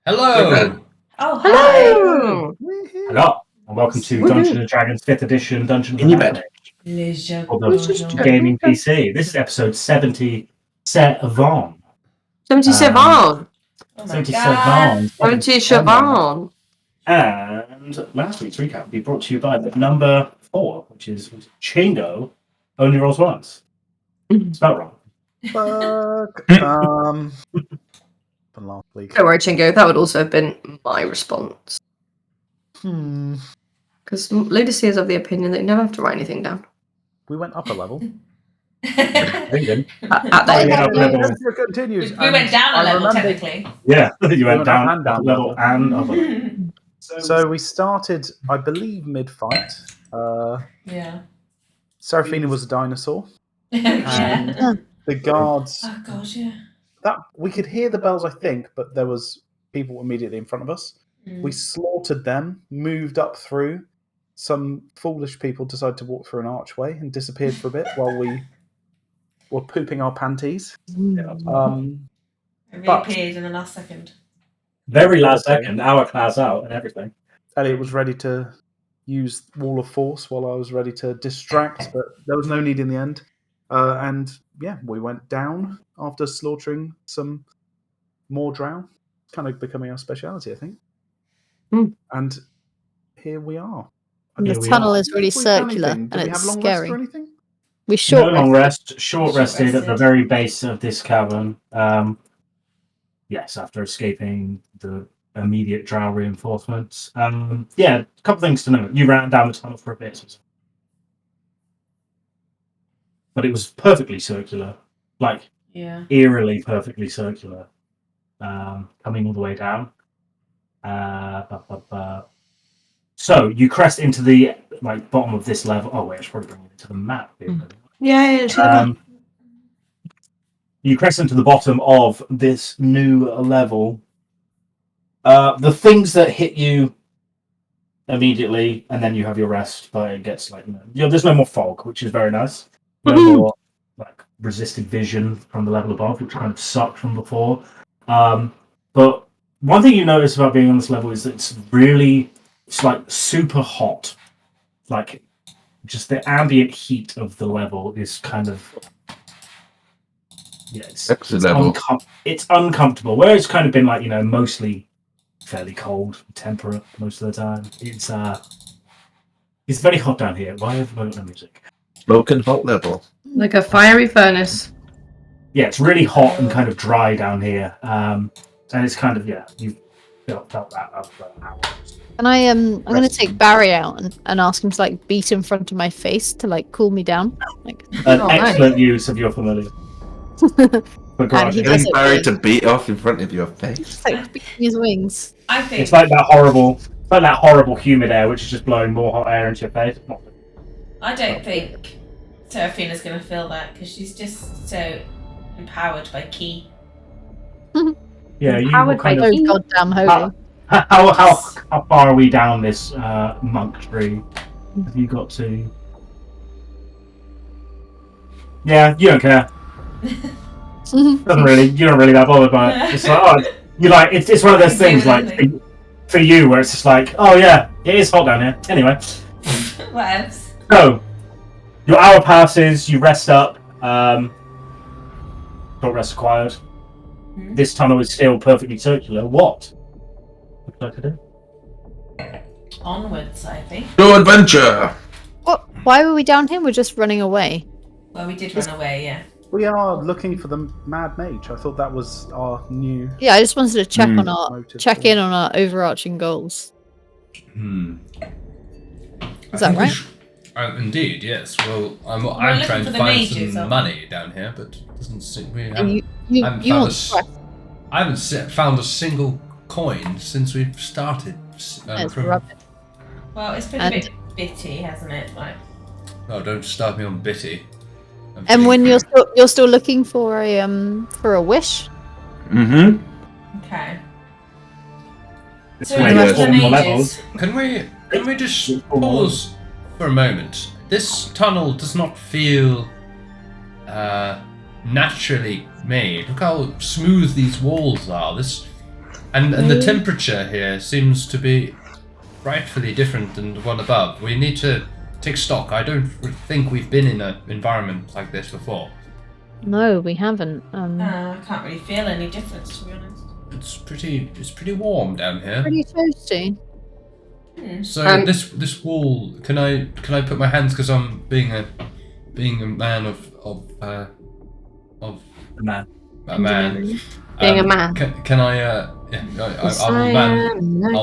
Hello! Oh, hi. Hello! Hello, and welcome to Dungeons & Dragons 5th edition Dungeons & Dragons for the gaming PC. This is episode 77. 77. 77. And last week's recap will be brought to you by the number 4, which is Chingo, only rolls once. Spelled wrong. Fuck. From last week. Don't worry, Chingo. That would also have been my response. Because Ludusia is of the opinion that you never have to write anything down. We went up a level. At Continues. We went down a level, technically. Yeah, you went down and down level and up a level. So we started, I believe, mid-fight. Yeah. Seraphina was a dinosaur. Yeah. And the guards... Oh, God, yeah. That we could hear the bells, I think, but there was people immediately in front of us. We slaughtered them, moved up through. Some foolish people decided to walk through an archway and disappeared for a bit while we were pooping our panties. It reappeared in the last second. Very last second, hour class out and everything. Elliot was ready to use Wall of Force while I was ready to distract, but there was no need in the end. And yeah, we went down after slaughtering some more drow. Kind of becoming our speciality, I think. And here we are. The tunnel is really circular and it's scary. Or anything? We short no long rest, short rested at the very base of this cavern. Yes, after escaping the immediate drow reinforcements. Yeah, a couple things to note. You ran down the tunnel for a bit. But it was perfectly circular. Like, eerily perfectly circular. Coming all the way down. So you crest into the bottom of this level. Oh wait, I should probably bring it into the map. Yeah. You crest into the bottom of this new level. The things that hit you immediately, and then you have your rest, but it gets there's no more fog, which is very nice. No more resisted vision from the level above, which kind of sucked from before. But one thing you notice about being on this level is that it's super hot. Like, just the ambient heat of the level is kind of... Yeah, it's uncomfortable. Where it's kind of been mostly fairly cold, temperate most of the time. It's very hot down here. Why have I got no music? Smoking hot level. Like a fiery furnace. Yeah, it's really hot and kind of dry down here. And it's kind of, you've felt that up for hours. And I'm going to take Barry out and ask him to beat in front of my face to cool me down. Excellent use of your familiar. Getting Barry to beat off in front of your face. It's like beating his wings. I think It's like that horrible humid air which is just blowing more hot air into your face. I don't think Seraphina's going to feel that because she's just so empowered by Ki. Yeah, you Empowered by so goddamn holy. How far are we down this monk tree? Have you got to? Yeah, you don't care. You don't really that bothered by it. It's it's one of those things for you where it's just oh yeah, it is hot down here. Anyway. What else? So your hour passes, you rest up. Short rest acquired. This tunnel is still perfectly circular. What would you like to do? Onwards, I think. No adventure! What? Why were we down here? We're just running away. Well, we did run away, yeah. We are looking for the Mad Mage. I thought that was our new... Yeah, I just wanted to check check in on our overarching goals. Is that right? Indeed, yes. Well, I'm trying to find some money down here, but it doesn't seem we haven't. I haven't found a single coin since we've started. Rubbish. Well, it's been a bit bitty, hasn't it? No, don't start me on bitty. And when you're still looking for a wish. Okay. So Can we just pause for a moment? This tunnel does not feel naturally made. Look how smooth these walls are. And the temperature here seems to be frightfully different than the one above. We need to take stock. I don't think we've been in an environment like this before. No, we haven't. I can't really feel any difference, to be honest. It's pretty warm down here. Pretty toasty. So this wall, can I put my hands, because I'm being a man of a man. A man. Being a man. Can I? I'll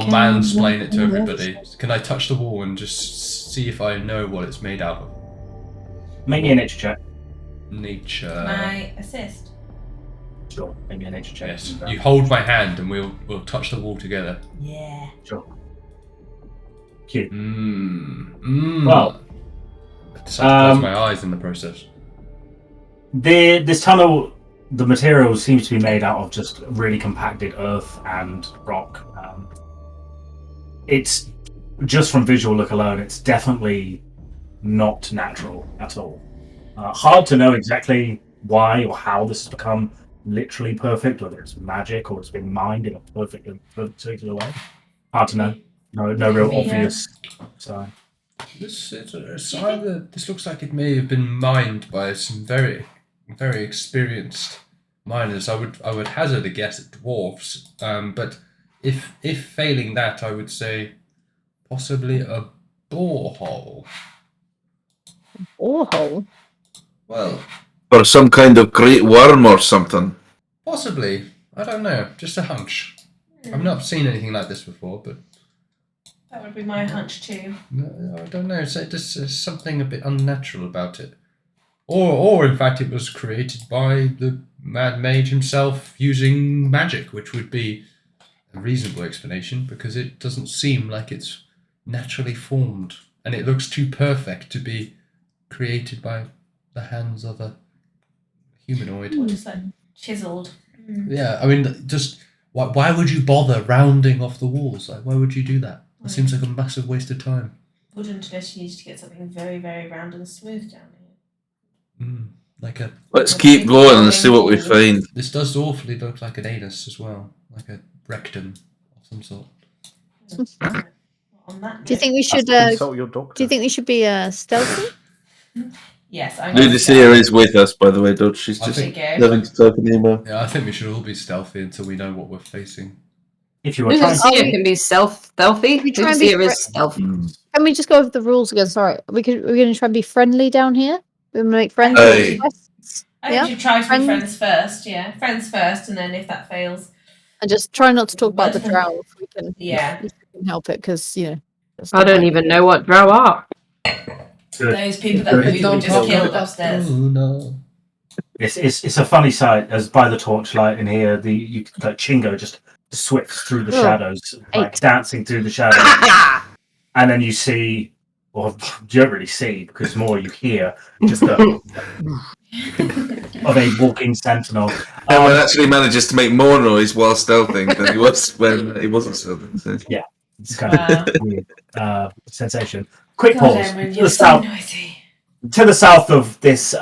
mansplain it to everybody. Can I touch the wall and just see if I know what it's made out of? Make me a nature check. Nature. Can I assist? Sure. Make me a nature check. Yes. You hold my hand and we'll touch the wall together. Yeah. Sure. Cute. Well, I decided to close my eyes in the process. This tunnel, the material seems to be made out of just really compacted earth and rock. It's just from visual look alone, it's definitely not natural at all. Hard to know exactly why or how this has become literally perfect, whether it's magic or it's been mined in a perfect particular way. Hard to know. No real obvious sign. This looks like it may have been mined by some very, very experienced miners. I would hazard a guess at dwarves, but if failing that, I would say possibly a borehole. Borehole? Well, Or some kind of great worm or something. possibly. I don't know. Just a hunch. I've not seen anything like this before, but That would be my hunch too. no, I don't know. There's something a bit unnatural about it. Or in fact, it was created by the Mad Mage himself using magic, which would be a reasonable explanation, because it doesn't seem like it's naturally formed, and it looks too perfect to be created by the hands of a humanoid. Or just like chiseled. Yeah, I mean, just why would you bother rounding off the walls? Like, why would you do that? It seems like a massive waste of time. Wouldn't unless you need to get something very, very round and smooth down here. Like a. Let's keep going and see what we find. This does awfully look like an anus as well, like a rectum of some sort. On that Do you think we should? Consult your doctor. Do you think we should be stealthy? Yes, I'm Ludusia is with us, by the way, don't she's I just think- living to talk anymore. Yeah, I think we should all be stealthy until we know what we're facing. If you were trying to... Ludusia can be stealthy. We try and be Ludusia is stealthy. Can we just go over the rules again? Sorry, we're going to try and be friendly down here. We're going to make friends. Hey. I think you should try to be friends first, yeah. Friends first, and then if that fails... And just try not to talk about the drow if we can, Yeah. if we can help it, because, you know. I don't even know what drow are. Those people that we just killed upstairs. No. It's a funny sight, as by the torchlight in here, like Chingo just swifts through the shadows, like dancing through the shadows. And then you see, or you don't really see, because more you hear, just of a walking sentinel. Emwen actually manages to make more noise while stealthing than he was when he wasn't stealthing. So. Yeah, it's kind of weird sensation. Quick pause. Emwen, To you're the so south, noisy. to the south of this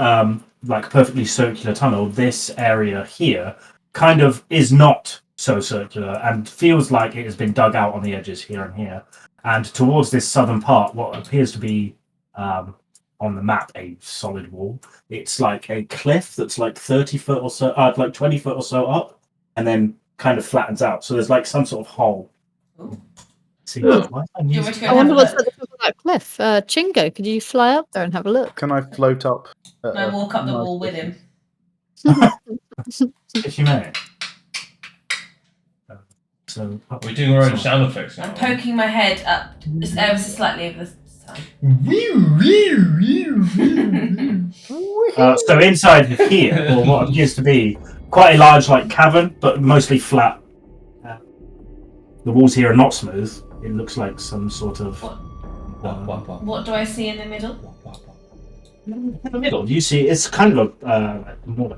like perfectly circular tunnel, this area here kind of is not so circular and feels like it has been dug out on the edges here and here. And towards this southern part, what appears to be on the map a solid wall. It's like a cliff that's like 30 foot or so, like 20 foot or so up, and then kind of flattens out. So there's like some sort of hole. Ooh. See, Do you want me to go I and wonder have a what's look? at the top of that cliff. Chingo, could you fly up there and have a look? Can I float up? Can I walk up the wall with him? if you may. So We're doing our own sound effects I'm now. poking my head up just ever so slightly over this time. so inside of here, or what appears to be quite a large like cavern, but mostly flat. The walls here are not smooth. It looks like some sort of. What do I see in the middle? In the middle, you see, it's kind of more.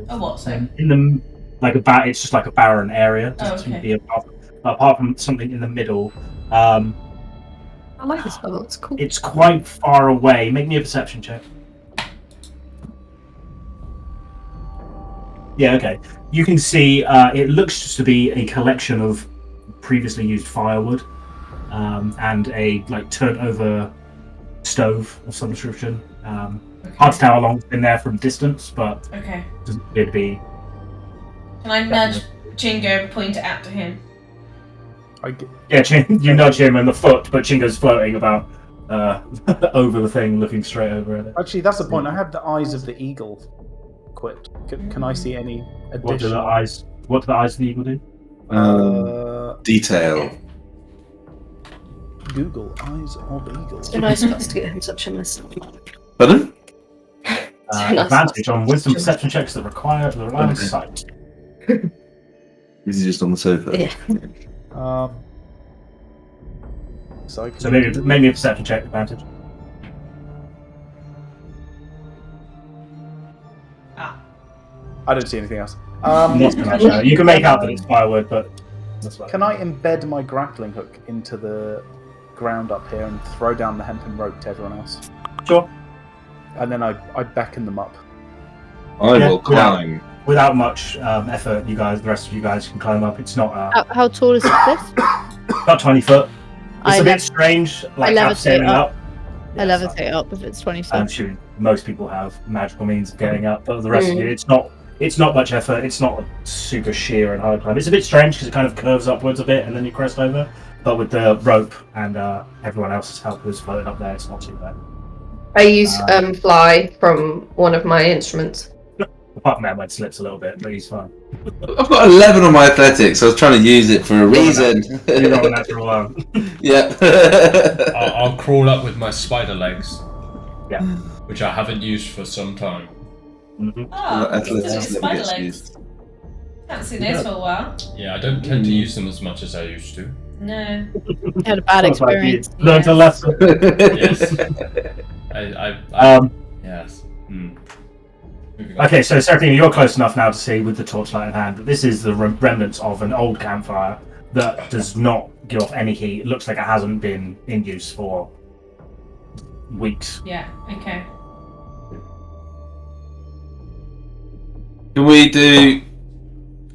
Oh, what? So In the it's just like a barren area. Doesn't seem to okay. be apart from something in the middle. I like this level. It's cool. It's quite far away. Make me a perception check. Yeah, okay. You can see it looks to be a collection of previously used firewood and a turned over stove of some description. Hard to tell how long it's been there from distance, but Okay. it doesn't appear to be. Can I nudge Chingo and point it out to him? Yeah, you nudge him in the foot, but Chingo's floating about over the thing, looking straight over at it. Actually, that's the point. I have the eyes of the eagle equipped. Can I see any additional? What do the eyes of the eagle do? Detail. Google eyes of eagle. So nice of us to get him such a mess. Pardon? Advantage on wisdom perception checks that rely on sight. Is he just on the sofa? Yeah. So maybe a perception check advantage. I don't see anything else. Not so much, you can make out that it's firewood, but that's about Can I embed my grappling hook into the ground up here and throw down the hempen rope to everyone else? Sure. And then I beckon them up. I will climb. Without much effort, the rest of you guys can climb up. It's not How tall is the cliff? about 20 foot. It's I a lev- bit strange, like levitate sailing up. up. I Yeah, levitate up if it's 20 I'm feet. sure most people have magical means of getting up, but the rest of you, it's not much effort. It's not super sheer and hard climb. It's a bit strange because it kind of curves upwards a bit and then you crest over. But with the rope and everyone else's help who's floating up there, it's not too bad. I use fly from one of my instruments. Apart from that, it slips a little bit, but he's fine. I've got 11 on my athletics. I was trying to use it for a reason. You roll a natural one. Yeah. I'll crawl up with my spider legs. Yeah. Which I haven't used for some time. Mm-hmm. Oh, Athletics it's never spider gets legs. used. Haven't seen those for a while. Yeah, I don't tend to use them as much as I used to. No. I had a bad Sounds like you experience. learned a lesson. Yes. Yes. Moving on. Okay, so Seraphina, you're close enough now to see with the torchlight in hand that this is the remnants of an old campfire that does not give off any heat. It looks like it hasn't been in use for weeks. Yeah, okay.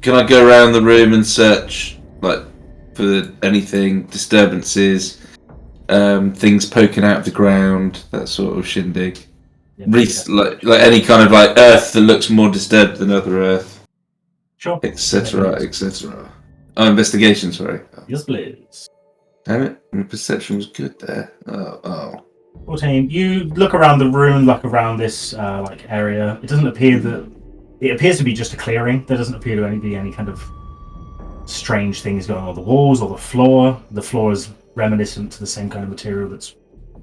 Can I go around the room and search, for anything, disturbances, things poking out of the ground, that sort of shindig? Like any kind of earth that looks more disturbed than other earth, Sure. etc., etc. Oh, investigation, sorry. Yes, please. Damn it, my perception was good there. Oh. 14. You look around the room, look around this area. It doesn't appear that it appears to be just a clearing. There doesn't appear to be any kind of strange things going on the walls or the floor. The floor is reminiscent to the same kind of material that's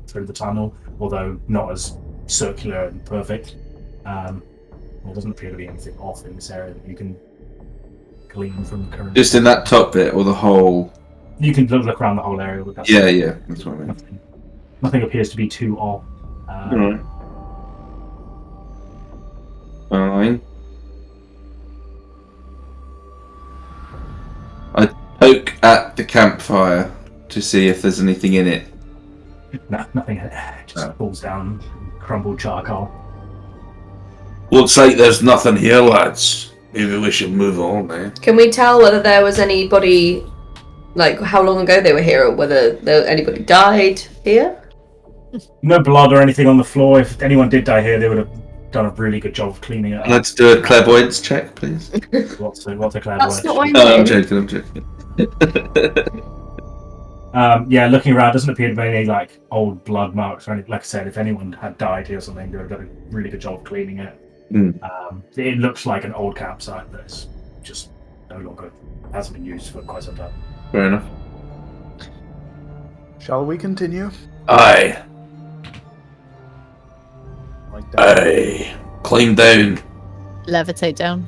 through the tunnel, although not as circular and perfect. There doesn't appear to be anything off in this area that you can glean from the current. Just in that top bit or the whole? You can look around the whole area with that. Yeah, that's what I mean. Nothing appears to be too off. Alright. Fine. I poke at the campfire to see if there's anything in it. No, nothing. It just falls down, crumbled charcoal. Looks like there's nothing here, lads. Maybe we should move on, eh? Can we tell whether there was anybody, how long ago they were here, or whether anybody died here? No blood or anything on the floor. If anyone did die here, they would have done a really good job of cleaning it up. Let's do a clairvoyance check, please. What's a clairvoyance? That's not what I No, I'm meant. joking. Yeah, looking around, doesn't appear to be any old blood marks or anything. Like I said, if anyone had died here or something, they would have done a really good job of cleaning it. It looks like an old campsite that's just no longer hasn't been used for quite some time. Fair enough. Shall we continue? Aye. Like that. Aye. Climb down. Levitate down.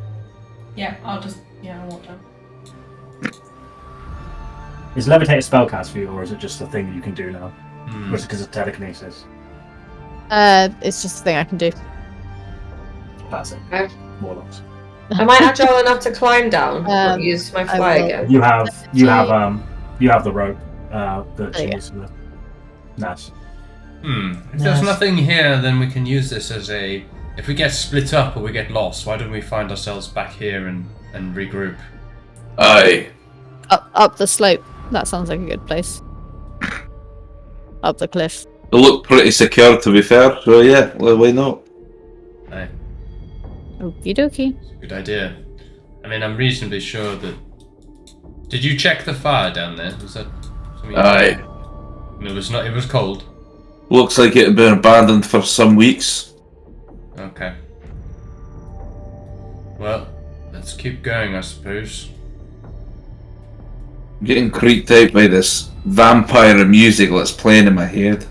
Yeah, I'll walk down. Is levitate a spellcast for you, or is it just a thing that you can do now? Or is it because of telekinesis? It's just a thing I can do. Classic. Okay. Warlocks. Am I agile enough to climb down? Or Um, use my I fly will. again? You have the rope that Oh, yeah. is nice. If there's nothing here, then we can use this as a... If we get split up or we get lost, why don't we find ourselves back here and and regroup. Aye. Up the slope. That sounds like a good place. Up the cliff. They look pretty secure, to be fair. So yeah, well, why not? Aye, Okie dokie. it's a good idea. I mean, I'm reasonably sure that. Did you check the fire down there? Was that something? Aye. And it was not. It was cold. Looks like it had been abandoned for some weeks. Okay. Well, let's keep going, I suppose. I'm getting creeped out by this vampire music that's playing in my head.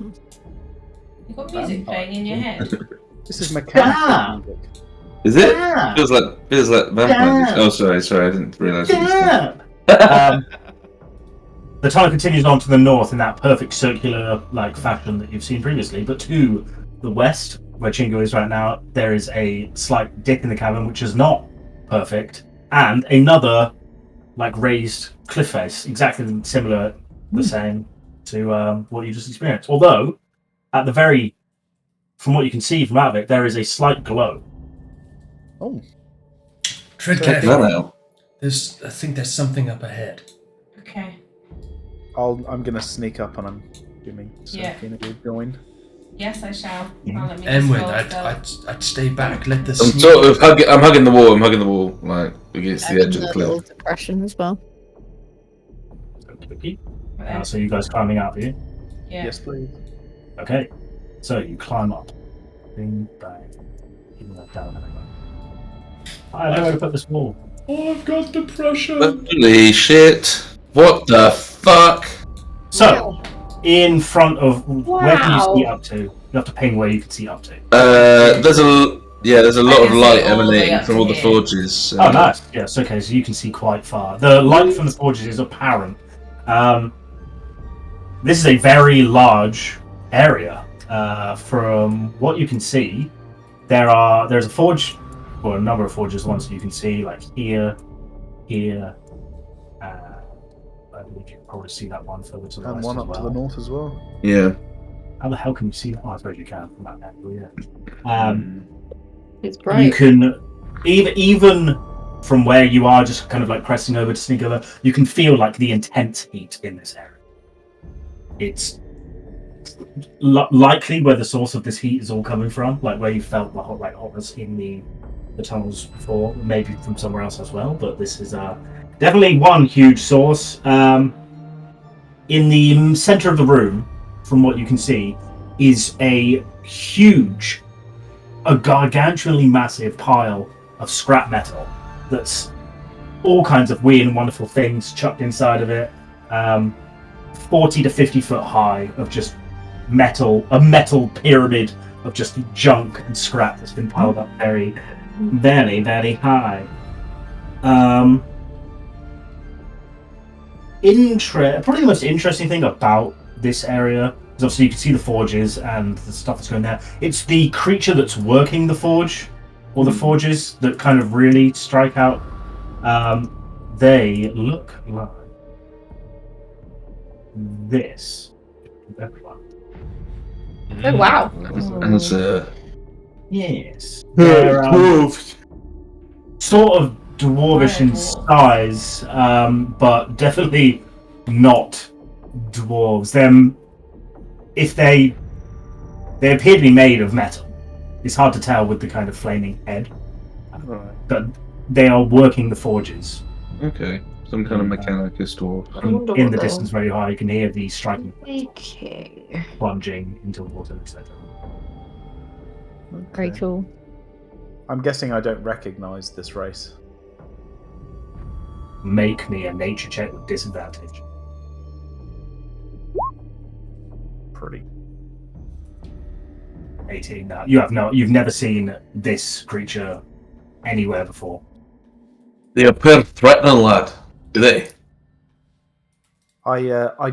You've got music playing in your head. This is mechanical music. Is it? Yeah. Feels like vampire music. Oh, sorry, I didn't realise it was that. The tunnel continues on to the north in that perfect circular fashion that you've seen previously, but to the west, where Chingo is right now, there is a slight dip in the cavern, which is not perfect, and another raised cliff face, exactly similar, the same to what you just experienced. Although, from what you can see from out of it, there is a slight glow. Oh, Tread So- carefully. No. I think there's something up ahead. Okay. I'm gonna sneak up and I'm assuming Yeah. Seraphina will join. Yes, I shall. Mhm. I'll let me just Emwen, roll I'd stay back. Let the I'm sneak. sort of I'm hugging the wall. Like against the And edge of the a little cliff. depression as well. Okay. the- So you guys climbing out, are you? Yeah. Yes, please. Okay. So you climb up. Bing, bang. Keeping that down. I don't know where to put this wall. Oh, I've got depression. Holy shit! What the fuck? So, in front of where can you see Wow. up to? You have to ping where you can see up to. There's a lot I of can light see all the way emanating up from to all the here. forges. So. Oh, nice. Yes. Okay. So you can see quite far. The light from the forges is apparent. This is a very large area. From what you can see, there's a forge, or a number of forges. Ones that you can see, like here. I believe you can probably see that one further to the And west one as up well. to the north as well. Yeah. How the hell can you see that? Oh, I suppose you can from that angle. Yeah. It's You bright. can even from where you are, just kind of pressing over to sneak over, you can feel the intense heat in this area. It's likely where the source of this heat is all coming from, where you felt the hotness in the tunnels before, maybe from somewhere else as well. But this is definitely one huge source. In the center of the room, from what you can see, is a gargantuanly massive pile of scrap metal that's all kinds of weird and wonderful things chucked inside of it. 40 to 50 foot high of just a metal pyramid of just junk and scrap that's been piled up very, very, very high. Probably the most interesting thing about this area is obviously you can see the forges and the stuff that's going there. It's the creature that's working the forge, or the forges, that kind of really strike out. They look like this. Everyone. Oh wow. That's Yes. They're sort of dwarvish in Dwarf. size, but definitely not dwarves. They appear to be made of metal. It's hard to tell with the kind of flaming head, Right. but they are working the forges. okay. Some kind of mechanicus dwarf. I wonder In what the they'll- distance very high, you can hear the striking, Okay. plunging into water, etc. Very Okay. cool. I'm guessing I don't recognize this race. Make me a nature check with disadvantage. Pretty. 18. Now you've never seen this creature anywhere before. They appear threatening, lad. Do they? I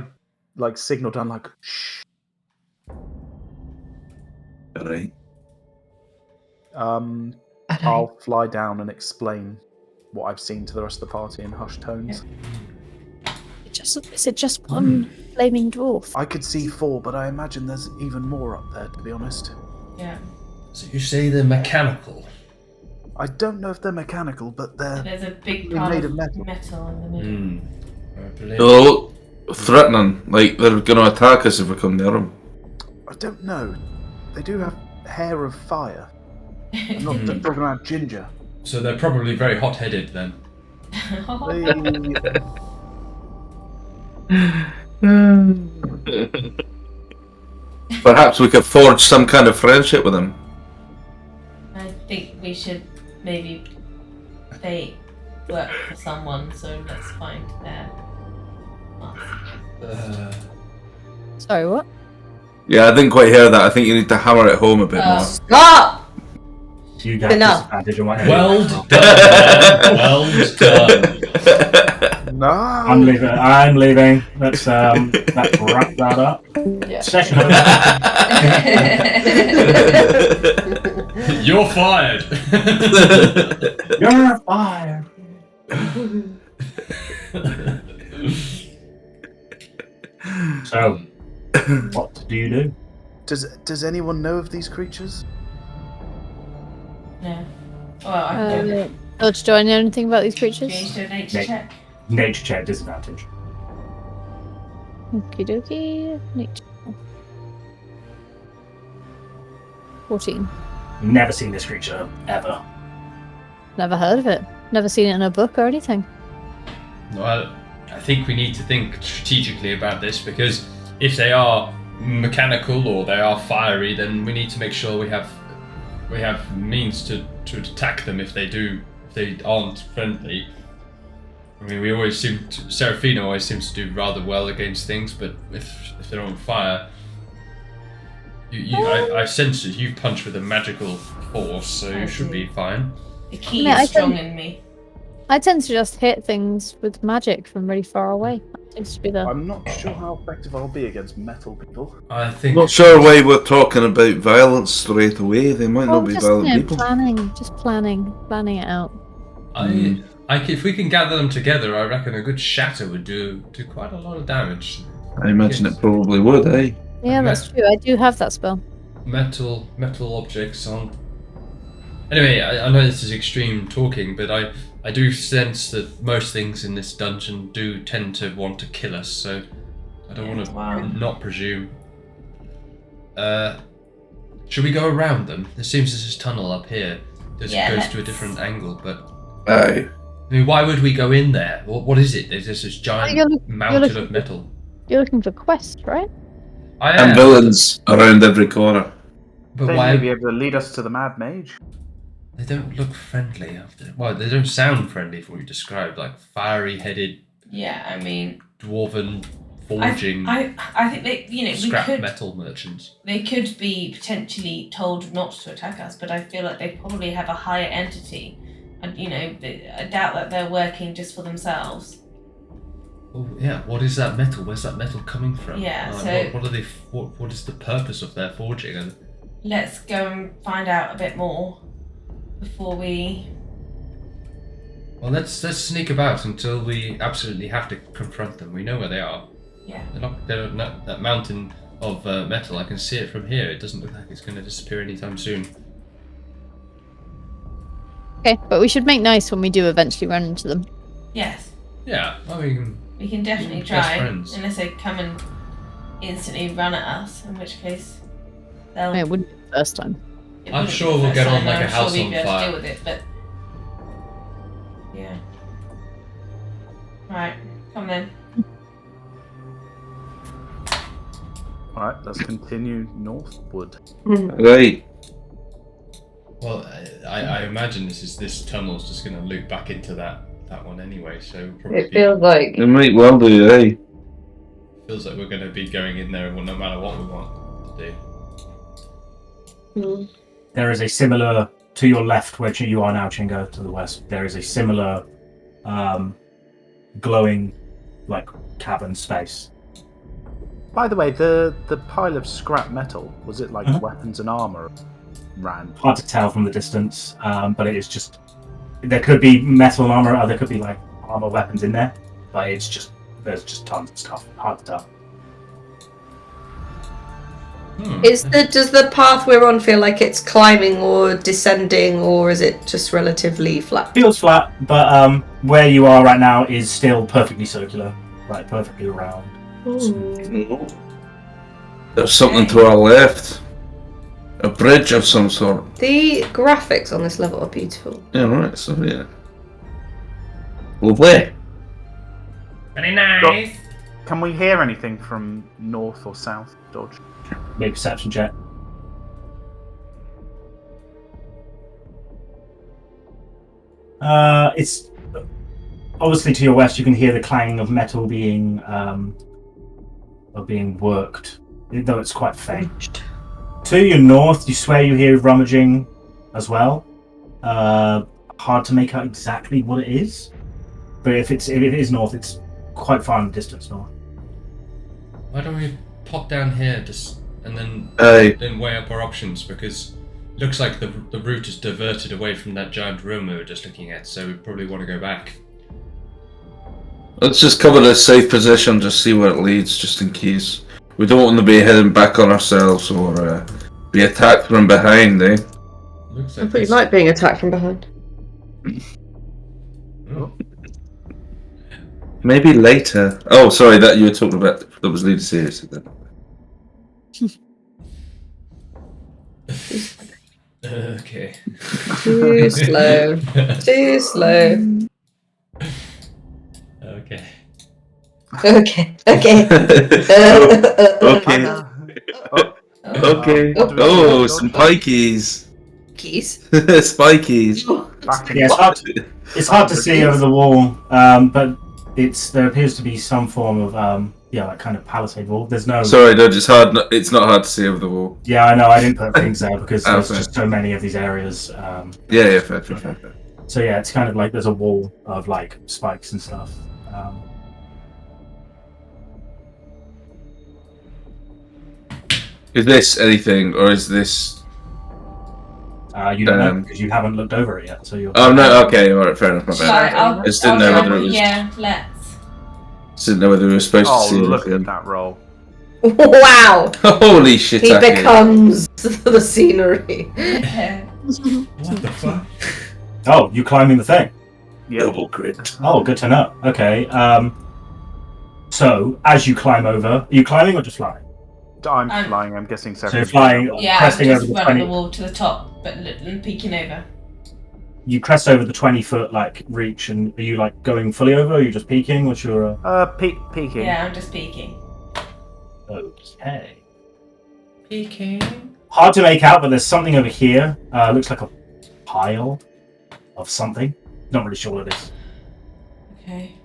signal down shh. Alright. I'll fly down and explain what I've seen to the rest of the party in hushed tones. Is it just one flaming dwarf? I could see 4, but I imagine there's even more up there, to be honest. Yeah. So you say they're mechanical? I don't know if they're mechanical, but they're There's a big They're part made of of metal. metal in the middle. I believe. They look threatening, like they're going to attack us if we come near them. I don't know. They do have hair of fire. I'm not just talking about ginger. So they're probably very hot-headed then. Perhaps we could forge some kind of friendship with them. I think we should maybe they work for someone, so let's find their Sorry, what? Yeah, I didn't quite hear that. I think you need to hammer it home a bit more. Stop! You get Enough. disadvantage on whatever. Well done. No! I'm leaving. Let's wrap that up. Yeah. Session over. You're fired. You're fired. So, what do you do? Does anyone know of these creatures? No. Well, I don't. Dodge, do I know anything about these creatures? Change to a nature Nate. check. Nature check disadvantage. Okie dokie. Nature. 14. Never seen this creature ever. Never heard of it. Never seen it in a book or anything. Well, I think we need to think strategically about this, because if they are mechanical or they are fiery, then we need to make sure we have means to attack them if they aren't friendly. I mean, we always Seraphina always seems to do rather well against things, but if they're on fire, I sense that you punch with a magical force, so you should be fine. The key Yeah, I is strong can- in me. I tend to just hit things with magic from really far away. That seems to be the... I'm not sure how effective I'll be against metal people. I think. Not sure why we're talking about violence straight away. They might not be just, violent you know, people. planning it out. If we can gather them together, I reckon a good shatter would do quite a lot of damage. I imagine it probably would, eh? Yeah, that's true. I do have that spell. Metal objects on. Anyway, I know this is extreme talking, but I do sense that most things in this dungeon do tend to want to kill us, so I don't want to not presume. Should we go around them? There seems there's this tunnel up here that goes to a different angle, but Aye. I mean, why would we go in there? What is it? There's this giant you're mountain looking of metal. You're looking for quest, right? I And am, villains around every corner. but They why? may be able to lead us to the Mad Mage. They don't look friendly after. Well, they don't sound friendly from what you described, like fiery-headed, Yeah, I mean, dwarven, forging, I think they, we scrap could metal merchants. they could be potentially told not to attack us, but I feel like they probably have a higher entity, and I doubt that they're working just for themselves. Oh yeah, what is that metal? Where's that metal coming from? Yeah, what are they? What is the purpose of their forging? And Let's go and find out a bit more before we. well, let's sneak about until we absolutely have to confront them. We know where they are. Yeah. They're not that mountain of metal. I can see it from here. It doesn't look like it's going to disappear anytime soon. Okay, but we should make nice when we do eventually run into them. Yes. Yeah, well, we can. We can definitely Best try, friends. unless they come and instantly run at us, in which case they'll. I mean, it wouldn't be the first time. it I'm wouldn't sure be the we'll first get on time, like I'm a house sure on we'd be able fire. to deal with it, but yeah. Right, come then. Alright, let's continue northward. Right. Well, I imagine this tunnel's just going to loop back into that one anyway. So probably It feels like It might well do, eh? feels like we're going to be going in there no matter what we want to do. There is a similar, to your left where you are now, Chingo, to the west, there is a similar glowing, cavern space. By the way, the pile of scrap metal, was it like weapons and armor ran? Hard to tell from the distance, but it is just... There could be metal and armor, or there could be, armor weapons in there, but there's just tons of stuff. Hard to tell. Does the path we're on feel like it's climbing or descending, or is it just relatively flat? Feels flat, but where you are right now is still perfectly circular, like perfectly round. There's something to our left. A bridge of some sort. The graphics on this level are beautiful. Yeah, right, so yeah. Lovely. Very nice. Can we hear anything from north or south, Dodge? Maybe perception check. It's obviously to your west. You can hear the clanging of metal being worked, though it's quite faint. To your north, you swear you hear rummaging as well. Hard to make out exactly what it is, but if it is north, it's quite far in the distance north. Why don't we pop down here and then weigh up our options, because it looks like the route is diverted away from that giant room we were just looking at, so we probably want to go back. Let's just cover this safe position, just see where it leads, just in case. We don't want to be heading back on ourselves or be attacked from behind, eh? Looks I like thought you like being attacked from behind. Oh. Maybe later. Oh, sorry, that you were talking about. That was Ludusia. Okay. Too slow. Too slow. Okay. Okay. Okay. Okay. Okay. Oh, some pikeys. Keys. Spikies. Back in Yeah, it's hard to see over the wall, but there appears to be some form of like kind of palisade wall. There's no. Sorry, Dodge. It's hard. It's not hard to see over the wall. Yeah, I know. I didn't put things there because there's fair. just so many of these areas. Yeah, fair. So yeah, it's kind of like there's a wall of like spikes and stuff. Is this anything, or is this? You don't know because you haven't looked over it yet. So you're. Oh no. Okay. All right. Fair enough. My bad. I'll Just didn't know whether it was. Yeah, let's. Just didn't know whether we were supposed to Oh, see look anything. at that roll. Wow! Holy shit! He becomes the scenery. What the fuck? Oh, you climbing the thing? Yeah. Double crit. Oh, good to know. Okay. So as you climb over, are you climbing or just flying? I'm flying. I'm guessing So Seraphina. you're flying, Yeah, I'm cresting over just the running 20. the wall to the top, but peeking over. You crest over the 20-foot like reach, and are you like going fully over? Or are you just peeking? What's your? Peeking. Yeah, I'm just peeking. Okay. Peeking. Hard to make out, but there's something over here. Looks like a pile of something. Not really sure what it is. Okay.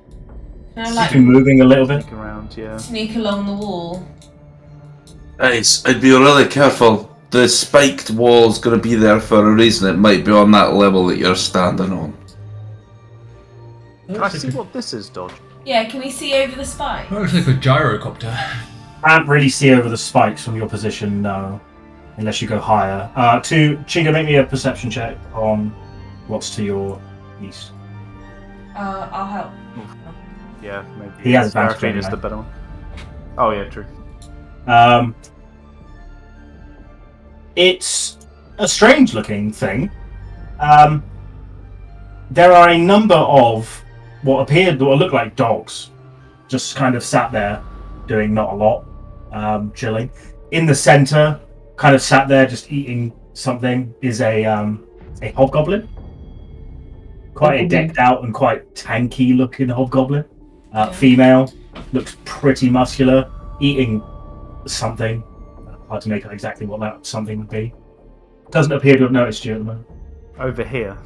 Can I It's like been moving a little bit. Sneak around, yeah. sneak along the wall? Guys, I'd be really careful. The spiked wall's going to be there for a reason. It might be on that level that you're standing on. Can I see what this is, Dodge? Yeah, can we see over the spike? Looks like a gyrocopter. Can't really see over the spikes from your position, no. Unless you go higher. Chingo, make me a perception check on what's to your east. I'll help. Yeah, maybe. He has advantage Seraphina's anyway. the better one. Oh yeah, true. It's a strange looking thing. There are a number of what look like dogs, just kind of sat there doing not a lot, chilling. In the center, kind of sat there just eating something, is a hobgoblin. Quite a decked out and quite tanky looking hobgoblin. Female, looks pretty muscular, eating something. Hard to make out exactly what that something would be. Doesn't appear to have noticed you at the moment. Over here.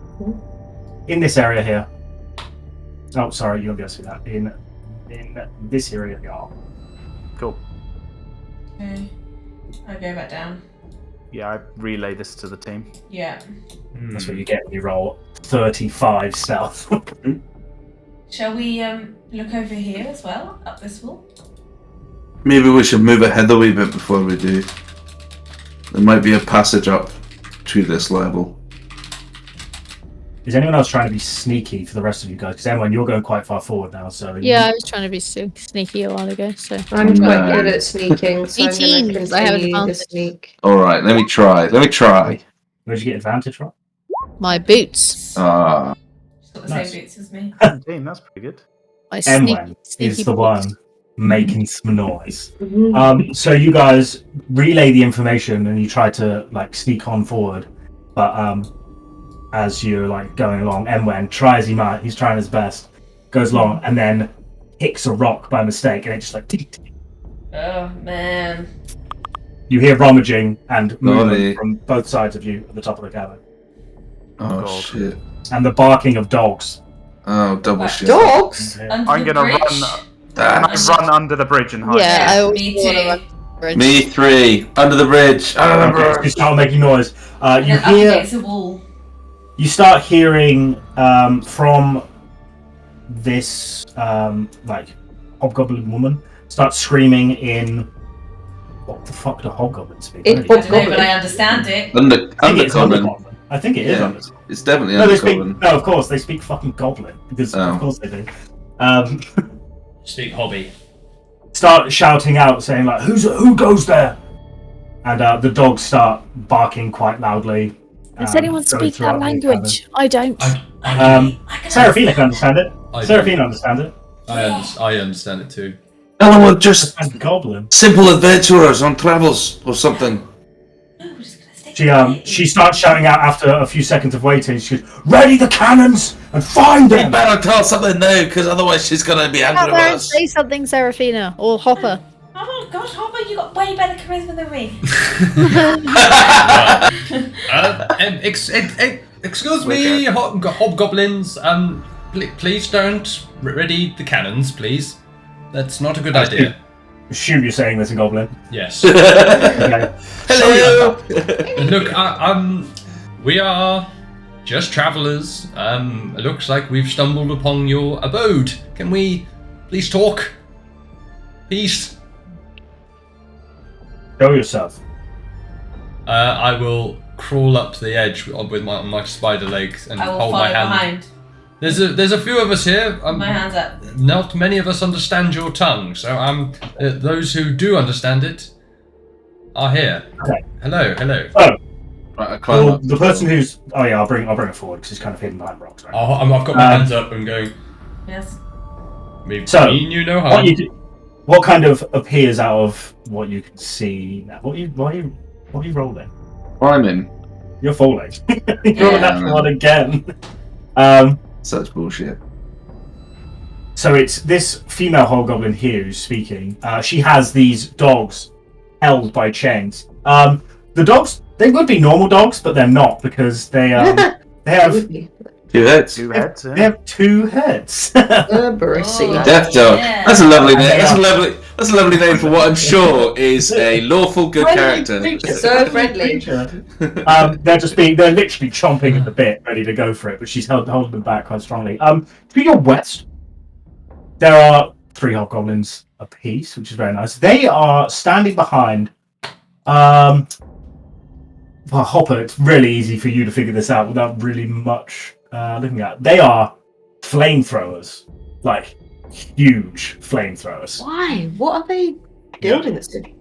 In this area here. Oh, sorry, you won't be able to see that. In this area, yeah. Cool. Okay. I go back down. Yeah, I relay this to the team. Yeah. That's what you get when you roll 35 stealth. Shall we look over here as well, up this wall? Maybe we should move ahead a wee bit before we do. There might be a passage up to this level. Is anyone else trying to be sneaky for the rest of you guys? Because Emwen, you're going quite far forward now, so Yeah, I was trying to be sneaky a while ago, so. I'm No. quite good at sneaking, so I'm 18, going to because I have continue the advantage. sneak. Alright, let me try. where'd you get advantage from? My boots. Ah. She's got the Nice. same boots as me. 17, that's pretty good. My Emwen sneaky is the boots. one making some noise. Mhm. So you guys relay the information and you try to like sneak on forward, but as you're like going along, Emwen, try as he might, he's trying his best, goes along and then hits a rock by mistake, and it just like tick, tick. Oh man. You hear rummaging and movement Lovely. from both sides of you at the top of the cavern, Oh God. shit. and the barking of dogs. Oh, double shit. Dogs? Under I'm the gonna bridge? Can Ah, I run under the bridge and hide? Yeah, I always me wanna too. run the bridge. me 3. Under the bridge. Under the Okay, so you bridge. start making noise. And You then up hear. against the wall. You start hearing from this like hobgoblin woman start screaming in what the fuck do hobgoblins speak? In I don't know, but Goblin. I understand it. I think it's Undercommon. Undergoblin. I think it is Yeah. Undergoblin. It's definitely No, they speak. undercommon. No, of course they speak fucking goblin because Oh. of course they do. Speak hobby. Start shouting out, saying like, "Who goes there?" And the dogs start barking quite loudly. Does anyone going speak throughout that the language? I don't. Seraphina can understand it. I do. Seraphina understands it. I understand it too. No, we're just As the goblin. simple adventurers on travels or something. No, we're just gonna stay She starts shouting out after a few seconds of waiting. She goes, "Ready the cannons and find We them!" better tell something now, because otherwise she's gonna be Out angry there with and us. say something, Seraphina or Hopper. Oh gosh, Hopper, you got way better charisma than me. Excuse me, hobgoblins. Please don't ready the cannons, please. That's not a good idea. Assume you're saying this in goblin. Yes. Okay. Hello. Look, we are just travelers. It looks like we've stumbled upon your abode. Can we please talk? Peace. Show yourself. I will crawl up to the edge with my spider legs and I will hold follow my hand. behind. There's a few of us here. My hands up. Not many of us understand your tongue, so those who do understand it are here. Okay. Hello. Right, I climb Well, up. the person who's I'll bring it forward because he's kind of hidden behind rocks. Right? I've got my hands up and going. Yes. Me, So, mean you no What harm. you do, what kind of appears out of what you can see now? What are you rolling? Climbing. You're falling. You're a natural one again. Such bullshit. So it's this female hobgoblin here who's speaking. She has these dogs held by chains. The dogs, they would be normal dogs, but they're not because they have 2 heads. 2 heads. they have 2 heads. Berberisy. Oh. Death dog. Yeah. That's a lovely name. Yeah. That's a lovely name for what I'm sure is a lawful good character. So friendly. They're literally chomping at the bit, ready to go for it, but she's holding them back quite strongly. To your west, there are 3 hobgoblins apiece, which is very nice. They are standing behind. Well, Hopper, it's really easy for you to figure this out without really much looking at. They are flamethrowers, like huge flamethrowers. Why? What are they building this in?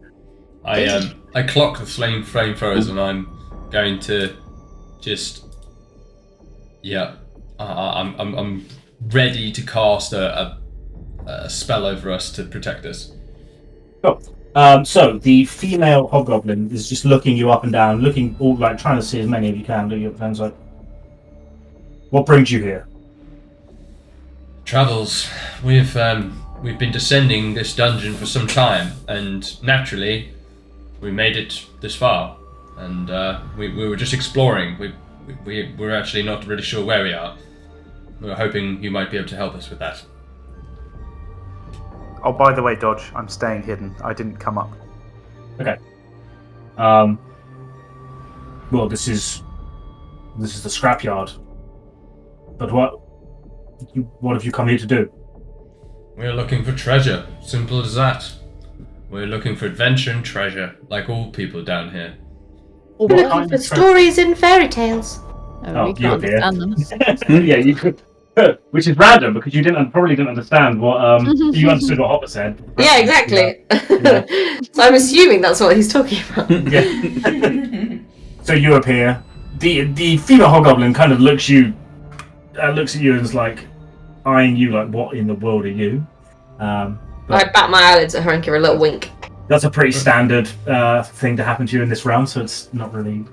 I clock the flamethrowers and I'm going to just I'm ready to cast a spell over us to protect us. Cool. So the female hobgoblin is just looking you up and down, looking all like trying to see as many of you can. Looking at the fence, like, what brings you here? Travels. We've been descending this dungeon for some time, and naturally, we made it this far. And we were just exploring. We're actually not really sure where we are. We were hoping you might be able to help us with that. Oh, by the way, Dodge, I'm staying hidden. I didn't come up. Okay. Well, this is the scrapyard. But what have you come here to do? We're looking for treasure. Simple as that. We're looking for adventure and treasure, like all people down here. We're looking for stories and fairy tales. We you can't appear. understand them. Yeah, you could. Which is random because you probably didn't understand what you understood what Hopper said. Yeah, exactly. So I'm assuming that's what he's talking about. Yeah. So you appear. The female hobgoblin kind of looks at you and is like eyeing you like, what in the world are you? I bat my eyelids at her and give her a little wink. That's a pretty standard thing to happen to you in this realm, so it's not really.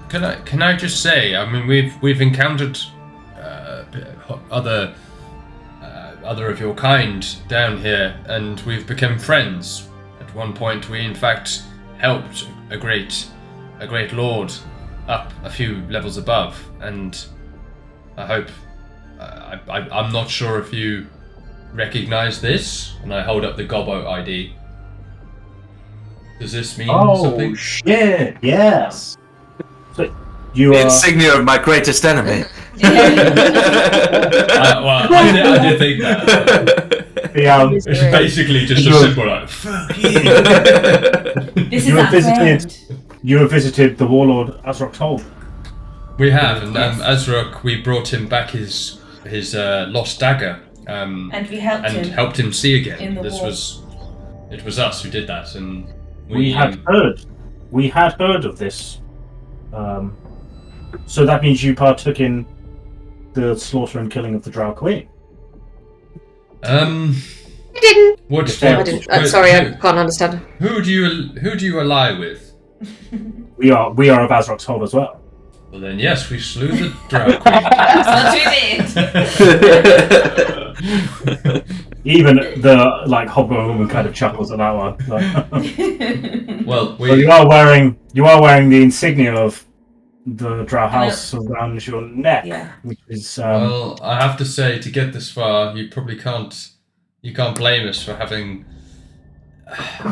Can I just say? I mean, we've encountered other of your kind down here, and we've become friends. At one point, we in fact helped a great lord up a few levels above, and I hope. I'm not sure if you recognize this, and I hold up the Gobbo ID. Does this mean something? Oh shit! Yes. So you The are. insignia of my greatest enemy. I did think that. It's It's basically just a simple like, fuck you. This is our friend. You have visited the warlord Azrok's hold. We have, and Azrok, we brought him back his lost dagger, And we helped him. helped him see again. in the war. It was us who did that, and We had heard of this. So that means you partook in the slaughter and killing of the Drow Queen. I didn't. What? I didn't. Sorry, I can't understand. Who do you ally with? We are of Azrok's hold as well. Well then, yes, we slew the Drow Queen. That's what we did. Even the hobgoblin woman kind of chuckles at that one. Well, But you are wearing the insignia of the Drow house around your neck, Yeah. which is well, I have to say, to get this far, you probably can't. You can't blame us for having.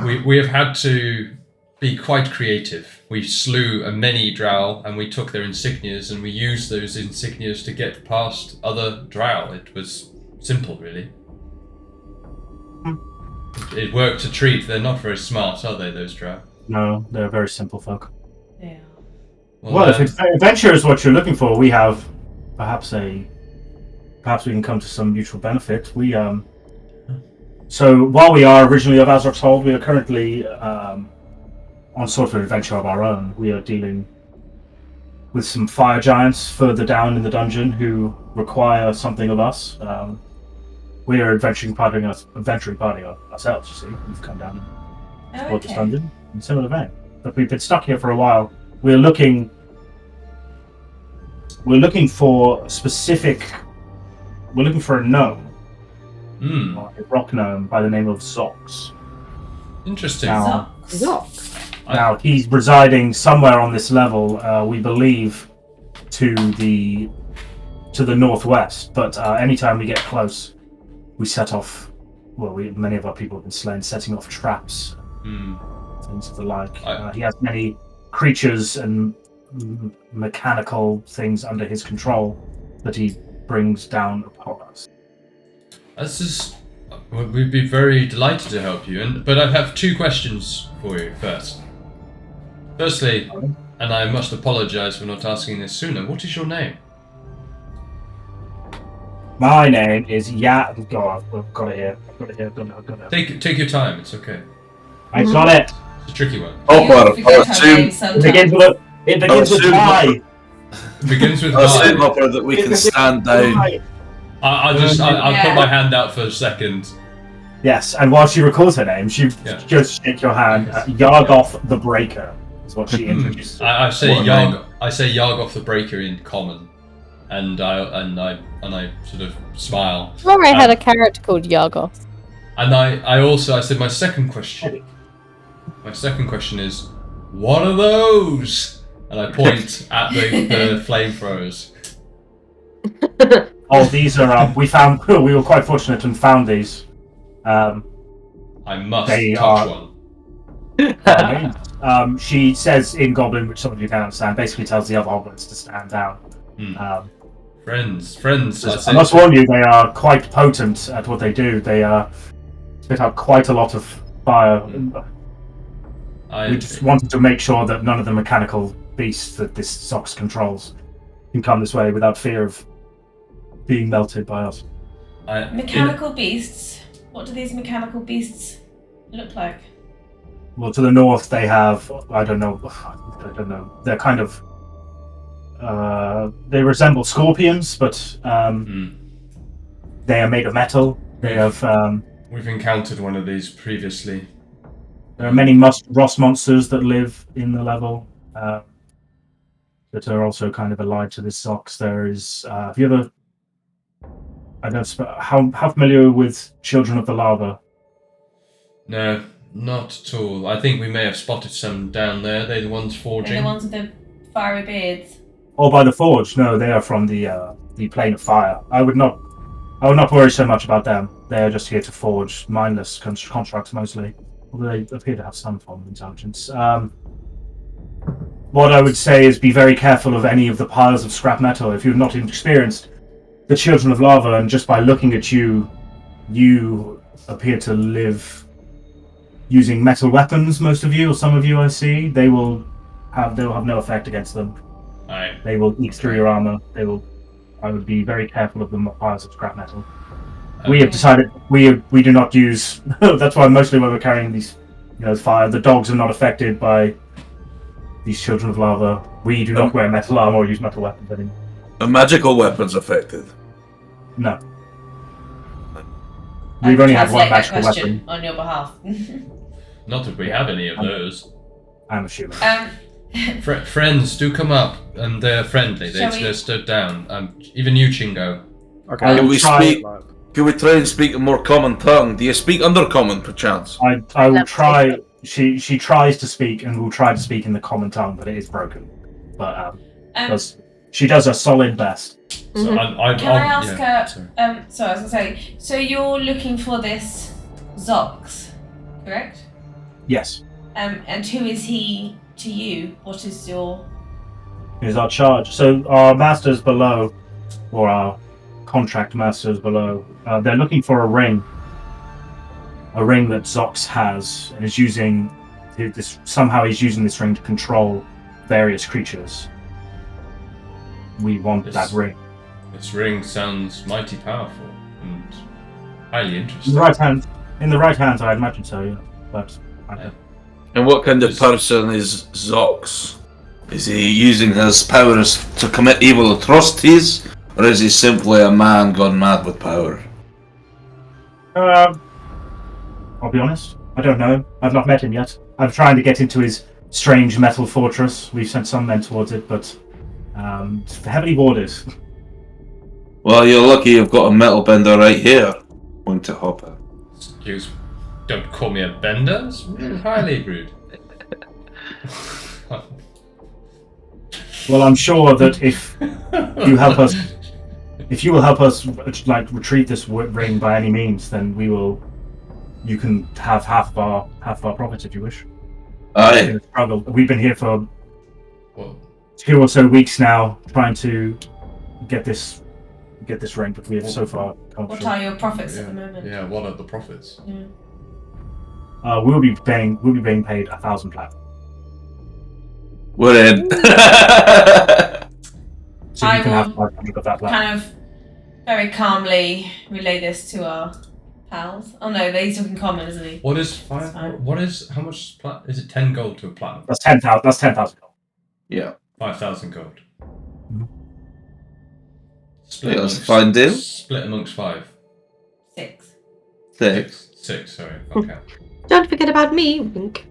We have had to be quite creative. We slew many drow, and we took their insignias, and we used those insignias to get past other drow. It was simple, really. It worked a treat. They're not very smart, are they, those drow? no, they're very simple folk. Yeah. Well, if adventure is what you're looking for, we have perhaps we can come to some mutual benefit. So while we are originally of Azrok's hold, we are currently on sort of an adventure of our own. We are dealing with some fire giants further down in the dungeon who require something of us. We are adventuring party ourselves, you see. We've come down and explored this dungeon in a similar vein. But we've been stuck here for a while. We're looking for a gnome. A rock gnome by the name of Zox. Interesting. Now he's residing somewhere on this level, we believe, to the northwest. But anytime we get close, we set off. Well, many of our people have been slain, setting off traps, things of the like. He has many creatures and mechanical things under his control that he brings down upon us. We'd be very delighted to help you, but I have two questions for you first. Firstly, and I must apologise for not asking this sooner, what is your name? My name is God, I've got it here. Take your time, it's okay. I got it. It's a tricky one. It begins with I. It begins with I assume, I. Hopper, that we can stand down. I'll put my hand out for a second. Yes, and while she records her name, she just shake your hand. Yargoth the Breaker is what she introduces. I say Yargoth the Breaker in common, and I sort of smile. Or I had a character called Yargoth. And I said my second question. My second question is, what are those? And I point at the flamethrowers. Oh, these are we were quite fortunate and found these. I must touch one. She says in Goblin, which some of you can't understand, basically tells the other hobbits to stand down. Friends. I must warn you, they are quite potent at what they do. They spit out quite a lot of fire. We just wanted to make sure that none of the mechanical beasts that this Zox controls can come this way without fear of being melted by us. Mechanical beasts? What do these mechanical beasts look like? Well, to the north they have, I don't know, they're kind of, they resemble scorpions, but they are made of metal. They have, We've encountered one of these previously. there are many Ross monsters that live in the level, that are also kind of allied to this Zox. There is, have you ever, I don't know, how familiar with Children of the Lava? No, not at all. I think we may have spotted some down there. They're the ones forging. They're the ones with the fiery beards. Or by the Forge? No, they are from the Plane of Fire. I would not worry so much about them. They are just here to forge mindless constructs mostly. Although they appear to have some form of intelligence. What I would say is be very careful of any of the piles of scrap metal. If you've not experienced the Children of Lava, and just by looking at you, you appear to live using metal weapons, most of you, or some of you I see, they will have no effect against them. Aye. They will eat through your armor. I would be very careful of the piles of scrap metal. We have decided we do not use. That's why mostly when we're carrying these, fire, the dogs are not affected by these Children of Lava. We do not wear metal armor or use metal weapons anymore. Are magical weapons affected? No. We've only had one magical question weapon. on your behalf. Not that we have any of those. I'm assuming. Friends, do come up, and they're friendly. They stood down. Even you, Chingo. Okay. Can we try and speak a more common tongue? Do you speak Undercommon, perchance? I will try. She tries to speak and will try to speak in the common tongue, but it is broken. But because she does her solid best. So can I ask her? So I was gonna say. So you're looking for this Zox, correct? Yes. And who is he to you? What is your? Is our charge. So our masters below, or our contract masters below, they're looking for a ring that Zox has, and is using this. Somehow he's using this ring to control various creatures. We want that ring. This ring sounds mighty powerful and highly interesting. In the right hands, I imagine so. Yeah. But And what kind of person is Zox? Is he using his powers to commit evil atrocities, or is he simply a man gone mad with power? I'll be honest, I don't know. I've not met him yet. I'm trying to get into his strange metal fortress. We've sent some men towards it, but it's heavily warded. Well, you're lucky you've got a metal bender right here. Point to Hopper. Excuse me. Don't call me a bender. It's highly rude. Well, I'm sure that if you will help us retrieve this ring by any means, then you can have half of our profits if you wish. Aye. We've been here for Well, 2 or so weeks now, trying to get this ring, but we have so far come What short. are your profits at the moment? yeah, what are the profits? Yeah. We'll be being paid 1,000 platinum. We're in. So you can have 500 of that platinum. Kind of very calmly relay this to our pals. Oh no, he's talking common, isn't he? What is how much is it? 10 gold to a platinum? That's 10,000. That's 10,000 gold. Yeah. 5,000 gold. Mhm. Yeah, that's a fine deal. Split amongst 5. 6. 6. 6, sorry. Okay. Don't forget about me, wink.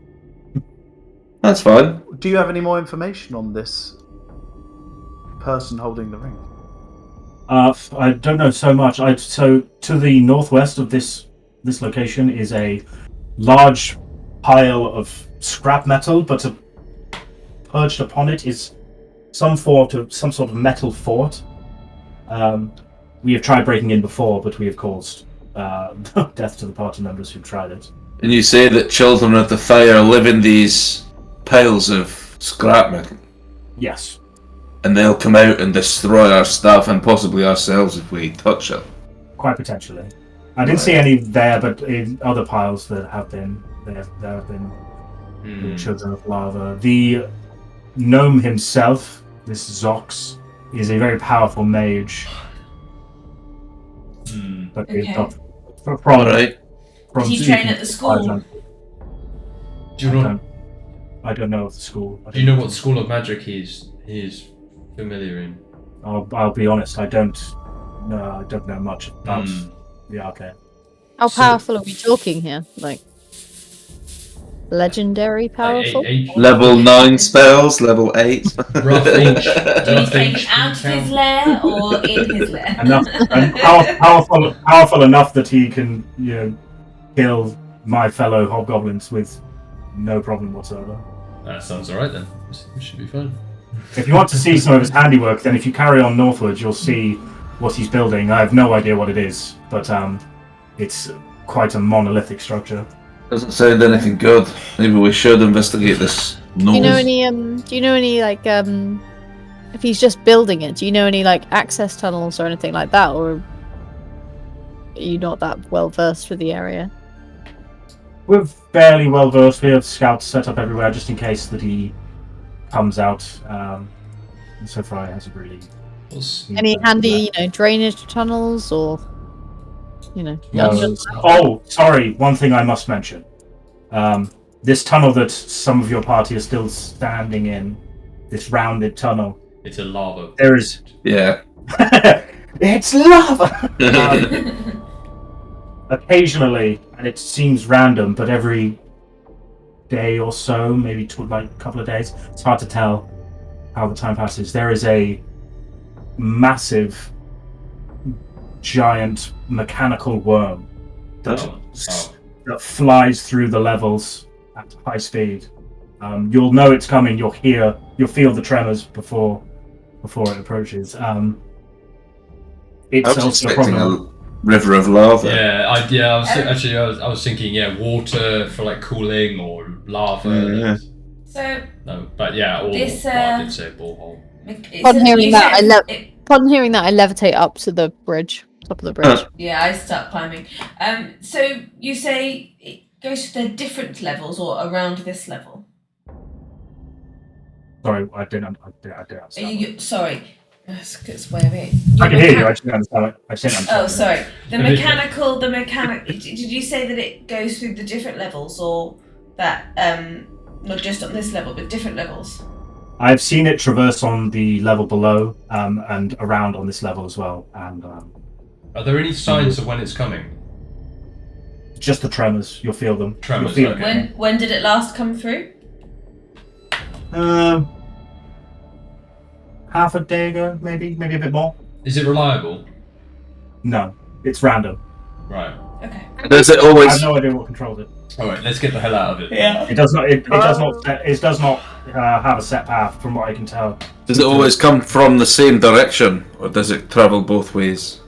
That's fine. Do you have any more information on this person holding the ring? I don't know so much. So to the northwest of this location is a large pile of scrap metal, but perched upon it is some sort of metal fort. We have tried breaking in before, but we have caused death to the party members who tried it. And you say that children of the fire live in these piles of scrap metal, Yes. and they'll come out and destroy our stuff and possibly ourselves if we touch it. Quite potentially. I didn't see any there, but in other piles that have been there have been children of lava. gnome himself, this Zox, is a very powerful mage. But Okay. Alright. Did he train at the school? I don't know of the school. Do you know what school of magic he's familiar in? I'll be honest. I don't know much about the arcane. How powerful are we talking here? Like legendary powerful? Level 9 spells, level 8. Rough H. Did he take it out of his lair or in his lair? Powerful enough that he can, kill my fellow hobgoblins with no problem whatsoever. That sounds alright then. It should be fun. If you want to see some of his handiwork, then if you carry on northwards, you'll see what he's building. I have no idea what it is, but it's quite a monolithic structure. Doesn't sound anything good. Maybe we should investigate this north. Do you know any like if he's just building it, do you know any like access tunnels or anything like that, or are you not that well versed with the area? We're fairly well versed. We have scouts set up everywhere just in case that he comes out. So far, he hasn't really. Any handy, drainage tunnels or, dungeons? Oh, sorry. One thing I must mention. This tunnel that some of your party are still standing in, this rounded tunnel. It's a lava. There is. Yeah. It's lava. Occasionally, and it seems random, but every day or so, maybe like a couple of days, it's hard to tell how the time passes. There is a massive, giant mechanical worm that flies through the levels at high speed. You'll know it's coming. You'll feel the tremors before it approaches. It's I was also expecting a river of lava. I was thinking, water for like cooling or lava. Yeah. So No, but yeah, I did say borehole. Upon hearing that, I levitate up to the bridge, top of the bridge. Yeah, I start climbing. So you say it goes to the different levels or around this level? Sorry, I didn't understand. Sorry. It's way away. I can hear you. I didn't understand it. I didn't understand. Oh, sorry. The mechanic. Did you say that it goes through the different levels, or that not just on this level, but different levels? I've seen it traverse on the level below, and around on this level as well. And are there any signs of when it's coming? just the tremors. You'll feel them. Tremors. You'll feel Okay. When did it last come through? Half a day ago, maybe a bit more. Is it reliable? No, it's random. Right. Okay. Does it I have always? no idea what controls it. All right. Let's get the hell out of it. Yeah. It does not. It does not have a set path, from what I can tell. Does it always come from the same direction, or does it travel both ways?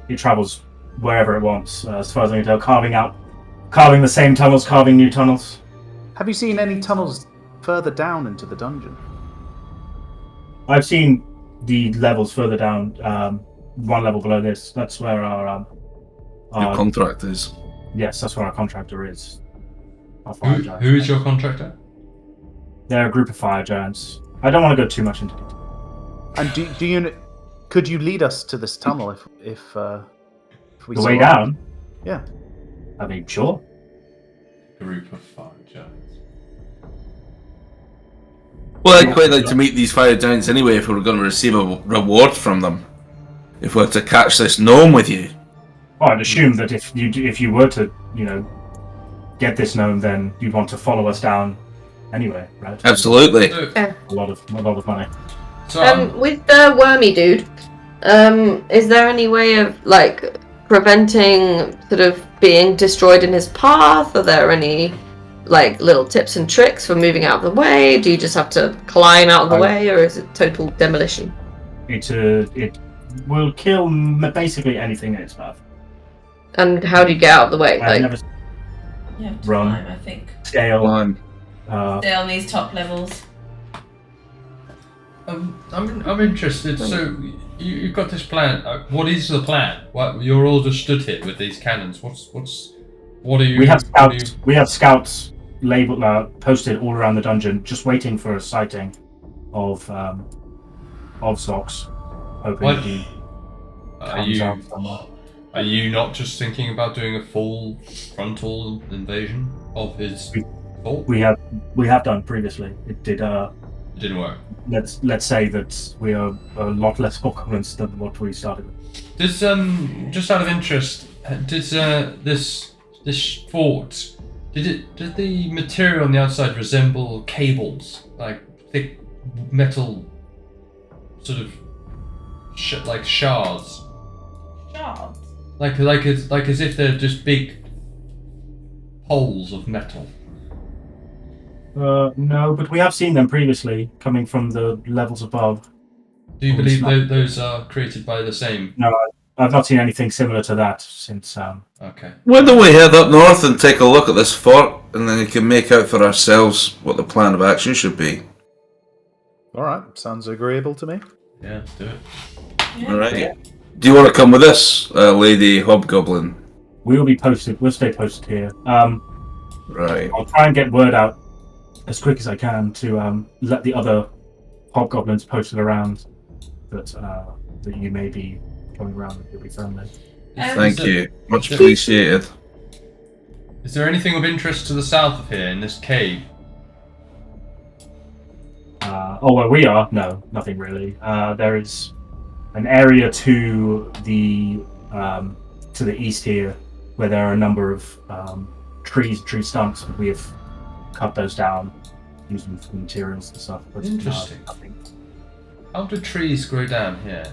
It travels wherever it wants, as far as I can tell. Carving the same tunnels, carving new tunnels. Have you seen any tunnels further down into the dungeon? I've seen the levels further down, one level below this. That's where our Contract is. yes, that's where our contractor is. Our fire giants. Who is your contractor? They're a group of fire giants. I don't want to go too much into detail. And could you lead us to this tunnel if we The saw way it? down? Yeah. I mean, sure. Group of fire giants. Well, I'd quite like to meet these fire giants anyway if we were going to receive a reward from them. If we were to catch this gnome with you. Well, I'd assume that if you were to, get this gnome, then you'd want to follow us down anyway, right? Absolutely. A lot of money. So, With the wormy dude, is there any way of preventing sort of being destroyed in his path? Are there any little tips and tricks for moving out of the way? Do you just have to climb out of the way, or is it total demolition? It will kill basically anything in its path. And how do you get out of the way? I've never You have to Run. climb, I think. scale. Climb. Stay on these top levels. I'm interested. So you've got this plan. What is the plan? What, you're all just stood here with these cannons. What are you? We have what are you- scouts. We have scouts labeled, posted all around the dungeon, just waiting for a sighting. of Zox, hoping What? he Are comes out you somewhere. are you not just thinking about doing a full frontal invasion of his fort? We have done previously. It did. It didn't work. Let's say that we are a lot less confident than what we started with. Does just out of interest, does this fort did the material on the outside resemble cables, like thick metal, sort of like shards, Shards. like as if they're just big poles of metal? No, but we have seen them previously coming from the levels above. Do you Oh, believe it's not- those are created by the same? No, I've not seen anything similar to that since. Okay. Why don't we head up north and take a look at this fort, and then we can make out for ourselves what the plan of action should be. All right, sounds agreeable to me. Yeah, let's do it. Yeah. All right. Do you want to come with us, Lady Hobgoblin? We'll be posted. We'll stay posted here. Right. I'll try and get word out as quick as I can to let the other hobgoblins posted around that you may be coming around and you'll be friendly. Thank Is you. Much appreciated. Is there anything of interest to the south of here in this cave? Where we are? No, nothing really. There is an area to the east here where there are a number of tree stumps, but we have cut those down using for materials and stuff. But, Interesting. nothing. How do trees grow down here?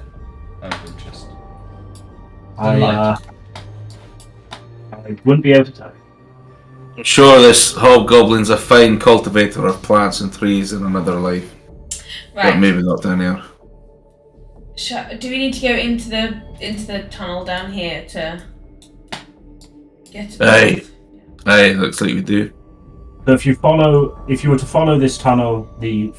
Out of interest. I wouldn't be able to tell you. I'm sure this Hobgoblin's a fine cultivator of plants and trees in another life. But Right. maybe not down here. Do we need to go into the tunnel down here to get to Aye. Aye, looks like we do. So if you were to follow this tunnel, the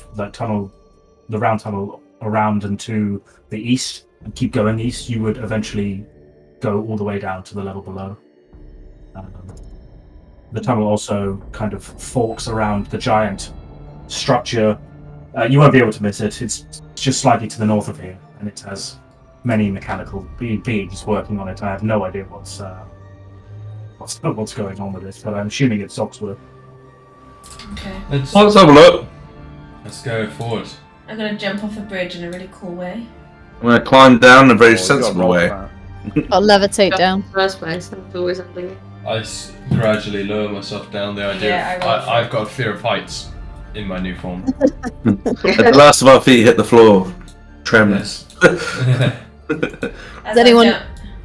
round tunnel around and to the east, and keep going east, you would eventually go all the way down to the level below. The tunnel also kind of forks around the giant structure. You won't be able to miss it. It's just slightly to the north of here, and it has many mechanical beings working on it. I have no idea what's going on with it, but I'm assuming it's Oxworth. Okay. Let's Let's have a look. go forward. I'm gonna jump off a bridge in a really cool way. I'm going to climb down in a very Oh, you gotta sensible roll way. for I'll levitate down. First place, that's always something. I gradually lower myself down. The idea Yeah, of, I rolled for I've got a fear of heights in my new form. At the last of our feet hit the floor. Tremors. As anyone- I jump,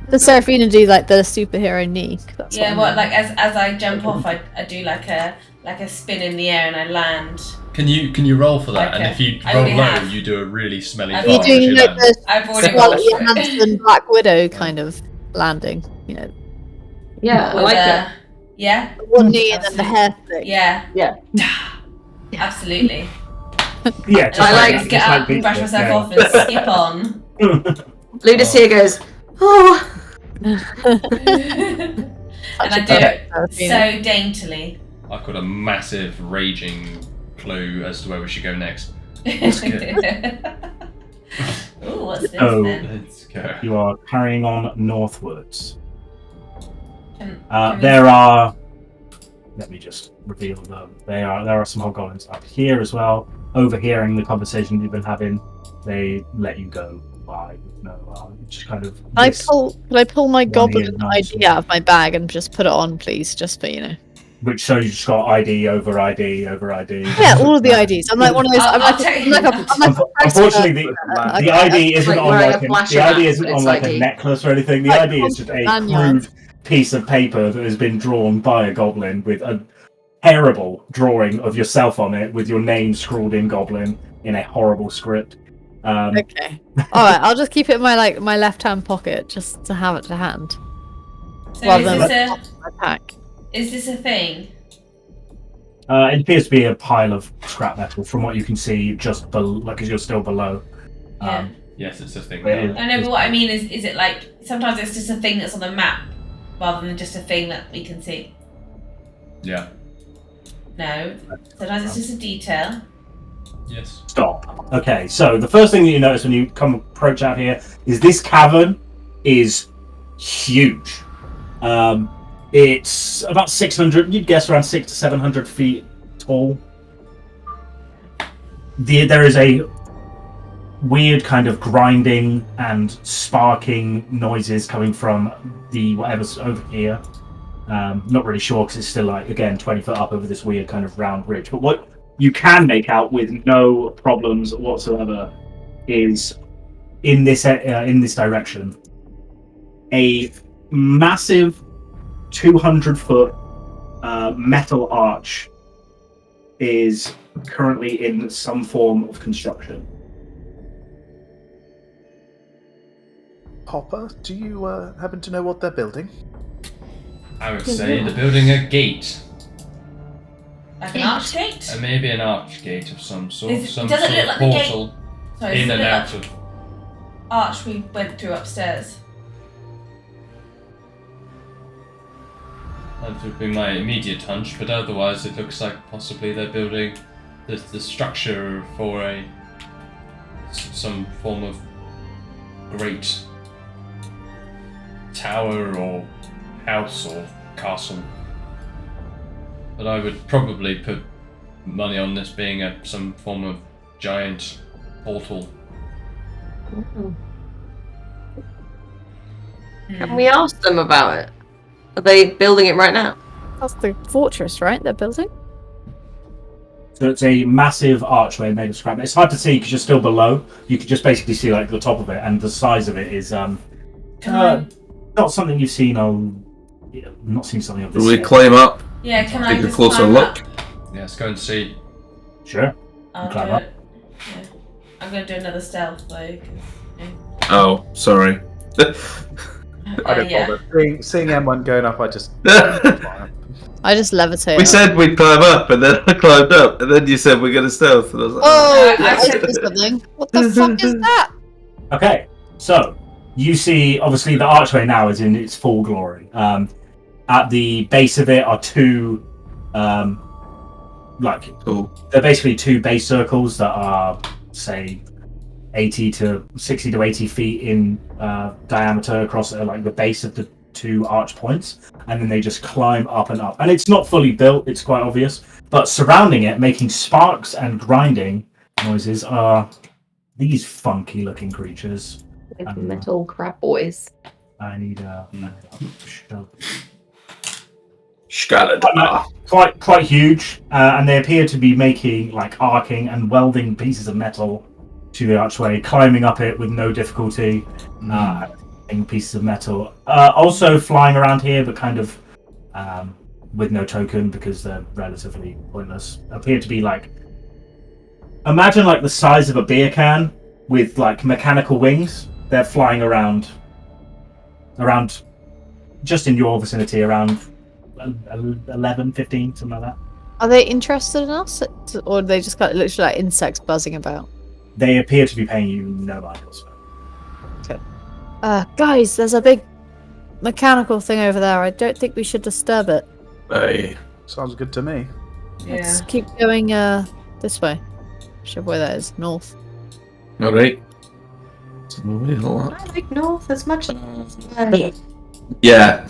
Does Seraphina do like the superhero knee? That's yeah, what what I like as I jump off, I do like a spin in the air and I land. Can you roll for that? Okay. And if you I roll already low, have. you do a really smelly Are mean. Are you fart as doing you like land. the I've already Scarlett rolled for it. Johansson Black Widow kind of landing? You know, Yeah, I With like a- it. Yeah, one knee and then the hair flick. yeah, Yeah. absolutely. Yeah, And I like- just get up and brush myself off and skip on. Ludusia goes, oh. And I do it Seraphina. so daintily. I've got a massive raging clue as to where we should go next. Ooh, what's this Oh. then? Let's go. You are carrying on northwards. Can we- There are. Let me just reveal them. There are some hobgoblins up here as well. Overhearing the conversation you've been having, they let you go by. No, just kind of. Could I pull my One goblin here, nice. ID out of my bag and just put it on, please, just for Which shows you just got ID over ID over ID. Yeah, all of the IDs. I'm like one of those. I'm I'll like, tell I'm you like a. that. I'm like a Unfortunately, Okay. the ID isn't Like on wearing like a a, flash the ID app, isn't but on it's like ID. a necklace or anything. The Like ID is just a lanyard. crude piece of paper that has been drawn by a goblin with a terrible drawing of yourself on it with your name scrawled in goblin in a horrible script. Okay. All right. I'll just keep it in my left hand pocket just to have it to hand, So rather is than this my pack. a thing? It appears to be a pile of scrap metal from what you can see just because you're still below. Yeah. Yes, it's a thing. It is. I know, but what I mean is it like sometimes it's just a thing that's on the map rather than just a thing that we can see? Yeah. No. Sometimes it's just a detail. Yes. Stop. Okay, so the first thing that you notice when you approach out here is this cavern is huge. It's about 600, you'd guess around 600 to 700 feet tall. There is a weird kind of grinding and sparking noises coming from the whatever's over here. Not really sure because it's still like, again, 20 foot up over this weird kind of round ridge. But what you can make out with no problems whatsoever is in this direction a massive 200-foot metal arch is currently in some form of construction. Hopper, do you happen to know what they're building? I would say they're building a gate. Like an arch gate? Maybe an arch gate of some sort. Some does it sort look of like the gate? portal Sorry, in does and it look out like of. arch we went through upstairs. That would be my immediate hunch, but otherwise it looks like possibly they're building the structure for some form of great tower or house or castle. But I would probably put money on this being some form of giant portal. Can we ask them about it? Are they building it right now? That's the fortress, right? They're building? So it's a massive archway made of scrap. It's hard to see because you're still below. You could just basically see like the top of it, and the size of it is not something you've seen on. Not seen something of this. Will we scale. climb up? Yeah, can I Take a just closer climb look. up? Yeah, let's go and see. Sure. I'll Climb do up. it. Yeah. I'm gonna do another stealth though. 'Cause, Oh, sorry. I don't yeah. bother. Seeing M1 going up, I just... I just levitate. We up. said we'd climb up, and then I climbed up, and then you said we're going to stealth. And I was like, Oh, I I said- said something. What the fuck is that? Okay, so you see, obviously, the archway now is in its full glory. At the base of it are two, cool. they're basically two base circles that are, say, 60 to 80 feet in diameter across like the base of the two arch points, and then they just climb up and up. And it's not fully built; it's quite obvious. But surrounding it, making sparks and grinding noises, are these funky-looking creatures. Metal crab boys. I need a Skeleton. quite huge, and they appear to be making like arcing and welding pieces of metal to the archway, climbing up it with no difficulty, pieces of metal. Also flying around here, but kind of with no token because they're relatively pointless. Appear to be like, imagine like the size of a beer can with like mechanical wings. They're flying around just in your vicinity, around 11, 15, something like that. Are they interested in us, or are they just kind of literally like insects buzzing about? They appear to be paying you no mind whatsoever. Guys, there's a big mechanical thing over there. I don't think we should disturb it. Hey. Sounds good to me. Let's keep going this way. Whichever way that is, north. Alright. I like north as much as Yeah.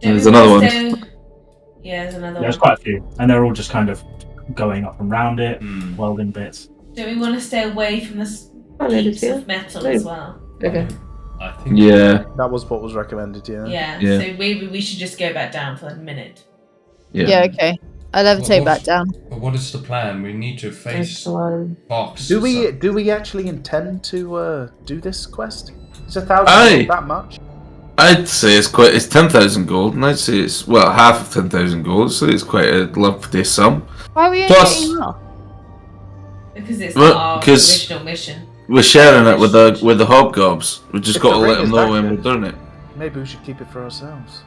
There's another one. Yeah, there's another There's one. quite a few, and they're all just kind of going up and round it, welding bits. Do we want to stay away from the they heaps do. of metal as well? Okay. I think. Yeah. That was what was recommended, yeah. Yeah. Yeah. So maybe we should just go back down for a minute. Yeah, okay. I levitate back down. But what is the plan? We need to face Fox. Do we actually intend to do this quest? Is 1,000 Aye. gold that much? I'd say it's 10,000 gold, and I'd say it's, well, half of 10,000 gold, so it's quite a lovely sum. Why are we only Plus- getting half? Because it's Well, not our 'cause- original mission. We're sharing it with the hobgobs. We just If got to the let ring them is know that when good. we're doing it. Maybe we should keep it for ourselves.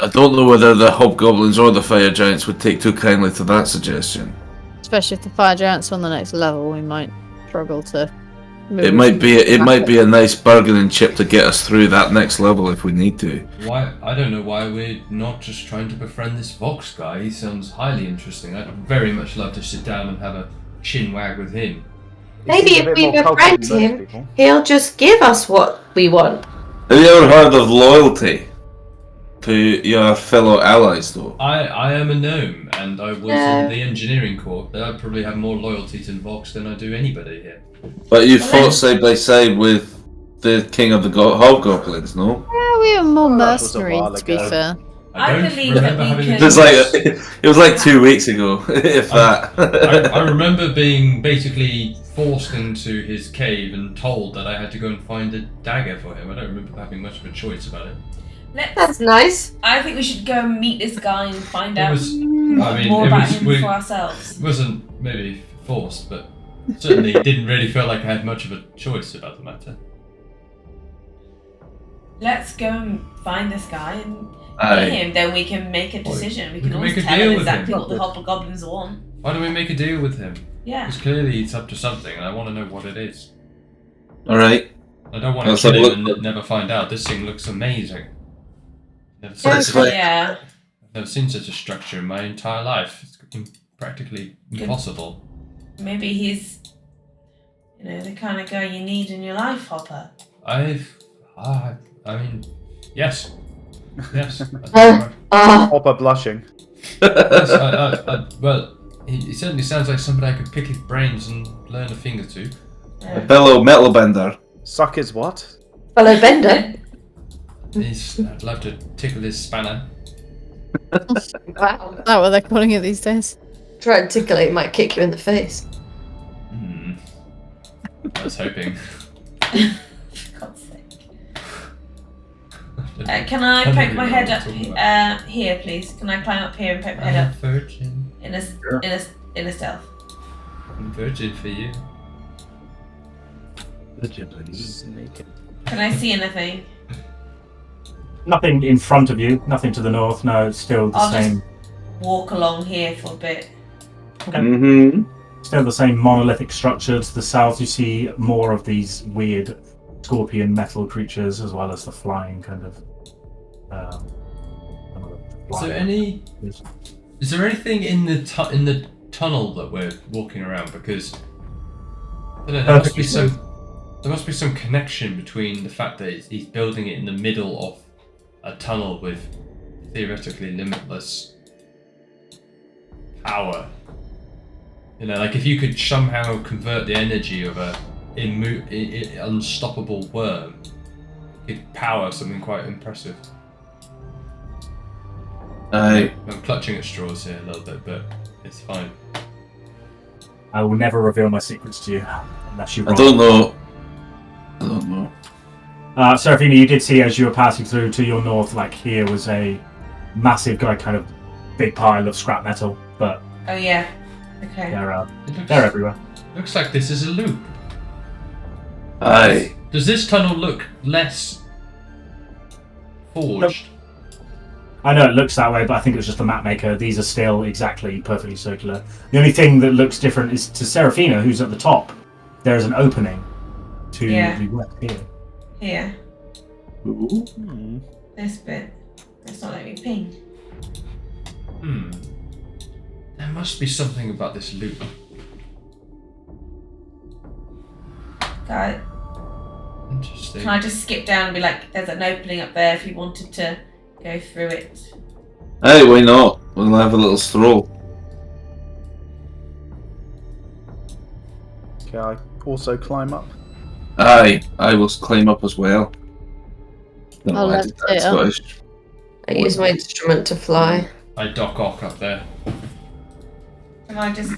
I don't know whether the hobgoblins or the fire giants would take too kindly to that suggestion. Especially if the fire giants are on the next level, we might struggle to It might be a nice bargaining chip to get us through that next level if we need to. Why? I don't know why we're not just trying to befriend this Vox guy. He sounds highly interesting. I'd very much love to sit down and have a chin wag with him. Maybe He's a if bit we more cultured befriend than most him, people. he'll just give us what we want. Have you ever heard of loyalty to your fellow allies, though? I am a gnome, and I was No. in the engineering corps. I probably have more loyalty to Vox than I do anybody here. But you fought side by side with the king of the hobgoblins, no? Yeah, we were more Oh, that was a mercenaries, while to be ago. fair. I don't believe that remember we having can- a It was like 2 weeks ago, if that. I remember being basically forced into his cave and told that I had to go and find a dagger for him. I don't remember having much of a choice about it. That's nice. I think we should go and meet this guy and find It out was, I mean, more it about was, him for ourselves. it wasn't maybe forced, but certainly didn't really feel like I had much of a choice about the matter. Let's go and find this guy and Aye. meet him. Then we can make a decision. We we can can always make a tell deal him with exactly him. what the hobgoblins want. Why don't we make a deal with him? Yeah. Because clearly he's up to something, and I want to know what it is. Alright. I don't want to Let's kill have a him look. and never find out. This thing looks amazing. Never seen, Let's such, like- Yeah. I've never seen such a structure in my entire life. It's practically impossible. Maybe he's, the kind of guy you need in your life, Hopper. I mean, yes. Yes. Hopper blushing. Yes, well, he certainly sounds like somebody I could pick his brains and learn a thing or two. A fellow metal bender. Suck his what? Fellow bender. I'd love to tickle his spanner. Wow. Is that what they're calling it these days? Try and tickle it, it might kick you in the face. I was hoping. For God's sake. Can I poke my head up here, please? Can I climb up here and poke my head up Virgin. in a stealth? I'm virgin for you. Can I see anything? Nothing in front of you, nothing to the north. No, it's still the I'll same. just walk along here for a bit. Mm-hmm. Still the same monolithic structure. To the south, you see more of these weird scorpion metal creatures, as well as the flying kind of. Is there anything in the tunnel that we're walking around? Because I don't know, there must be some connection between the fact that he's building it in the middle of a tunnel with theoretically limitless power. Like if you could somehow convert the energy of a unstoppable worm, it could power something quite impressive. Aye. I'm clutching at straws here a little bit, but it's fine. I will never reveal my secrets to you unless you. I don't know. Seraphina, you did see as you were passing through to your north, like here was a massive kind of big pile of scrap metal, but Oh yeah. Okay. they're everywhere. Looks like this is a loop. Aye. Does this tunnel look less forged? I know it looks that way, but I think it was just the map maker. These are still exactly perfectly circular. The only thing that looks different is to Seraphina, who's at the top. There is an opening to the west here. Here. Ooh. This bit. It's not letting me ping. There must be something about this loop. Got it. Interesting. Can I just skip down and be like, there's an opening up there if you wanted to go through it? Hey, why not? We'll have a little stroll. Okay, I also climb up. Aye, I will climb up as well. Don't know I'll why I let did it that up. Scottish. I use my instrument to fly. I dock ock up there. Am I just...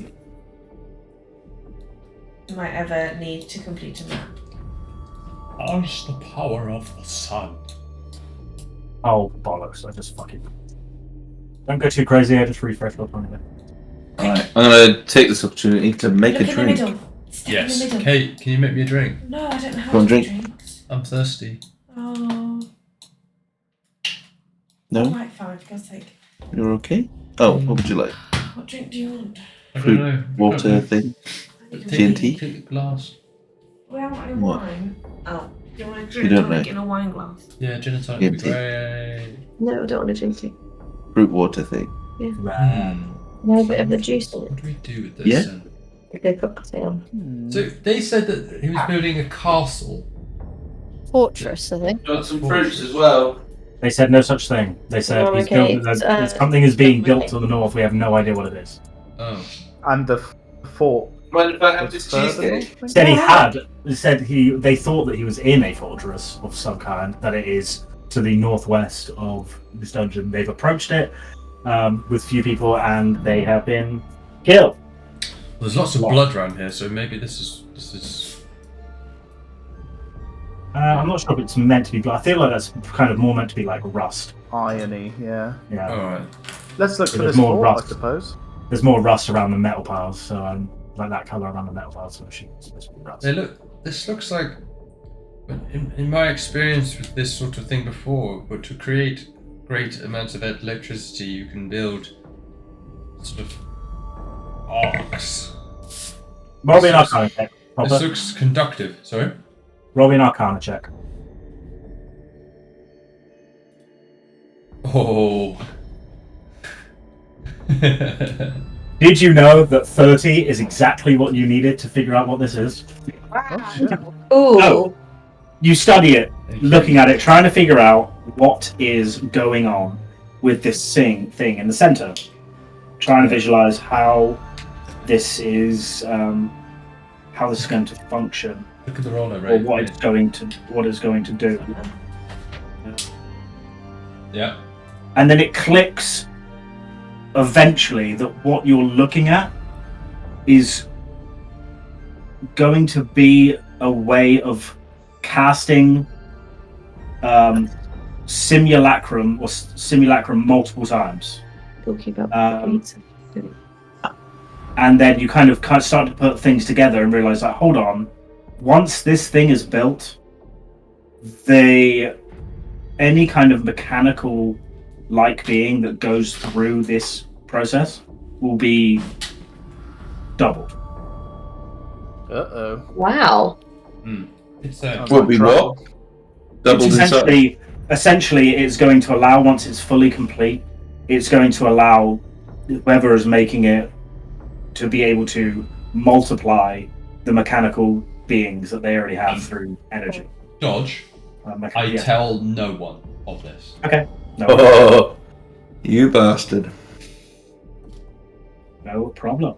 Am I ever need to complete a map? How's the power of the sun? Oh, bollocks. I just fucking... Don't go too crazy, I just refresh up on it. Alright, I'm gonna take this opportunity to make Look a in drink. the middle. Step Yes. in the middle. Kate, can you make me a drink? No, I don't know how Go on, to drink. drinks. I'm thirsty. Oh. No? Right, fine, for God's sake. You're okay? Oh, what would you like? What drink do you want? I Fruit, don't know. water thing? I need TNT? Take the glass. We haven't got any What? wine. Oh, do you want a You drink don't tonic know. in a wine glass? Yeah, gin and tonic would be Empty. great. No, I don't want to drink it. Fruit water thing. No, a bit of the juice in What do we do with this Yeah. then? it. Like a cocktail. So they said that he was building a castle. Fortress, I think. Got some fruits as well. They said no such thing. They said Oh, he's okay. building, something is being built to the north. We have no idea what it is. Oh. And the fort. Mind if I have was this further cheesecake? north, Said he had. Said they thought that he was in a fortress of some kind. That it is to the northwest of this dungeon. They've approached it with few people, and they have been killed. There's lots of blood around here, so maybe this is. I'm not sure if it's meant to be blood. I feel like that's kind of more meant to be like rust. Irony, yeah. Yeah. Alright. Let's look for There's this more fort, rust. I suppose. There's more rust around the metal piles, so like that color around the metal piles. So it's supposed to be rust. This looks like. In my experience with this sort of thing before, but to create great amounts of electricity, you can build sort of arcs. Roll me an Arcana check. This Robert. looks conductive. Sorry? Roll me an Arcana check. Oh. Did you know that 30 is exactly what you needed to figure out what this is? Oh, shit. Ooh. No. You study it, Thank you. looking at it, trying to figure out what is going on with this thing in the center. Trying to visualize how this is going to function, Look at the roller, or right? what it's going to do. Yeah. And then it clicks eventually that what you're looking at is going to be a way of casting simulacrum multiple times. Talking about Um, And then you kind of start to put things together and realize that, hold on, once this thing is built, any kind of mechanical like being that goes through this process will be doubled. Uh-oh. Wow. It's Sounds Will like be trouble. what? Double It's this up. essentially it's going to allow, once it's fully complete, it's going to allow whoever is making it to be able to multiply the mechanical beings that they already have through energy. Dodge. I tell no one of this. No, Oh, you bastard. no problem.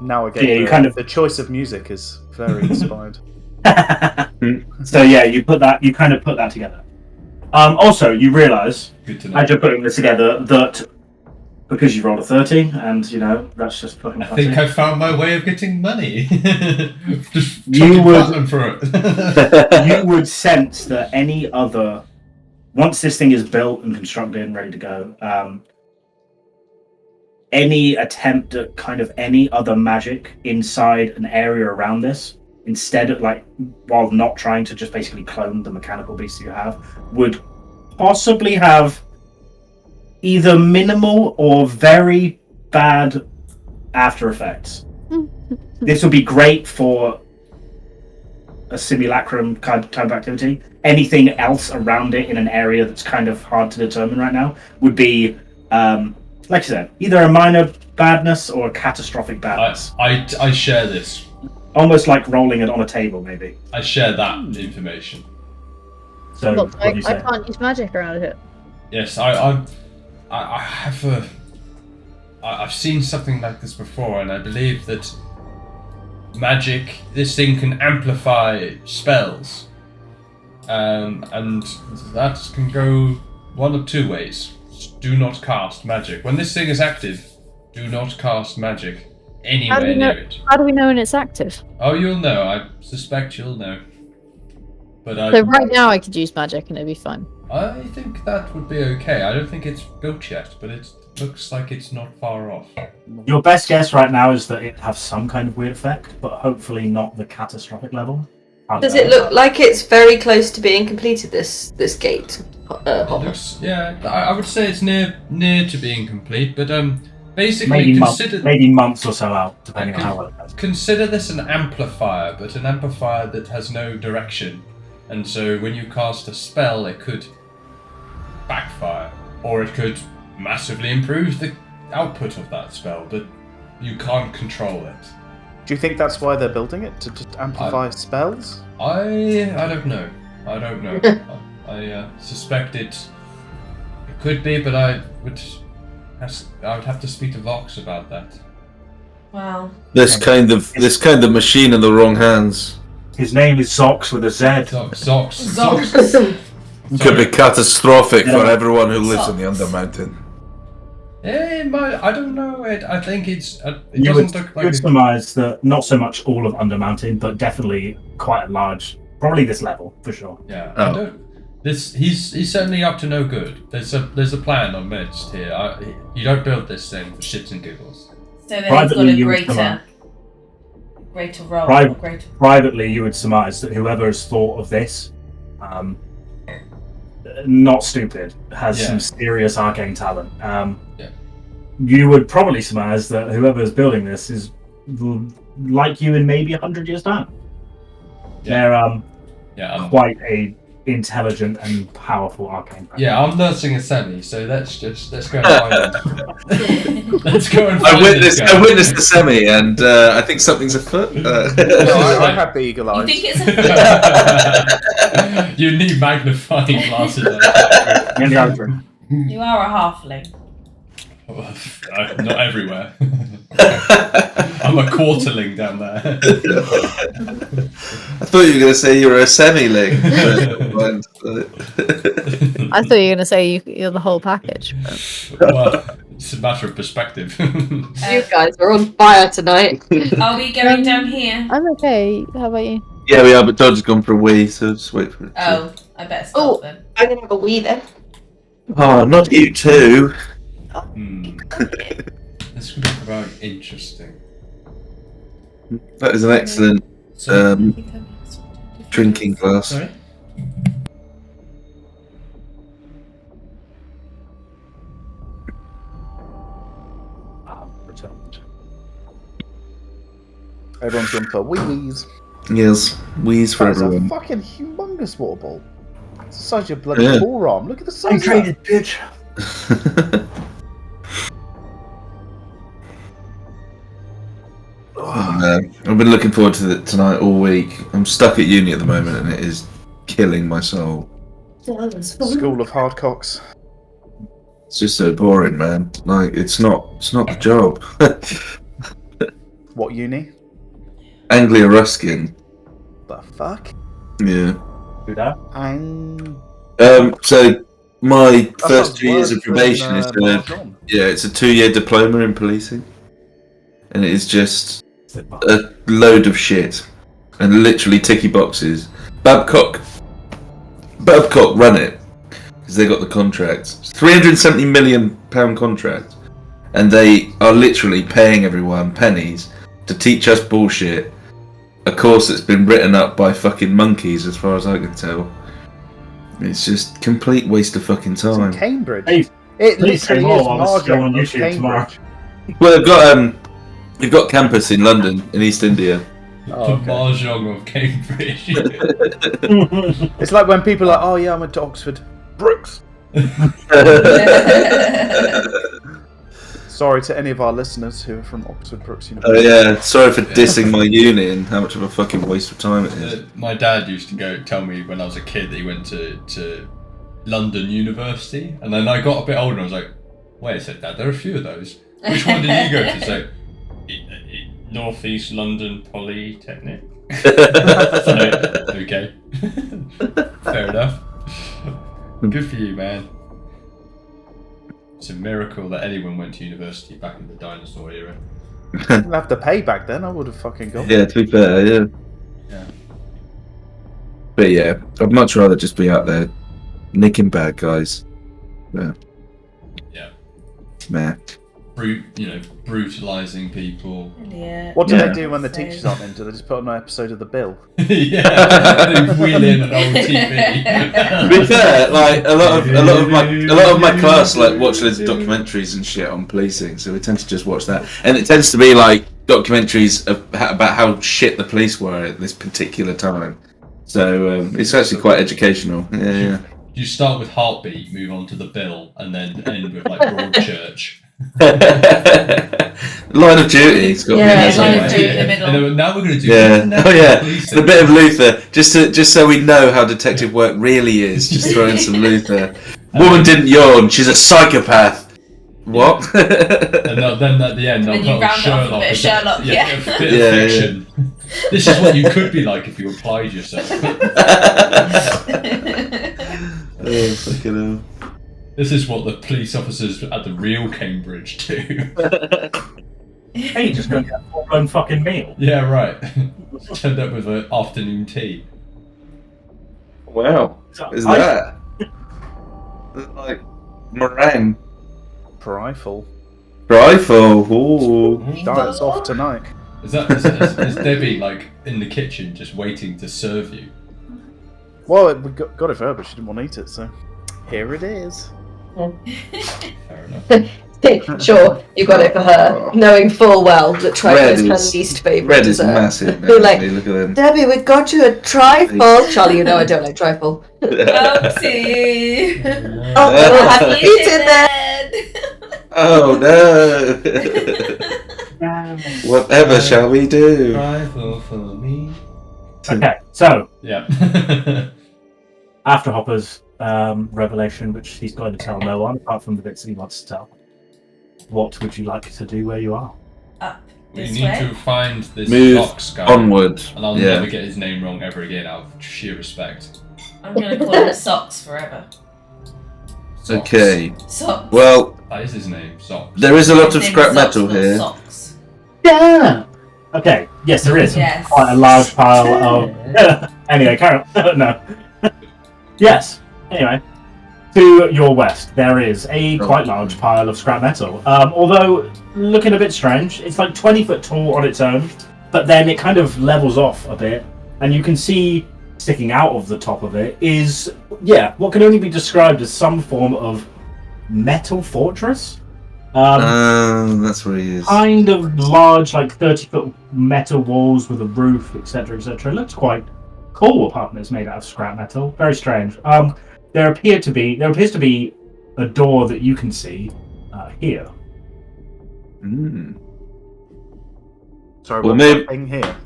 Now again, Yeah, you the, kind of- the choice of music is very inspired. So yeah, you kind of put that together. Also, you realise Good to know. as you're putting this together that because you rolled a 30, and that's just fucking I think classic. I found my way of getting money. Just You chucking would- platinum for it. You would sense that once this thing is built and constructed and ready to go, any attempt at kind of any other magic inside an area around this, instead of while not trying to just basically clone the mechanical beast you have, would possibly have either minimal or very bad after effects. This would be great for a simulacrum kind of activity. Anything else around it in an area that's kind of hard to determine right now would be, like I said, either a minor badness or a catastrophic badness. I share this. Almost like rolling it on a table, maybe. I share that information. So, Look, what do you I say? can't use magic around here. Yes, I have I've seen something like this before, and I believe that this thing can amplify spells, and that can go one of two ways. Do not cast magic. When this thing is active, do not cast magic anywhere near it. How do we know when it's active? Oh, you'll know. I suspect you'll know. But So right now I could use magic and it'd be fine. I think that would be okay. I don't think it's built yet, but it looks like it's not far off. Your best guess right now is that it has some kind of weird effect, but hopefully not the catastrophic level. Does it look like it's very close to being completed, this gate? It looks, yeah, I would say it's near to being complete, but Basically, maybe months or so out, depending on how well it goes. Consider this an amplifier, but an amplifier that has no direction. And so when you cast a spell, it could backfire, or it could massively improve the output of that spell, but you can't control it. Do you think that's why they're building it? To just amplify spells? I don't know. I don't know. I suspect it could be, but I would have to speak to Vox about that. Wow. This kind of machine in the wrong hands His name is Zox with a Z. Zox. could be catastrophic for everyone who lives in the Undermountain. I don't know. I think it You doesn't would, look you like would surmise that not so much all of Undermountain, but definitely quite a large, probably this level for sure. Yeah. Oh. I don't. He's certainly up to no good. There's a plan on midst here. You don't build this thing for shits and giggles. So then he's got Privately, a you would greater role. Greater. Privately, you would surmise that whoever has thought of this, not stupid, has some serious arcane talent. You would probably surmise that whoever is building this is like you in maybe 100 years' time. They're quite a intelligent and powerful arcane practice. Yeah, I'm nursing a semi, so let's go and find him. Let's go and find I witnessed the semi, and I think something's afoot. I have the eagle eyes. You think it's a You need magnifying glasses. You are a halfling. Not everywhere. I'm a quarterling down there. I thought you were going to say you were a semi-ling. I thought you were going to say you're the whole package. Well, it's a matter of perspective. You guys are on fire tonight. Are we going down here? I'm okay. How about you? Yeah, we are, but Dodge has gone for a wee, so just wait for it. Oh, I better stop then. I'm gonna have a wee then. Oh, not you too. This could be very interesting. That is an excellent drinking glass. Sorry? Everyone's gone for wee-wees. Yes, wheeze for That is a everyone. fucking humongous water ball. It's the size of your bloody forearm. Look at the size of that. bitch. Oh, man. I've been looking forward to it tonight all week. I'm stuck at uni at the moment, and it is killing my soul. School of Hardcocks. It's just so boring, man. Like, it's not the job. What uni? Anglia Ruskin. The fuck? Yeah. Do that. So my That first sounds 2 years worse of probation than, is Mahjong. it's a 2-year diploma in policing, and it is just a load of shit and literally ticky boxes. Babcock run it because they got the contract. It's £370 million contract, and they are literally paying everyone pennies to teach us bullshit. A course that's been written up by fucking monkeys, as far as I can tell. It's just complete waste of fucking It's in time. Cambridge. Hey, It please say literally is more. I'll go on Mahjong of YouTube tomorrow. Cambridge. Well, they've got campus in London, in East India. Oh, The okay. Mahjong of Cambridge. It's like when people are like, oh yeah, I went to Oxford. Brooks. Sorry to any of our listeners who are from Oxford Brooks Oh University. yeah, sorry for dissing my uni and how much of a fucking waste of time it is. My dad used to tell me when I was a kid that he went to London University, and then I got a bit older and I was like, wait a sec, Dad, there are a few of those. Which one did you go to? So, North East London Polytechnic. So, okay. Fair enough. Good for you, man. It's a miracle that anyone went to university back in the dinosaur era. Didn't have to pay back then. I would have fucking gone. Yeah, to be fair, yeah. Yeah. But yeah, I'd much rather just be out there nicking bad guys. Yeah. Yeah. Meh. brutalizing people. Yeah. What do Yeah. they do when the teachers aren't in? Do they just put on an episode of The Bill? Yeah, they wheel in an old TV. To be fair, like a lot of my class like watch loads of documentaries and shit on policing, so we tend to just watch that, and it tends to be like documentaries about how shit the police were at this particular time. So it's actually quite educational. Yeah. You start with Heartbeat, move on to The Bill, and then end with like Broadchurch. Line of Duty. It's got Yeah, to be Line in of there Duty in the middle. And then now we're going to do. Yeah. Now Oh yeah. policing. The bit of Luther, just so we know how detective work really is. Just throw in some Luther. Woman didn't yawn. She's a psychopath. What? And then at the end, And they'll then you put round off a bit of Sherlock, a yeah. bit of Yeah, fiction. This is what you could be like if you applied yourself. Oh, fucking hell. This is what the police officers at the real Cambridge do. Hey, just go get a full-blown fucking meal. Yeah, right. Turned up with an afternoon tea. Wow. So Is I- that like meringue? Rifle. Rifle. Ooh. Diet's off tonight. Is Debbie like in the kitchen just waiting to serve you? Well, we got it for her, but she didn't want to eat it, so here it is. Fair enough. Sure, you got it for her, knowing full well that trifle is her is- least favourite Red is dessert. massive. You're like, actually. Look at them. Debbie, we got you a trifle. Charlie, you know I don't like trifle. Oopsie. Oh, Have have you you eaten eaten that? it? Oh no! Whatever shall we do? Rifle for me. Okay, so Yeah. after Hopper's revelation, which he's going to tell no one apart from the bits that he wants to tell, what would you like to do where you are? Up We this need way. to find this Move Vox guy. onward. And I'll Yeah. never get his name wrong ever again out of sheer respect. I'm going to call him Socks forever. Socks. Okay. Socks. Well, That is his name, Socks. there is a lot His of name scrap is Socks, metal not here. Socks. Yeah. Okay. Yes, there is. Yes. Quite a large pile of. Anyway, carry on. No. Yes. Anyway, to your west, there is a quite large pile of scrap metal. Although looking a bit strange, it's like 20 foot tall on its own, but then it kind of levels off a bit, and you can see sticking out of the top of it is, what can only be described as some form of metal fortress. That's where he is. Kind of large, like 30-foot metal walls with a roof, etc., etc. It looks quite cool, apart from it's made out of scrap metal. Very strange. There appears to be a door that you can see here. Mm. Sorry, Well, what's maybe- that thing here?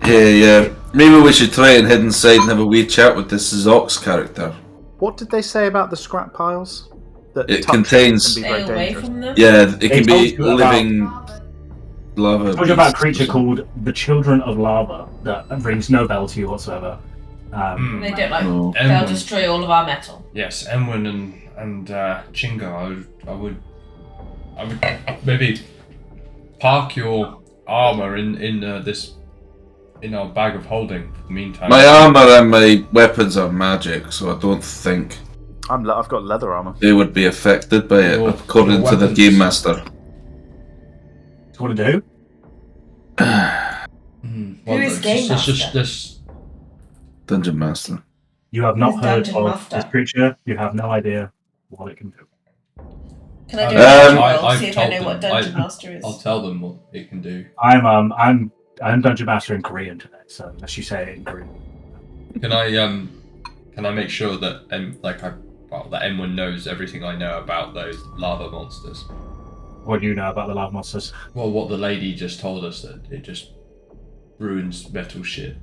Yeah. Maybe we should try and head inside and have a wee chat with this Zox character. What did they say about the scrap piles? That It touching contains- can be Stay very away dangerous. from them. Yeah, it They can told be you about- living lava. I told you about a beasts. creature called the Children of Lava that rings no bell to you whatsoever. Hmm. They don't like. Oh. They'll Emwen. destroy all of our metal. Yes, Emwen and Chingo. I would maybe park your armor in our bag of holding for the meantime. My armor and my weapons are magic, so I don't think I've got leather armor. they would be affected by it, Your- according your to the weapons. game master. What to do? Well, Who is Game it's just Master? this. Dungeon master. You have not Who's heard Dungeon of Master? this creature. You have no idea what it can do. Can I do Um, a I- roll? I've See if I told know what them. Dungeon Master is. I'll tell them what it can do. I'm Dungeon Master in Korean today, so unless you say it in Korean. Can I make sure that that Emwen knows everything I know about those lava monsters? What do you know about the lava monsters? Well, what the lady just told us, that it just ruins metal shit.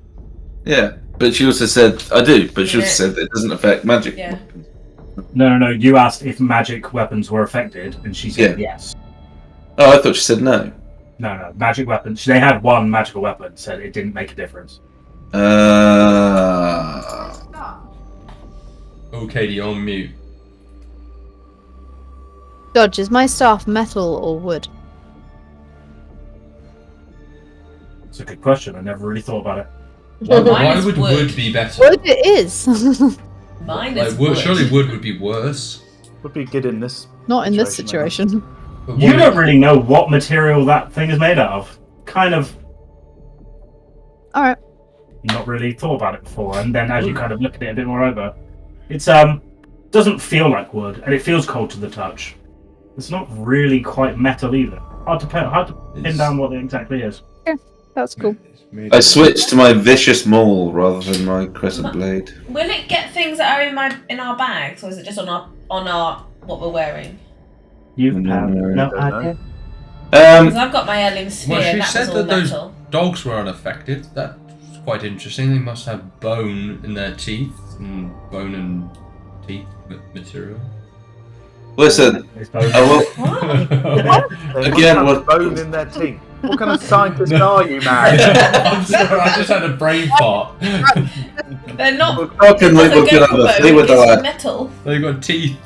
Yeah, but she also said I do. But she also Yeah. said that it doesn't affect magic. Yeah. weapons. No. You asked if magic weapons were affected, and she said yes. Oh, I thought she said no. No. Magic weapons. They had one magical weapon, said it didn't make a difference. Okay, you're on mute. Dodge, is my staff metal or wood? It's a good question. I never really thought about it. Why, Mine why is would wood. wood be better? Wood it is. Mine Like, is wood. surely wood would be worse. Would be good in this. Not in this Situation, situation. But You don't really know what material that thing is made out of. Kind of All right. not really thought about it before, and then as you kind of look at it a bit more over, it's doesn't feel like wood, and it feels cold to the touch. It's not really quite metal either. Hard to pin down what it exactly is. That's cool. I switched to my vicious maul rather than my crescent blade. Will it get things that are in our bags, or is it just on our what we're wearing? You have no idea. Because I've got my heirloom sphere. Well, she and that said was all that those metal. dogs were unaffected. That's quite interesting. They must have bone in their teeth and bone and teeth material. Listen, I will. They Again, must have what- bone in their teeth. What kind of scientist are you, man? I'm sorry, I just had a brain fart. They're not. We're talking like we're gonna have a thing with the It's lad. metal. They've got teeth.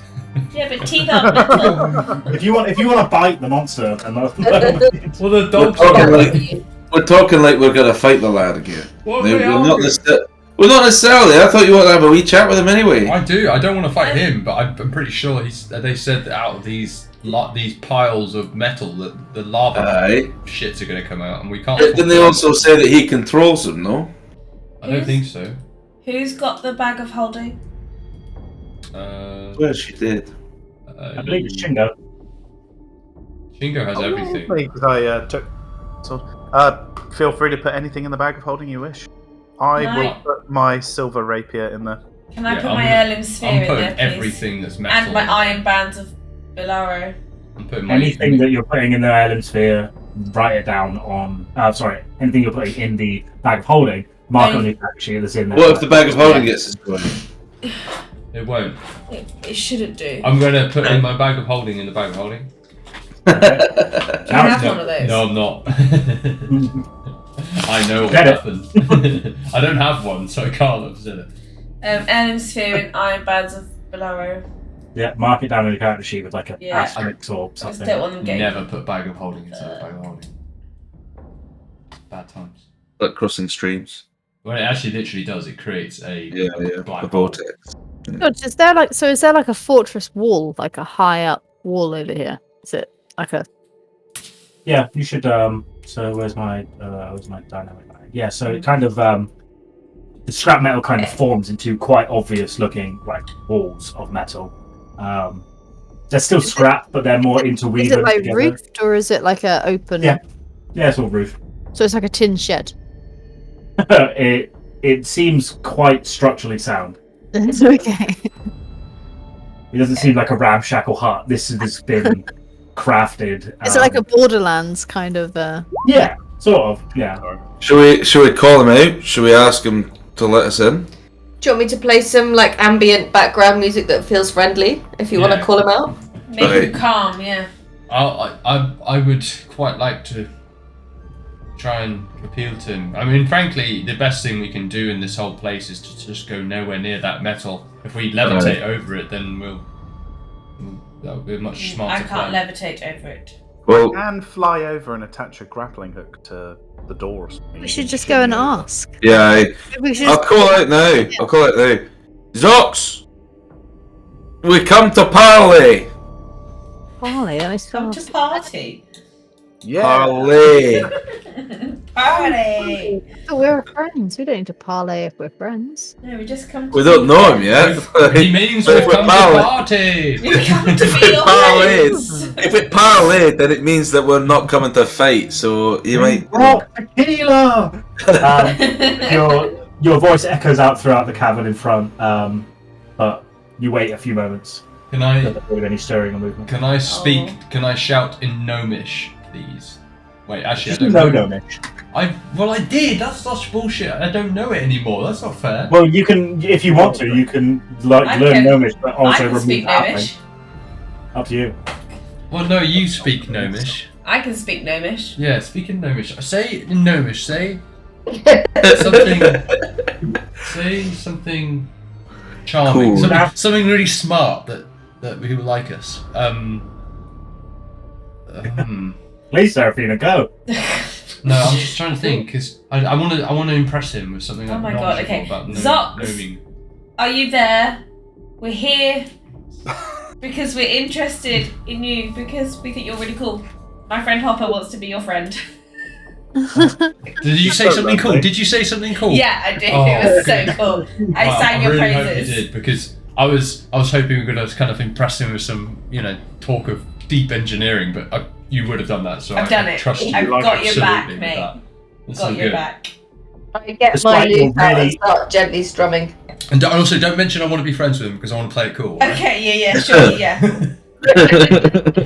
Yeah, but teeth aren't metal. If you want to bite the monster, then Well, the dogs We're talking like we're gonna fight the lad again. What We're are they not arguing? Well, not necessarily. I thought you wanted to have a wee chat with him anyway. I do. I don't want to fight him, but I'm pretty sure they said that out of these piles of metal that the lava Aye. shits are going to come out, and we can't. Didn't they also say that he controls them? No. I don't think so. Who's got the bag of holding? Well, she did. I believe it's Chingo. Chingo has everything. Because I took. So, feel free to put anything in the bag of holding you wish. I Can will I- put my silver rapier in there. Can I Yeah, put I'm my gonna- heirloom sphere I'm in putting there, please? everything that's metal. And my iron bands of Bilaro. I'm putting my Anything that you're putting in the island sphere, write it down on. Sorry, anything you're putting in the bag of holding, mark it on your fact sheet that's in there. What if the bag of holding gets destroyed? It won't. It shouldn't do. I'm going to put in my bag of holding in the bag of holding. Do you have one of those? No, I'm not. I know what Get it. happened. I don't have one, so I can't have said it. Heirloom sphere and iron bands of Bilaro. Yeah, mark it down on your character sheet with like an Yeah. asterisk or I just something. don't want them getting. Never put bag of holding inside the bag of holding. Bad times. Like crossing streams. Well, it actually literally does. It creates a Yeah. black A hole. vortex. George, is there like a fortress wall, like a high up wall over here? Is it like a? Yeah, you should. So where's my dynamic line? Yeah, so it kind of the scrap metal kind of forms into quite obvious looking like walls of metal. They're still scrap, but they're more interweaved. Is it like together. roofed or is it like a open? Yeah. Yeah, it's all roof. So it's like a tin shed. it seems quite structurally sound. It's okay. It doesn't seem like a ramshackle hut. This has been crafted. Is it like a Borderlands kind of? Yeah, sort of. Yeah. Should we call him out? Should we ask him to let us in? Do you want me to play some like ambient background music that feels friendly? If you want Yeah. to call him out. Make Right. them calm, yeah. I would quite like to try and appeal to him. I mean, frankly, the best thing we can do in this whole place is to just go nowhere near that metal. If we levitate over it, then that would be a much smarter I can't plan. levitate over it. Well, And fly over and attach a grappling hook to the door or something. We should just go and ask. yeah. We should I'll just... call out now. I'll call out now. Zox, we come to parley. Parley, I Come saw. to party. Yeah. Parley. Party! Oh, we're friends. We don't need to parley if we're friends. No, we just come to We don't know him yet. He means But we've if we're come to parley- party! We come to If be we your parley, friends. if we parley, then it means that we're not coming to fight. So you might. Oh, tequila! Your voice echoes out throughout the cavern in front, but you wait a few moments. Can I Without any stirring or movement. can I speak? Oh. Can I shout in Gnomish, please? Wait, actually, I You don't know know. Gnomish. I did. That's such bullshit. I don't know it anymore. That's not fair. Well, you can, if you want to, you can I learn can- Gnomish, but I also can remove speak Halfling. Gnomish. Up to you. Well, no, you speak Gnomish. I can speak Gnomish. Yeah, speak in Gnomish. Say in Gnomish. Say something. Say something charming. Cool. Something really smart that people like us. Please, Seraphina, go. No, I'm just trying to think because I want to impress him with something. Oh my knowledgeable God, okay. About Zox. gnoming. Are you there? We're here. Because we're interested in you, because we think you're really cool. My friend Hopper wants to be your friend. Did you say something cool? Did you say something cool? Yeah, I did. Oh, it was so good. cool. I Well, sang your really hope praises. you did, because I was hoping we were going to kind of impress him with some, talk of deep engineering, but you would have done that, so I've done it. trust you. I've got your back, absolutely with mate. that. That's Got all your good. back. I get Despite my your lute out and really- start gently strumming. And also, don't mention I want to be friends with him because I want to play it cool. Right? Okay, yeah, sure, yeah.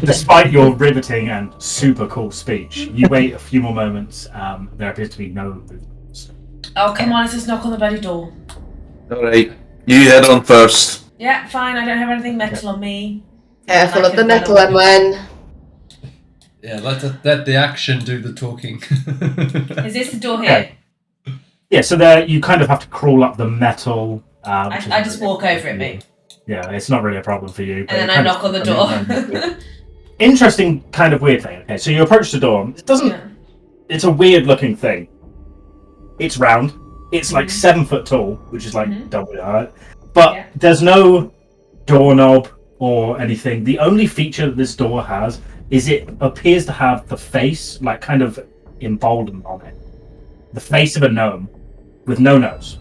Despite your riveting and super cool speech, you wait a few more moments. There appears to be no movements. Oh, come on, let's just knock on the bloody door. Alright, you head on first. Yeah, fine, I don't have anything metal on me. Careful I of the can nettle, run away. Emwen. Yeah, let the action do the talking. Is this the door here? Yeah, so there you kind of have to crawl up the metal. I just walk over it, mate. Yeah, it's not really a problem for you. And then I knock on the door. Interesting, kind of weird thing. Okay, so you approach the door. It doesn't. Yeah. It's a weird looking thing. It's round. It's like Mhm. 7 foot tall, which is like Mhm. double your height. But Yeah. there's no doorknob or anything. The only feature that this door has is it appears to have the face, like kind of emboldened on it. The face of a gnome with no nose.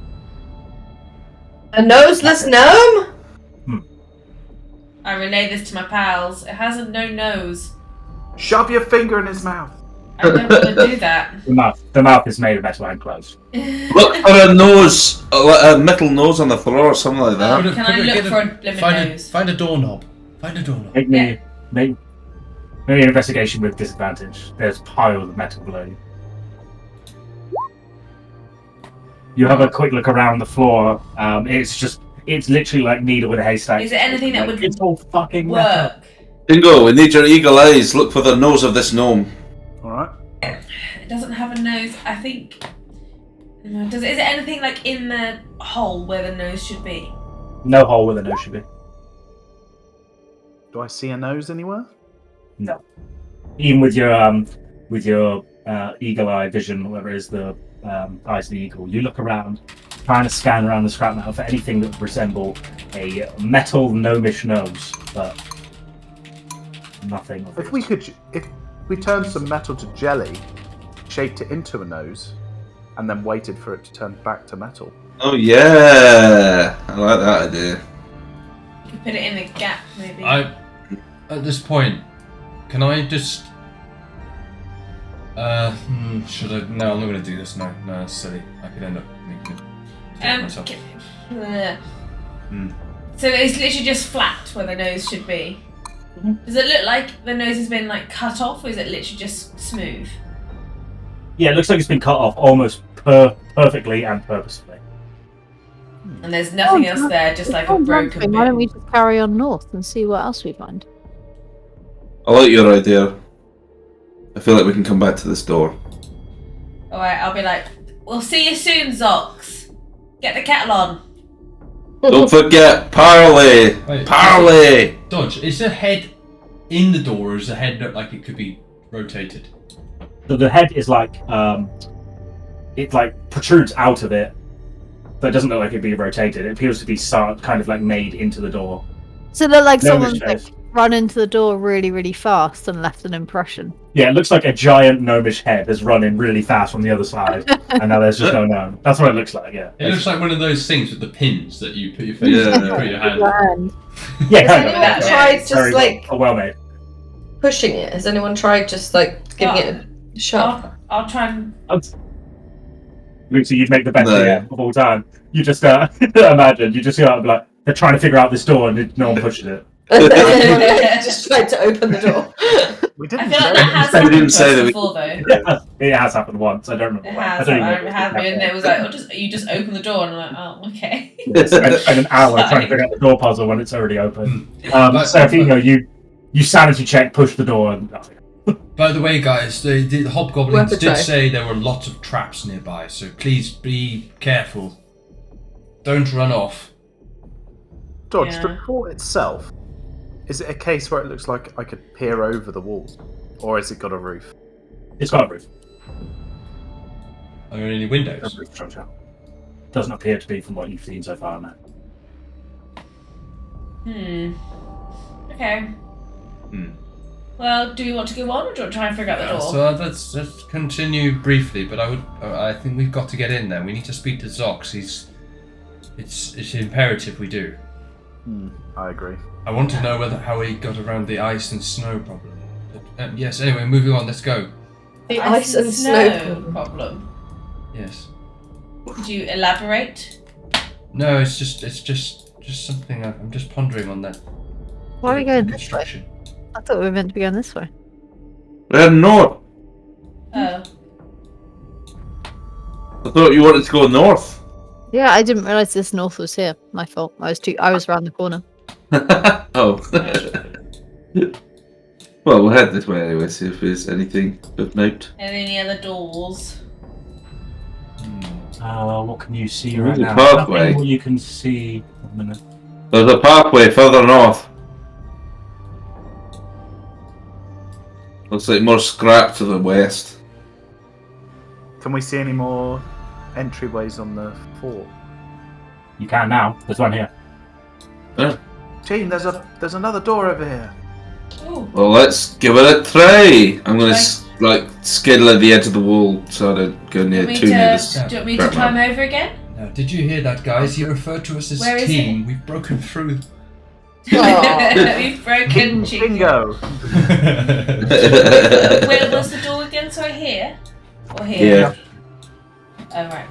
A noseless gnome? I relay this to my pals. It has no nose. Shove your finger in his mouth. I don't want to do that. The mouth is made of metal and closed. Look for a nose, a metal nose on the floor or something like that. Can I look for a limit nose? Find a doorknob. Find a doorknob. Make me make maybe an investigation with disadvantage. There's piles of metal below you. You have a quick look around the floor. It's literally like needle in a haystack. Is there anything that would It's all fucking metal. work? Chingo, we need your eagle eyes. Look for the nose of this gnome. Alright. It doesn't have a nose. I think. No, is there anything like in the hole where the nose should be? No hole where the nose should be. Do I see a nose anywhere? No. Even with your eagle eye vision, whatever it is, the eyes of the eagle, you look around, trying to scan around the scrap metal for anything that would resemble a metal gnomish nose, but nothing. If we turned some metal to jelly, shaped it into a nose, and then waited for it to turn back to metal. Oh yeah, I like that idea. You could put it in the gap, maybe. At this point, can I just? Should I? No, I'm not going to do this. No, it's silly. I could end up making it myself. So it's literally just flat where the nose should be. Mhm. Does it look like the nose has been like cut off, or is it literally just smooth? Yeah, it looks like it's been cut off almost perfectly and purposefully. And there's nothing else there, just like a broken Why don't bit. we just carry on north and see what else we find? I like your idea. I feel like we can come back to this door. Alright, I'll be like, we'll see you soon, Zox. Get the kettle on. Don't forget parley. Wait, Parley. Dodge, is the head in the door, or does the head look like it could be rotated? So the head is like it like protrudes out of it, but it doesn't look like it'd be rotated. It appears to be kind of like made into the door. So it looked like No someone's mistakes. like run into the door really, really fast and left an impression. Yeah, it looks like a giant gnomish head has run in really fast from the other side, and now there's just no gnome. That's what it looks like. Yeah. It looks like one of those things with the pins that you put your face Yeah. in, put your hand. And Yeah, Has kind of. anyone That's tried very just Very like well made. pushing it? Has anyone tried just like giving it a shove? I'll try and. Lucy, you'd make the best No. DM of all time. You just imagine, you just go out and be like, they're trying to figure out this door and no one pushes it. Anyone just tried to open the door. We I didn't feel like say that has We happened didn't to say us that we- before, though. It has happened once. I don't remember. It when. has. I don't I even know have if been. it's And it was like, you just open the door, and I'm like, oh, okay. spend an hour trying to figure out the door puzzle when it's already open. But- Seraphina, you sanity check, push the door, and nothing. By the way, guys, the hobgoblins Worth a did try. say there were lots of traps nearby, so please be careful. Don't run off. Dodge, Yeah. the door itself, is it a case where it looks like I could peer over the walls? Or has it got a roof? It's got a roof. Are there any A windows? roof structure. Doesn't appear to be from what you've seen so far, no. Okay. Well, do you want to go on, or do you want to try and figure out the door? So let's continue briefly, but I think we've got to get in there. We need to speak to Zox. It's imperative we do. I agree. I want to know how he got around the ice and snow problem. But, yes. Anyway, moving on. Let's go. The ice and snow problem. Yes. Could you elaborate? No, it's just something I'm just pondering on that. Why are we going this way? construction. I thought we were meant to be going this way. North. Oh. I thought you wanted to go north. Yeah, I didn't realise this north was here. My fault. I was around the corner. Oh. Well, we'll head this way anyway, see if there's anything of note. Are there any other doors? What can you see There's right a now? pathway. Nothing what you can see. A minute. There's a pathway further north. Looks like more scrap to the west. Can we see any more entryways on the fort? You can now. There's one here. Team, there's another door over here. Ooh. Well, let's give it a try. I'm gonna skittle at the edge of the wall so I don't go near Do you too near this. do you want me to climb over again? Now, did you hear that, guys? He referred to us as Where is team. We've broken through. We've broken Chingo. Bingo! Where was the door again? Sorry, here? Or here? Yeah. Oh, right.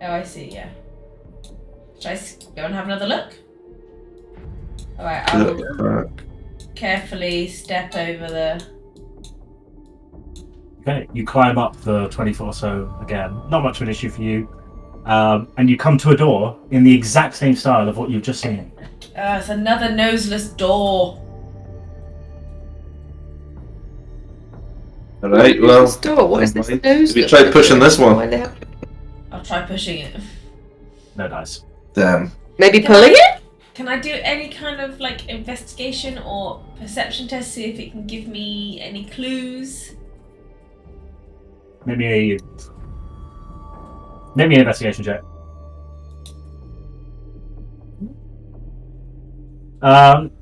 Oh, I see, yeah. Should I go and have another look? Alright, I'll carefully step over the... Okay, you climb up the 24 or so again. Not much of an issue for you. And you come to a door in the exact same style of what you've just seen. It's another noseless door. Alright, well. This door? What is this have nose? you tried pushing this one? Why they have- I'll try pushing it. No dice. Damn. Maybe pulling it? Can I do any kind of like investigation or perception test, see if it can give me any clues? Maybe an investigation check.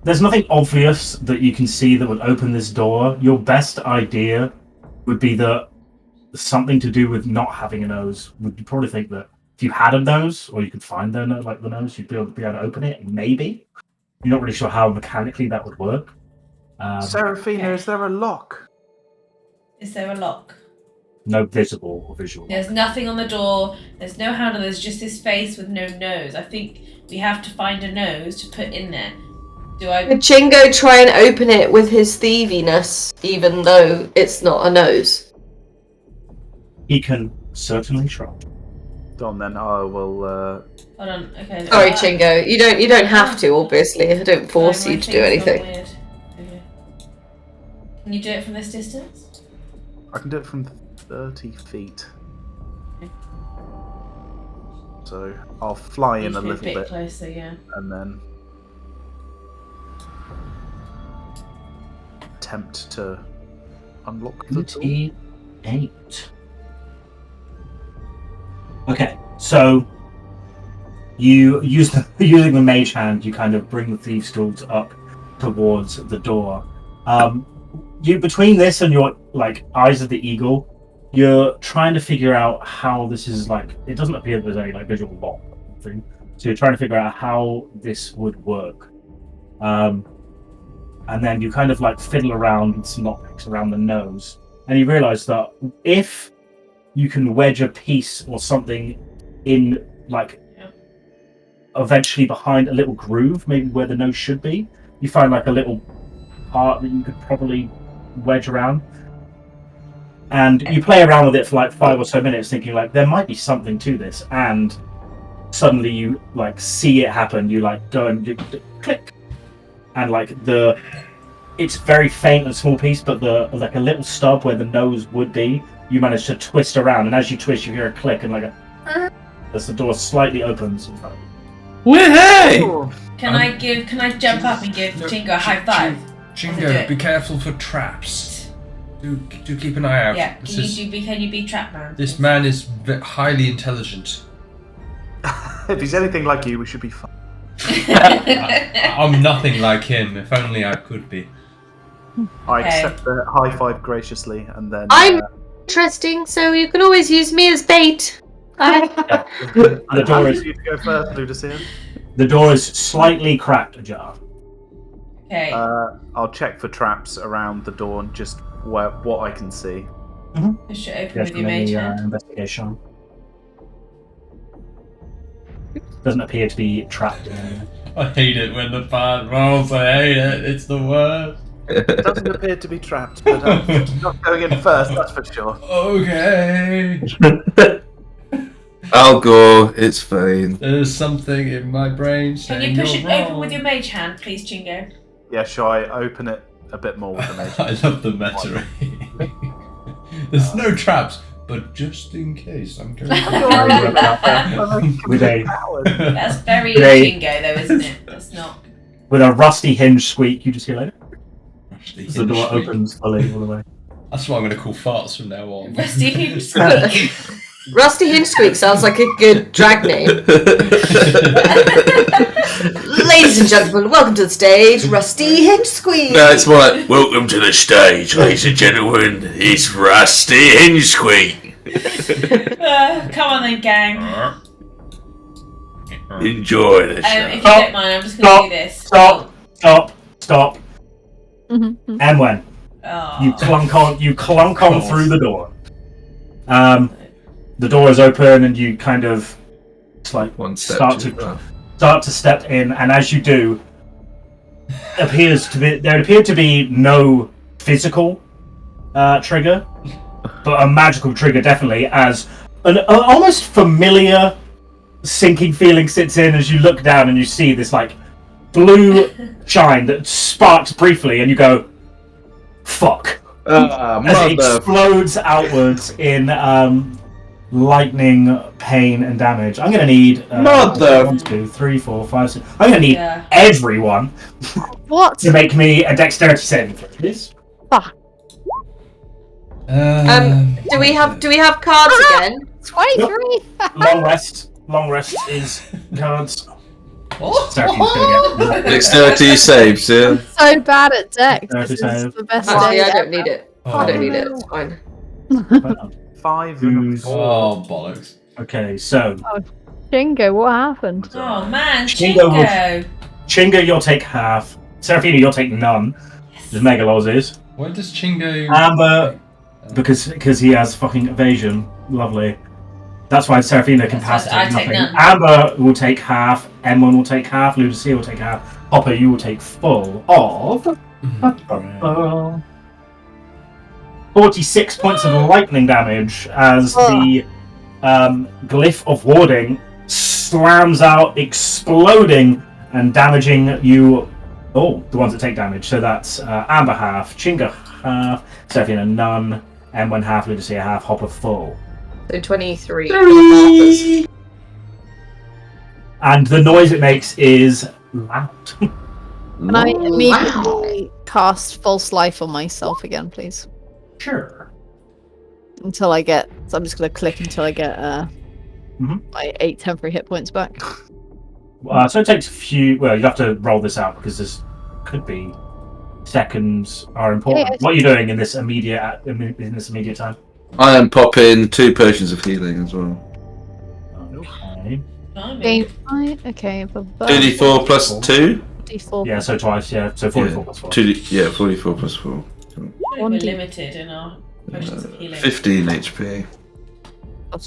There's nothing obvious that you can see that would open this door. Your best idea would be that something to do with not having a nose. Would you probably think that if you had a nose, or you could find the nose, you'd be able to open it? Maybe. You're not really sure how mechanically that would work. Seraphina, is there a lock? Is there a lock? No visible or visual. There's nothing on the door. There's no handle. There's just this face with no nose. I think we have to find a nose to put in there. Could Chingo try and open it with his thieviness, even though it's not a nose? He can certainly try. Go on then, I will... Hold on. Okay. Sorry, Chingo. You don't have to, obviously. I don't force you to do anything. Okay. Can you do it from this distance? I can do it from 30 feet. Okay. So I'll fly in a Be little bit bit closer, yeah. and then attempt to unlock the door. 28. Okay, so you using the mage hand, you kind of bring the thieves' tools up towards the door. You between this and your eyes of the eagle, you're trying to figure out how this is it doesn't appear there's any visual lock thing. So you're trying to figure out how this would work. And then you kind of fiddle around with some lockpicks around the nose, and you realise that if you can wedge a piece or something in eventually behind a little groove, maybe where the nose should be, you find a little part that you could probably wedge around. And you play around with it for 5 or so minutes, thinking there might be something to this, and suddenly you see it happen. You go and you click, and it's very faint and small piece, but the a little stub where the nose would be, you manage to twist around, and as you twist, you hear a click and as the door slightly opens in front of you. Hey! Can I jump up and give Chingo a high five? Chingo, be careful for traps. Do keep an eye out. Yeah. Can you be trap man? This man is highly intelligent. If he's anything like you, we should be fine. I'm nothing like him. If only I could be. I Okay. accept the high five graciously, and then I'm interesting, so you can always use me as bait. The door is you to go first, Ludusia. the door is slightly cracked ajar. Okay. I'll check for traps around the door and just what I can see. You should open Yes, with your mage hand. investigation. Doesn't appear to be trapped in any. I hate it when the bad rolls. I hate it. It's the worst. It doesn't appear to be trapped, but I'm not going in first, that's for sure. Okay. I'll go. It's fine. There's something in my brain Can saying you push you're it open wrong. with your mage hand, please, Chingo? Yeah, shall I open it a bit more with the mage? I love the meta. There's no traps, but just in case, I'm going With a That's very Great. Chingo, though, isn't it? That's not. with a rusty hinge squeak, you just hear like Rusty the door hinge squeak. opens fully all the way. That's what I'm going to call farts from now on. Rusty hinge squeak. Rusty Hinge Squeak sounds like a good drag name. Ladies and gentlemen, welcome to the stage, Rusty Hinge Squeak. No, it's more like, welcome to the stage, ladies and gentlemen. It's Rusty Hingesqueak. Come on then, gang. Enjoy the show. If you don't mind, I'm just going to do this. Stop. Emwen, Oh. you clunk on through the door. The door is open and you kind of One step start too to far. step in, and as you do, there appeared to be no physical trigger, but a magical trigger definitely, as an almost familiar sinking feeling sits in as you look down and you see this like blue shine that sparks briefly, and you go, "Fuck!" As it explodes outwards in lightning, pain, and damage. I'm gonna need Mother- 1, 2, 3, 4, 5, 6. I'm gonna need Yeah. everyone What? to make me a dexterity saving throw, please. Do we have cards again? 23! Long rest is cards. What? Seraphine's gonna get Dexterity saves, yeah. So bad at dex. This Dexterity is save. the best Actually, day I don't ever. need it. I don't need it. It's fine. 5 and a Who's- 4. Oh, bollocks. Okay, so Chingo, what happened? Oh man, Chingo Chingo! Chingo, you'll take half. Seraphina, you'll take none. As Megaloz is. Why does Chingo... Amber, because he has fucking evasion. Lovely. That's why Seraphina can That's pass why I it take nothing. none. Amber will take half. Emwen will take half. Ludusia will take half. Hopper, you will take full of 46 points of lightning damage as the glyph of warding slams out, exploding and damaging you. Oh, the ones that take damage. So that's Amber half, Chingo half, Seraphina none, Emwen half, Ludusia half, Hopper full. So 23 for the And the noise it makes is loud. Can I immediately cast False Life on myself again, please? Sure. Until I get... So I'm just going to click until I get my 8 temporary hit points back. So it takes a few. Well, you have to roll this out because this could be seconds are important. Yeah. What are you doing in this immediate time? I am popping 2 potions of healing as well. Okay. Blimey. Game fight? Okay. 2d4 plus 2? D4. Yeah, so twice. Yeah, so 44 plus 4. 44 plus 4. We're limited in our potions of healing. 15 HP.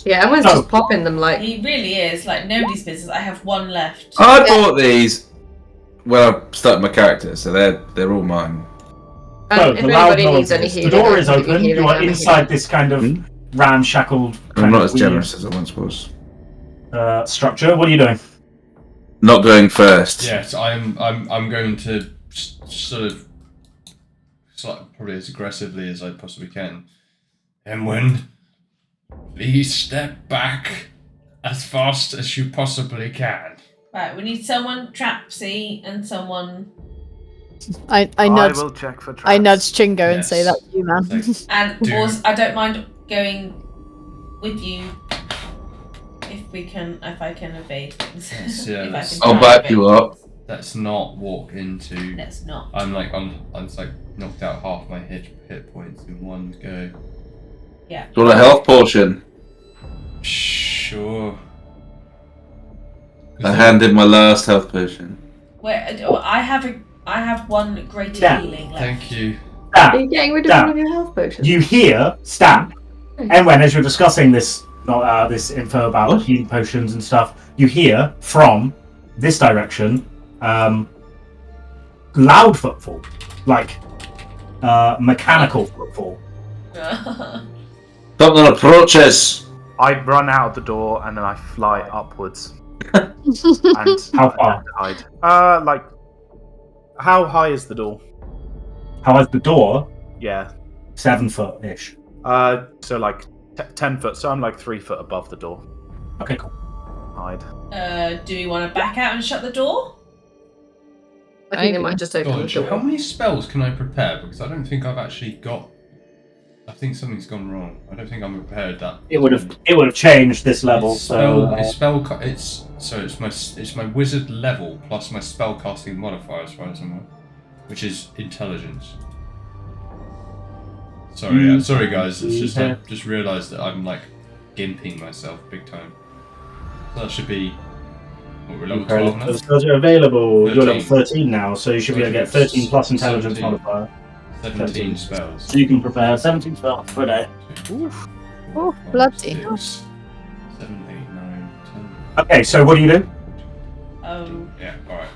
Yeah, everyone's Oh. just popping them like... He really is, like, nobody's business. I have one left. I bought these when I started my character, so they're all mine. So, if the loud anybody needs any noises. healing, The door I is can give open. healing, You are I'm a inside this kind of ramshackled I'm kind not of as generous as I once was. structure. What are you doing? Not going first. Yes, I'm going to sort of probably as aggressively as I possibly can. Emwen, please step back as fast as you possibly can. Right, we need someone trapsy and someone... I I nudged will check for traps. I nudged Chingo and Yes. say that's you, man. Thanks. And Dude. also, I don't mind going with you if I can evade things. Yes, yeah, If I let's- can I'll try back you evade up. things. Let's not walk into. Let's not. I'm like knocked out half my hit points in one go. Yeah. Do you want a health potion? Sure. I handed my last health potion. Wait, I have one greater Yeah. healing left. Thank you. Are Stamp, you getting rid of Damn. one of your health potions? you hear Stamp, and when as you're discussing this info about What? healing potions and stuff, you hear from this direction loud footfall, like mechanical footfall. Something approaches. I run out of the door and then I fly upwards. And How far? hide. Like, how high is the door? How is the door? Yeah. 7 foot ish. So like 10 foot. So I'm like 3 foot above the door. Okay, cool. Hide. Do we want to back out and shut the door? I think it might just open the Dodge. How door. many spells can I prepare? Because I don't think I've actually got. I think something's gone wrong. I don't think I'm prepared that. It would have changed this level. So It's my wizard level plus my spell casting modifier as far as I'm aware, which is intelligence. Sorry guys. It's just I just realised that I'm like gimping myself big time. So that should be. What, we're level 12 now? those spells are available. You're level 13. 13 now, so you should be able to get 13 plus intelligence 17. modifier. 17 spells. So you can prepare 17 spells per day. Oof. Oh, bloody hell. 6, 7, 8, 9, 10. Okay, so what do you do? Yeah, alright.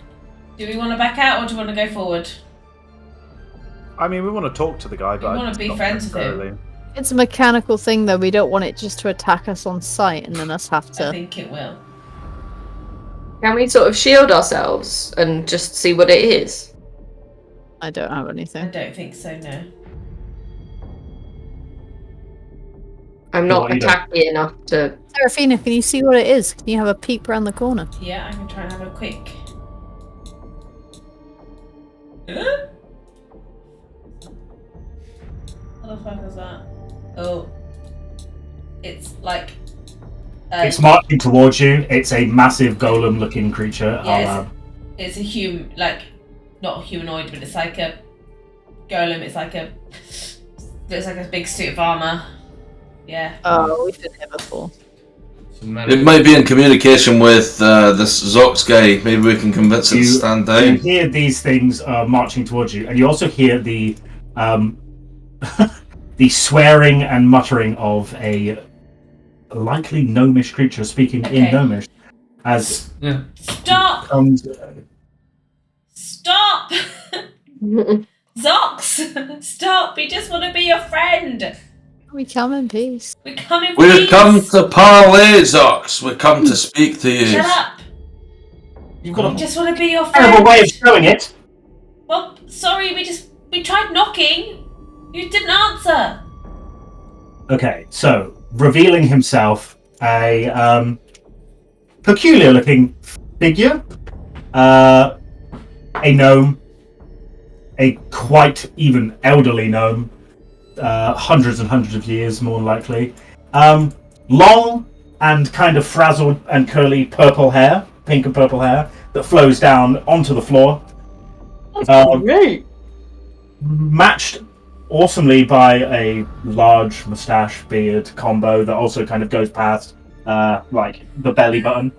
Do we want to back out or do we want to go forward? I mean, we want to talk to the guy, but wanna be not friends with him. necessarily. It's a mechanical thing, though. We don't want it just to attack us on sight and then us have I to. think it will. Can we sort of shield ourselves and just see what it is? I don't have I anything. don't think so, no. I'm Well, not you don't- attacky enough to. Seraphina, can you see what it is? Can you have a peep around the corner? Yeah, I can try and have a quick. What the fuck is that? Oh. It's like. It's marching towards you. It's a massive golem-looking creature. Yeah, it's a human, like, not humanoid, but it's like a golem. It's like a. Looks like a big suit of armor. Yeah. Oh, we've been here before. It might be in communication with this Zox guy. Maybe we can convince him to stand You down. hear these things marching towards you, and you also hear the the swearing and muttering of a likely gnomish creature speaking in Okay. gnomish as Yeah. Stop! comes. Stop! Zox! Stop! We just want to be your friend! We come in peace. We come in We've peace! come to parley, Zox. We've come to speak to you. Shut up! You've We got a just want to be your terrible friend! way of showing it. Well, sorry, we tried knocking! You didn't answer! Okay, so revealing himself, a peculiar-looking figure, a gnome, a quite even elderly gnome, hundreds and hundreds of years more than likely, long and kind of frazzled and curly purple hair, pink and purple hair that flows down onto the floor. Great. Matched awesomely by a large mustache beard combo that also kind of goes past like the belly button.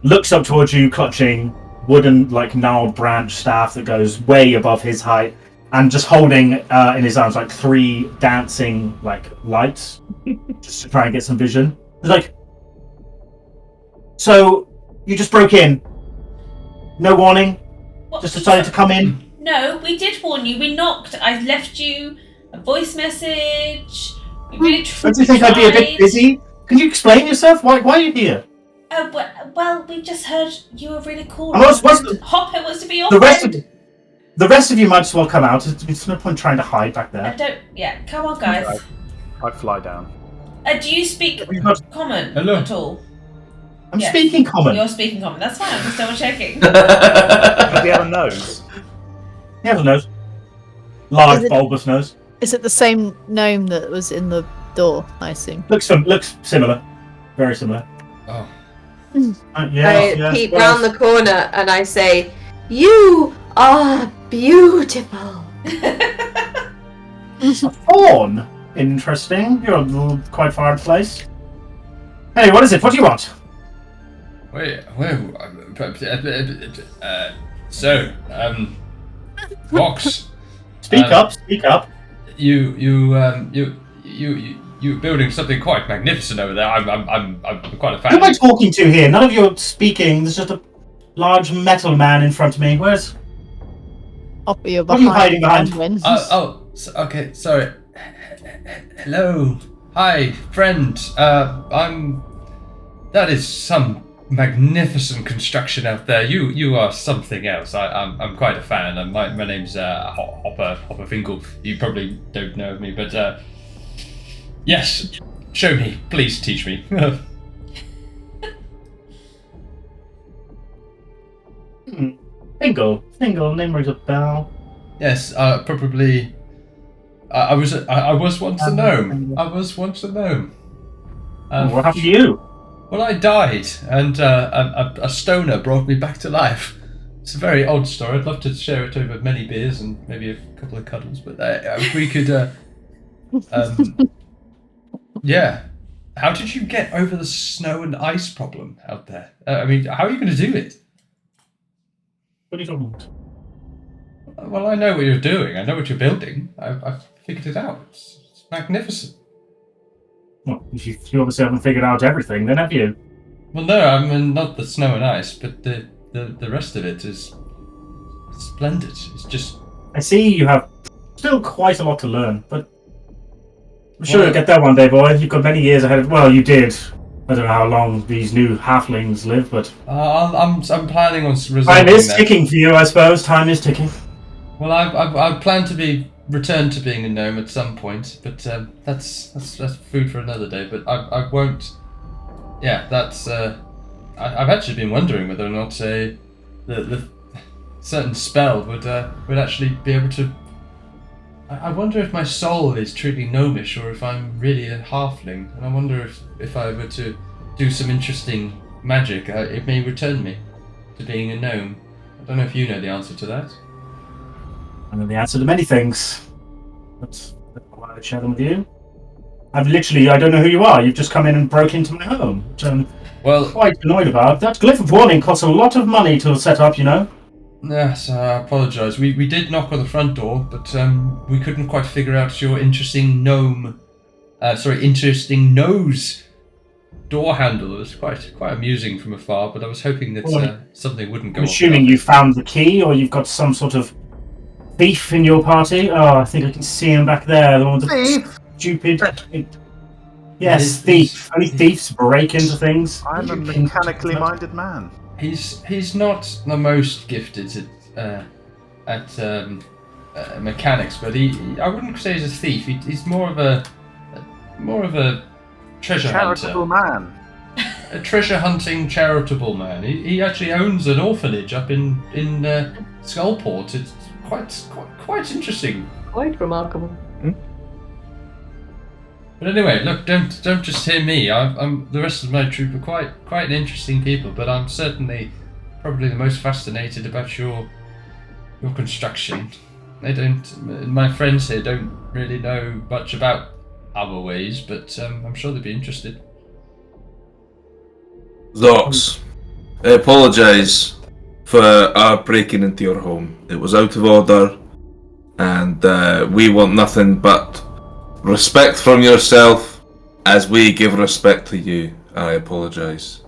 Looks up towards you, clutching wooden like gnarled branch staff that goes way above his height, and just holding in his arms like 3 dancing like lights just to try and get some vision. He's like, so you just broke in, no warning, What? just decided to come in. No, we did warn you. We knocked. I left you a voice message. We really Don't you think I'd be a bit tried. busy? Can you explain yourself? Why are you here? Well, we just heard you were really cool. And Hopper was to be your the rest friend. of the rest of you might as well come out. There's no point trying to hide back I there. don't. Yeah, come on, guys. I fly down. Do you speak common Hello. at all? I'm Yes. speaking common. You're speaking common. That's fine. I'm just double checking. Does he have a nose? He has a nose. Large, Is it- bulbous nose. Is it the same gnome that was in the door, I assume? Looks similar. Very similar. Oh, Yes, I peep yes. round the corner and I say, "You are beautiful." A fawn. Interesting. You're a little quite far place. Hey, what is it? What do you want? So, Vox. Speak up. Speak up. You're building something quite magnificent over there. I'm quite a fan. Who am I talking to here? None of you are speaking. There's just a large metal man in front of me. Where's... Hopper, you're What are you hiding behind? Untitled. Okay, sorry. Hello. Hi, friend. That is some magnificent construction out there. You are something else. I'm quite a fan. My name's Hopper Fingle. You probably don't know me, but yes. Show me. Please teach me. Fingle, name rings a bell. Yes, probably. I was once a gnome. I was once a gnome. What happened to you? Well, I died, and a stoner brought me back to life. It's a very odd story. I'd love to share it over many beers and maybe a couple of cuddles, but if we could. Yeah. How did you get over the snow and ice problem out there? I mean, how are you going to do it? What are you talking about? Well, I know what you're doing. I know what you're building. I've figured it out. It's magnificent. Well, you obviously haven't figured out everything, then, have you? Well, no, I mean not the snow and ice, but the rest of it is splendid. It's just. I see you have still quite a lot to learn, but I'm sure you'll get there one day, boy. You've got many years ahead of. Well, you did. I don't know how long these new halflings live, but I'm planning on resolving time is that. ticking for you, I suppose. Time is ticking. Well, I plan to return to being a gnome at some point, but that's food for another day. But I won't. Yeah, that's. I've actually been wondering whether or not the certain spell would actually be able to. I wonder if my soul is truly gnomish or if I'm really a halfling, and I wonder if I were to do some interesting magic, it may return me to being a gnome. I don't know if you know the answer to that. I know the answer to many things, but I don't want to share them with you. I don't know who you are. You've just come in and broke into my home, which I'm quite annoyed about. That glyph of warning costs a lot of money to set up, you know. Yes, I apologise. We did knock on the front door, but we couldn't quite figure out your interesting interesting nose door handle. It was quite amusing from afar, but I was hoping that something wouldn't go I'm off. assuming you found the key, or you've got some sort of thief in your party. Oh, I think I can see him back there. The one with the stupid. Yes, thief. Only thieves break into things. I'm a mechanically minded man. He's not the most gifted at mechanics, but I wouldn't say he's a thief. He's more of a treasure Charitable hunter. man. A treasure hunting charitable man. He actually owns an orphanage up in Skullport. It's quite interesting. Quite remarkable. But anyway, look, don't just hear me. I'm the rest of my troop are quite interesting people, but I'm certainly probably the most fascinated about your construction. My friends here don't really know much about our ways, but I'm sure they'd be interested. Zox, I apologise for our breaking into your home. It was out of order, and we want nothing but respect from yourself as we give respect to you. I apologise.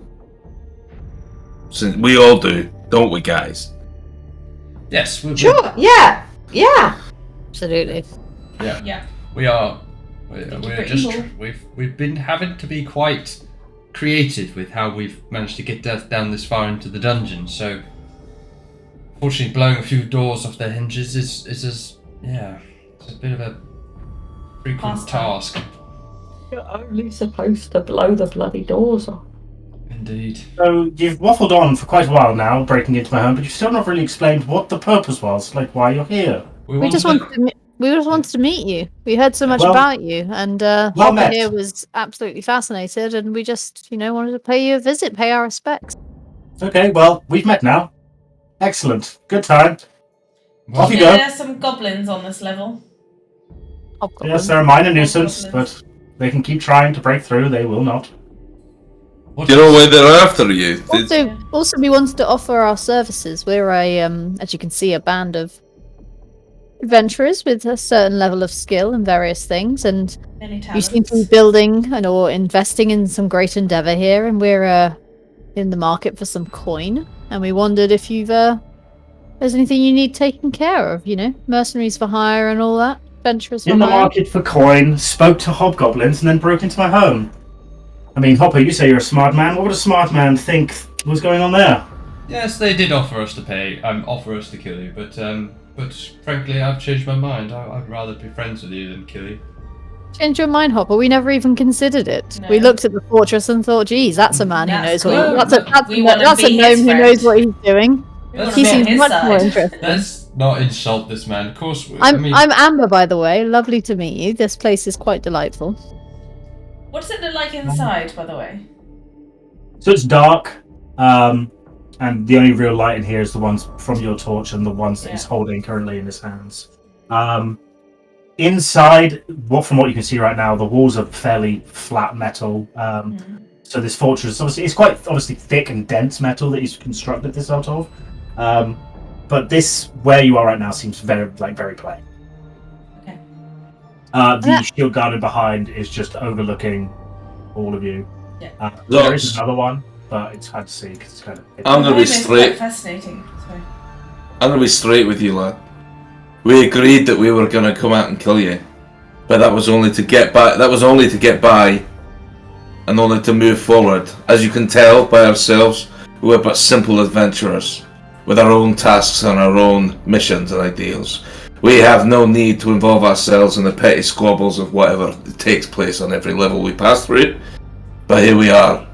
We all do, don't we, guys? Yes, Sure. Yeah. Absolutely. Yeah. We're pretty just cool. we've been having to be quite creative with how we've managed to get down this far into the dungeon. So, fortunately, blowing a few doors off their hinges is it's a bit of a frequent task. You're only supposed to blow the bloody doors off. Indeed. So you've waffled on for quite a while now, breaking into my home, but you've still not really explained what the purpose was, like why you're here. We just wanted to We just wanted to meet you. We heard so much Well- about you, and well Hopper met. here was absolutely fascinated, and we just, wanted to pay you a visit, pay our respects. Okay, well, we've met now. Excellent. Good time. Well, Off you Yeah, go. there's some goblins on this level. Yes, they're a minor nuisance, Goblins. but they can keep trying to break through. They will not. what Do you know is- why they're after you? Also, we wanted to offer our services. We're as you can see, a band of adventurers with a certain level of skill in various things, and Many you talents. seem to be building or investing in some great endeavor here, and we're in the market for some coin, and we wondered if there's anything you need taken care of, mercenaries for hire and all that, adventurers for In the hire. market for coin, spoke to hobgoblins, and then broke into my home. I mean, Hopper, you say you're a smart man. What would a smart man think was going on there? Yes, they did offer us to offer us to kill you, but frankly, I've changed my mind. I'd rather be friends with you than kill you. Change your mind, Hopper. We never even considered it. No. We looked at the fortress and thought, geez, that's a man who That's knows what good. that's a We wanna be gnome his who friend. knows what he's doing. We wanna He be on seems his much side. more interesting. Let's not insult this man. Of course, I'm Amber, by the way. Lovely to meet you. This place is quite delightful. What's it look like inside, by the way? So it's dark, and the only real light in here is the ones from your torch and the ones that he's holding currently in his hands. Inside, from what you can see right now, the walls are fairly flat metal. So this fortress, obviously, it's quite obviously thick and dense metal that he's constructed this out of. But this, where you are right now, seems very plain. Okay. The shield guarded behind is just overlooking all of you. Yeah. There is another one, but it's hard to see because it's kind of. I'm gonna be It's quite straight. fascinating. Sorry. I'm gonna be straight with you, lad. We agreed that we were gonna come out and kill you, but that was only to get by. That was only to get by, and only to move forward. As you can tell by ourselves, we're but simple adventurers, with our own tasks and our own missions and ideals. We have no need to involve ourselves in the petty squabbles of whatever takes place on every level we pass through. But here we are.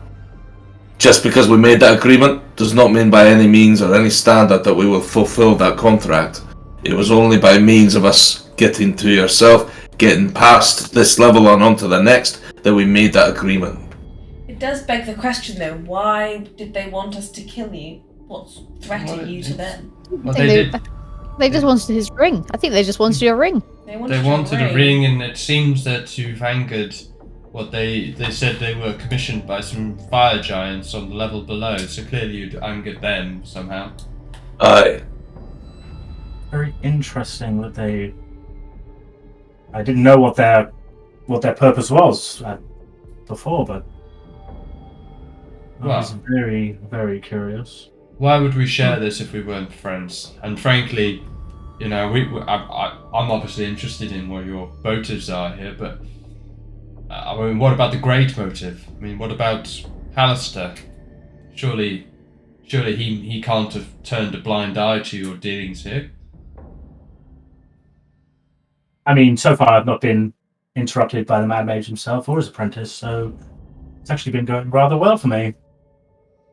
Just because we made that agreement does not mean by any means or any standard that we will fulfill that contract. It was only by means of us getting to yourself, getting past this level and onto the next, that we made that agreement. It does beg the question, though. Why did they want us to kill you? What's threatening you to them? Well, they did. They just wanted his ring. I think they just wanted your ring. They wanted a ring, and it seems that you've angered what they said they were commissioned by some fire giants on the level below, so clearly you'd angered them somehow. Aye. Very interesting that they. I didn't know what their purpose was before, but I was very, very curious. Why would we share this if we weren't friends? And frankly, I'm obviously interested in what your motives are here, but what about the great motive? What about Halaster? Surely he can't have turned a blind eye to your dealings here. So far I've not been interrupted by the Mad Mage himself or his apprentice, so it's actually been going rather well for me.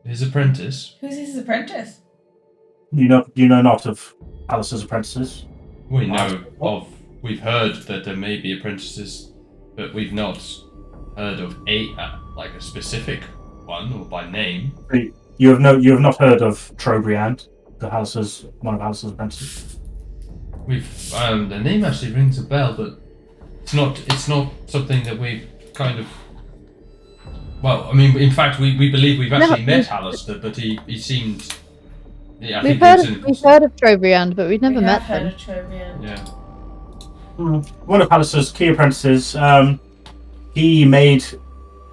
His apprentice? Who's his apprentice? You know not of Halaster's apprentices? We know of. We've heard that there may be apprentices, but we've not heard of a specific one or by name. You have not heard of Trobriand, one of Halaster's apprentices? We've the name actually rings a bell, but it's not something that we've kind of. Well, in fact, we believe we've actually met Halaster, but he seemed. Yeah, We've heard of Trobriand, but we've never met heard them. of Trobriand. Yeah. One of Halaster's key apprentices. He made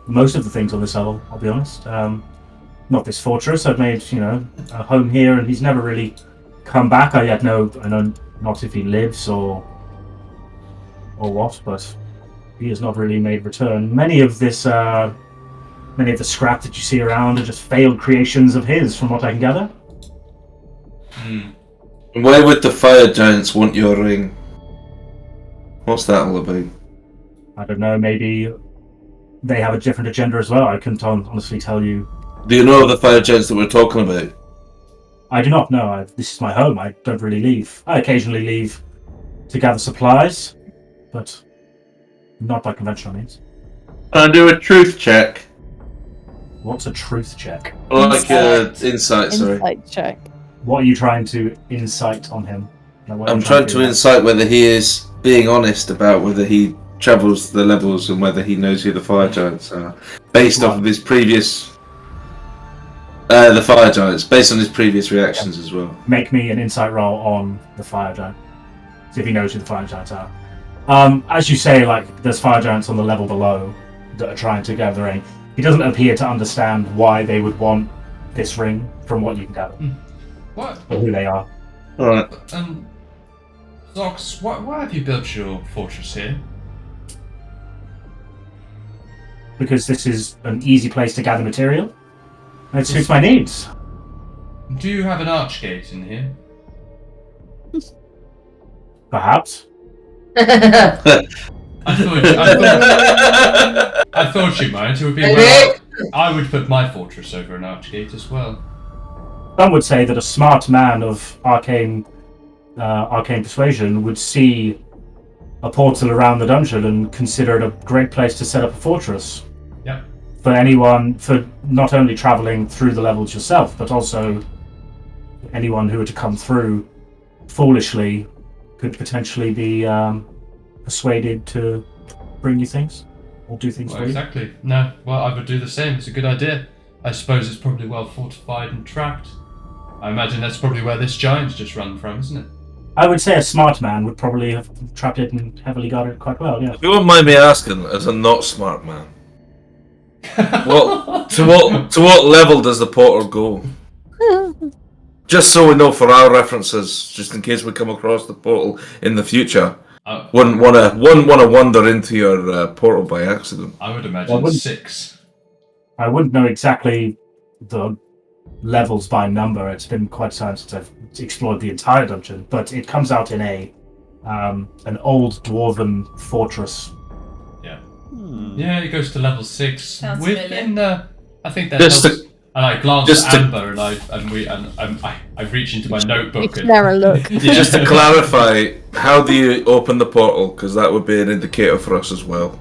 most of the things on this level, I'll be honest. Not this fortress. I've made, a home here, and he's never really come back. I know not if he lives or what, but he has not really made return. Many of the scrap that you see around are just failed creations of his, from what I can gather. Why would the fire giants want your ring? What's that all about? I don't know, maybe they have a different agenda as well. I couldn't honestly tell you. Do you know of the fire giants that we're talking about? I do not know. This is my home. I don't really leave. I occasionally leave to gather supplies, but not by conventional means. Can I do a truth check? What's a truth check? Or like insight, sorry. Insight check. What are you trying to insight on him? Like, what are I'm you trying to do? insight whether he is being honest about whether he travels the levels and whether he knows who the fire giants are. Based off of his previous... the fire giants, based on his previous reactions as well. Make me an insight roll on the fire giant. See if he knows who the fire giants are. As you say, like, there's fire giants on the level below that are trying to gather ring. He doesn't appear to understand why they would want this ring from what you can gather. What? Or who they are. Alright. Zox, why have you built your fortress here? Because this is an easy place to gather material. And it suits my needs. Do you have an archgate in here? Perhaps. I thought you might. It would be I would put my fortress over an archgate as well. Some would say that a smart man of arcane persuasion would see a portal around the dungeon and consider it a great place to set up a fortress. Yep. For not only travelling through the levels yourself, but also anyone who were to come through foolishly could potentially be persuaded to bring you things or do things Well, for you. exactly. No, well, I would do the same. It's a good idea. I suppose it's probably well fortified and tracked. I imagine that's probably where this giant's just run from, isn't it? I would say a smart man would probably have trapped it and heavily guarded it quite well, yeah. If you wouldn't mind me asking, as a not smart man, to what level does the portal go? Just so we know for our references, just in case we come across the portal in the future. Wouldn't want to wander into your portal by accident. I would imagine 6. I wouldn't know exactly the levels by number. It's been quite some time since I've explored the entire dungeon, but it comes out in an old dwarven fortress. Yeah. Yeah, it goes to level 6. Sounds Within I think that Just helps. And I glance just at Amber and I reach into my notebook and Never look. Just to clarify, how do you open the portal? Because that would be an indicator for us as well.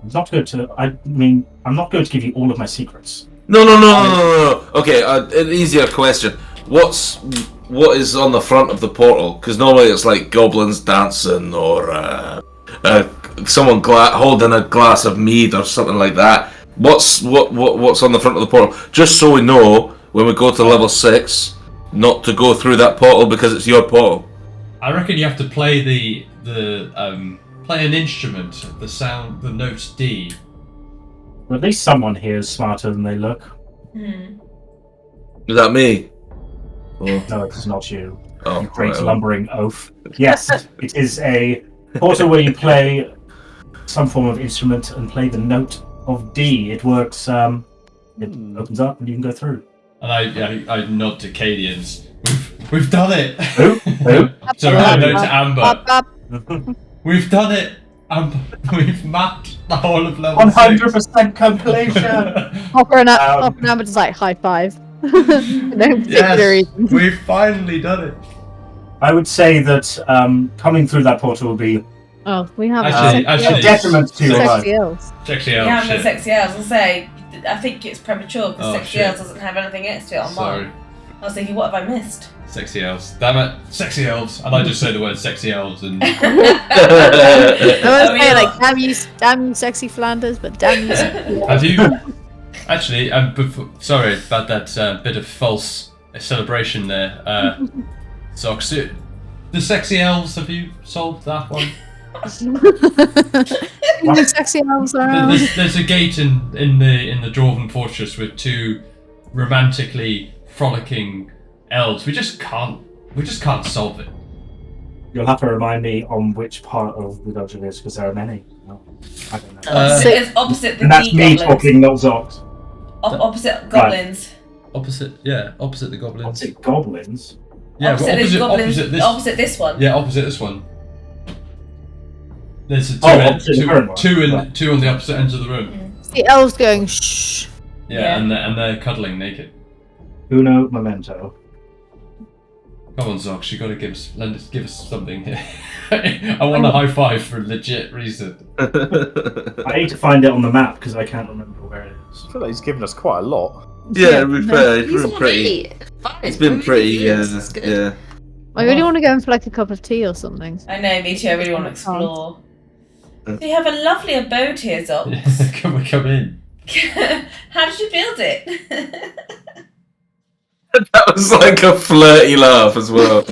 It's not good to. I mean, I'm not going to give you all of my secrets. No. Okay, an easier question. What is on the front of the portal? Because normally it's like goblins dancing or someone holding a glass of mead or something like that. What's on the front of the portal? Just so we know when we go to level 6, not to go through that portal because it's your portal. I reckon you have to play play an instrument, the note D. Well, at least someone here is smarter than they look. Is that me? Oh. No, it's not you. Oh, You great right. lumbering oaf. Yes, it is a portal where you play some form of instrument and play the note of D. It works. It opens up and you can go through. And I nod to Cadians. We've done it. Who? Sorry, I nod to Amber. Up. We've done it. Amber. We've mapped the whole of level 6. 100% completion. Hopper and Amber just like high five. No particular Yes, reason. we've finally done it. I would say that coming through that portal will be Oh, we have Actually, a detriment to your life. sexy elves. Sexy You elf have no shit. sexy elves. I'll say, I think it's premature because Oh, sexy shit. elves doesn't have anything next to it on Sorry. mine. I was thinking, what have I missed? Sexy elves. Damn it. Sexy elves. And I just say the word sexy elves and I was I mean, saying like, damn you, sexy Flanders, but damn you, sexy elves. have you actually sorry about that bit of false celebration there. Socks. The sexy elves, have you solved that one? The sexy elves around. There's a gate in the Dwarven fortress with 2 romantically frolicking elves. We just can't solve it. You'll have to remind me on which part of the dungeon it is because there are many. No, I don't know. It's opposite the And that's me goblins. talking, not Zox. Opposite goblins. Opposite the goblins. What's it, goblins? Yeah, opposite this goblins. opposite this. Opposite this one. Yeah, opposite this one. There's a opposite the current one. two on the opposite ends of the room. It's the elves going shh. Yeah, and they're cuddling naked. Uno memento. Come on, Zox, you gotta give us something here. I want a high five for a legit reason. I need to find it on the map because I can't remember where it is. I feel like he's given us quite a lot. Yeah, to be fair, it's He's been pretty. already fine. It's been pretty. It's good. Yeah. I really want to go in for like a cup of tea or something. I know, me too. I really want to explore. So you have a lovely abode here, Zox. Yeah, can we come in? How did you build it? That was like a flirty laugh as well.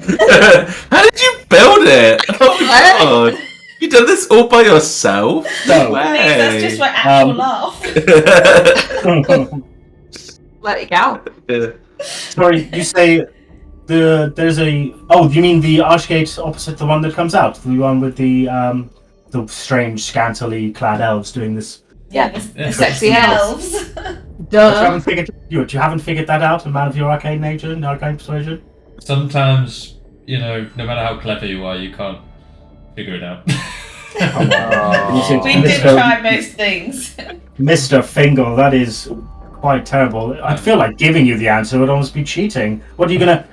How did you build it? Oh my god! You done this all by yourself? No way. That's just my actual laugh. Let it go. Yeah. Sorry, you say there's a... Oh, you mean the archgate opposite the one that comes out? The one with the strange, scantily clad elves doing this? Yeah, the sexy elves. You haven't figured that out, a man of your arcane nature and arcane persuasion? Sometimes, no matter how clever you are, you can't figure it out. We did try most things. Mr. Fingle, that is quite terrible. I feel like giving you the answer would almost be cheating. What are you gonna...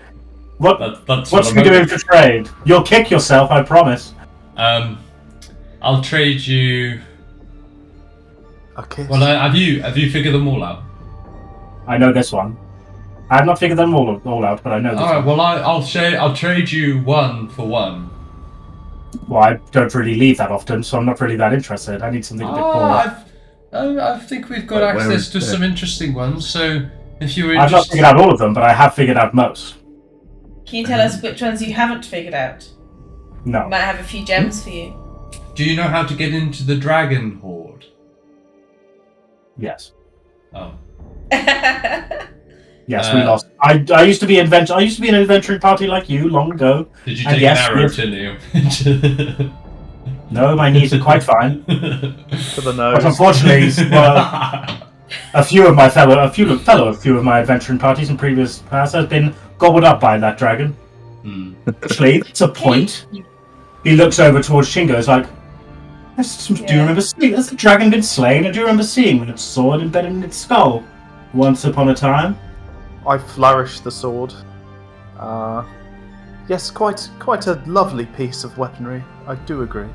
What's we doing for trade? You'll kick yourself, I promise. I'll trade you... Okay. Well, have you figured them all out? I know this one. I have not figured them all out, but I know this Alright, one. well, I'll trade you 1 for 1. Well, I don't really leave that often, so I'm not really that interested. I need something a bit more... I think we've got access to some interesting ones, so if you're I've not figured out all of them, but I have figured out most. Can you tell us which ones you haven't figured out? No. Might have a few gems for you. Do you know how to get into the Dragon Horde? Yes. Oh. Yes, we lost. I used to be an adventuring party like you long ago. Did you take an arrow to you? No, my knees are quite fine. To the nose. But unfortunately, a few of my adventuring parties in previous past has been gobbled up by that dragon. Actually, it's a point. He looks over towards Chingo. It's like, do you remember seeing? Has the dragon been slain? And do you remember seeing its sword embedded in its skull once upon a time? I flourish the sword. Yes, quite a lovely piece of weaponry. I do agree.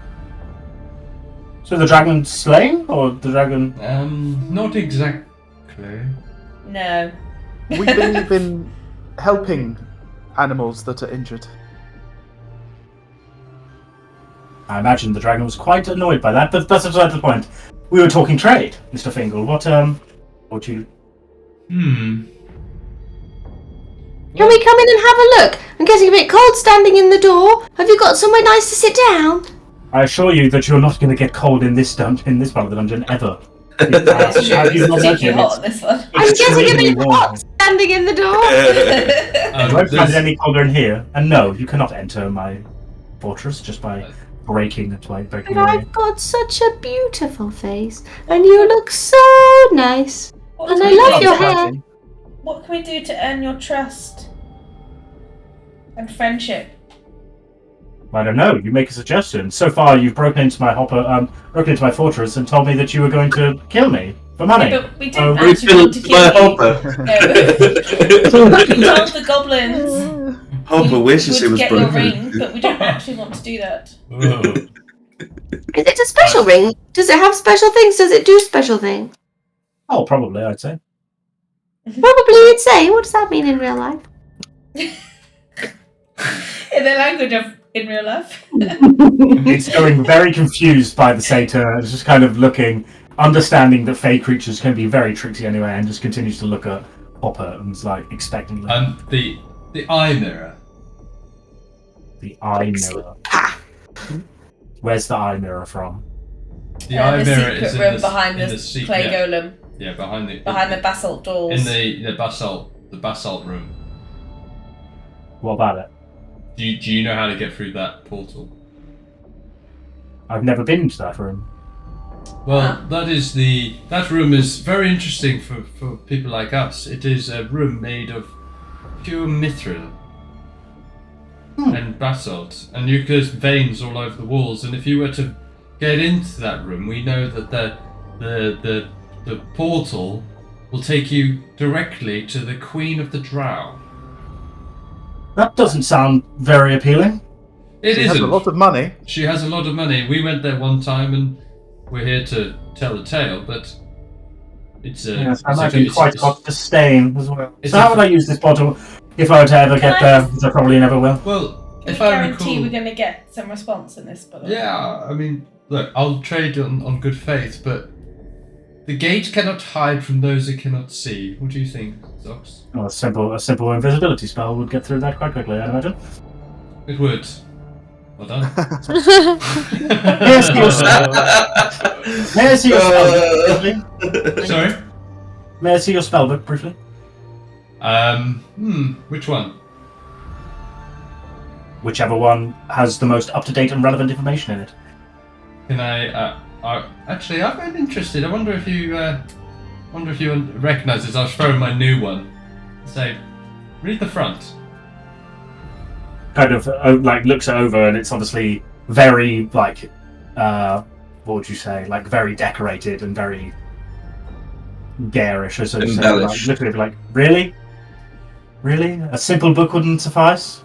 So the dragon's slain, or the dragon? Not exactly. No. We believe in helping animals that are injured. I imagine the dragon was quite annoyed by that, but that's beside the point. We were talking trade, Mr. Fingle. What you... Can we come in and have a look? I'm getting a bit cold standing in the door. Have you got somewhere nice to sit down? I assure you that you're not going to get cold in this part of the dungeon ever. It's true. Have you not It's noticed? hot on this one. I'm getting a extremely bit warm. hot standing in the door. You won't find it any colder in here. And no, you cannot enter my fortress just by breaking the But away. I've got such a beautiful face, and you look so nice. What And can I we love do- your hair. What can we do to earn your trust and friendship? I don't know. You make a suggestion. So far, you've broken into my fortress and told me that you were going to kill me for money. But we didn't We actually want to built my kill you. hopper. No. We told the goblins Hopper wishes it would was get your broken. ring, but we don't actually want to do that. Is it a special ring? Does it have special things? Does it do special things? Oh, probably, I'd say. Probably you'd say. What does that mean in real life? In the language of in real life. It's going very confused by the Satyr. It's just kind of looking, understanding that fey creatures can be very tricksy anyway, and just continues to look at Hopper and is like expectantly. The eye mirror. The eye mirror. Where's the eye mirror from? The eye the mirror secret is room in behind in the the clay golem, Yeah, behind behind the basalt doors. in the basalt room. What about it? Do you know how to get through that portal? I've never been into that room. Well, that room is very interesting for people like us. It is a room made of pure mithril and basalt, and there's veins all over the walls. And if you were to get into that room, we know that the portal will take you directly to the Queen of the Drow. That doesn't sound very appealing. It She has a isn't. lot of money. She has a lot of money. We went there one time, and we're here to tell the tale. But it's a. Yes, I it's a imagine good- quite it's- got disdain as well. it's So a how would f- I use this bottle if I were to ever Can get I there, just- which I probably never will? Well, Can if we I guarantee recall, we're going to get some response in this bottle? yeah. I mean, look, I'll trade on good faith, but the gate cannot hide from those it cannot see. What do you think, Zox? Well, a simple invisibility spell would get through that quite quickly, I imagine. It would. Well done. Yes, May I see your spellbook briefly? Sorry. May I see your spellbook briefly? Which one? Whichever one has the most up-to-date and relevant information in it. Can I? Actually, I'm very interested. I wonder if you recognise this. I'll throw my new one. So, read the front. Kind of like looks it over, and it's obviously very like, what would you say? Like very decorated and very garish, or so to say. Like, Embellished. literally, like really, a simple book wouldn't suffice.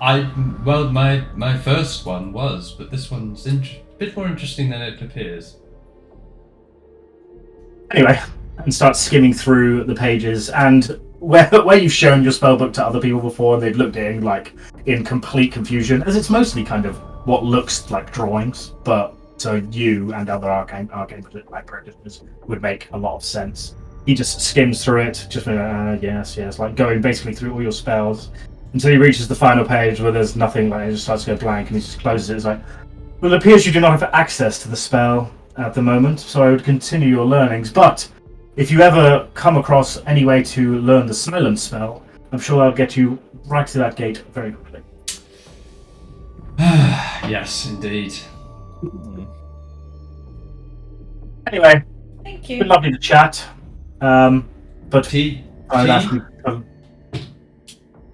Well, my first one was, but this one's a bit more interesting than it appears. Anyway, and start skimming through the pages, and where you've shown your spellbook to other people before, and they've looked at it like in complete confusion, as it's mostly kind of what looks like drawings, but so you and other arcane practitioners would make a lot of sense. He just skims through it, just yes, like going basically through all your spells until he reaches the final page where there's nothing, like it just starts to go blank, and he just closes it. It's like, well, it appears you do not have access to the spell at the moment, so I would continue your learnings, but if you ever come across any way to learn the silence spell, I'm sure I'll get you right to that gate very quickly. Yes, indeed. Anyway, Thank it's you. been lovely to chat, but Tea. I'd Tea? actually...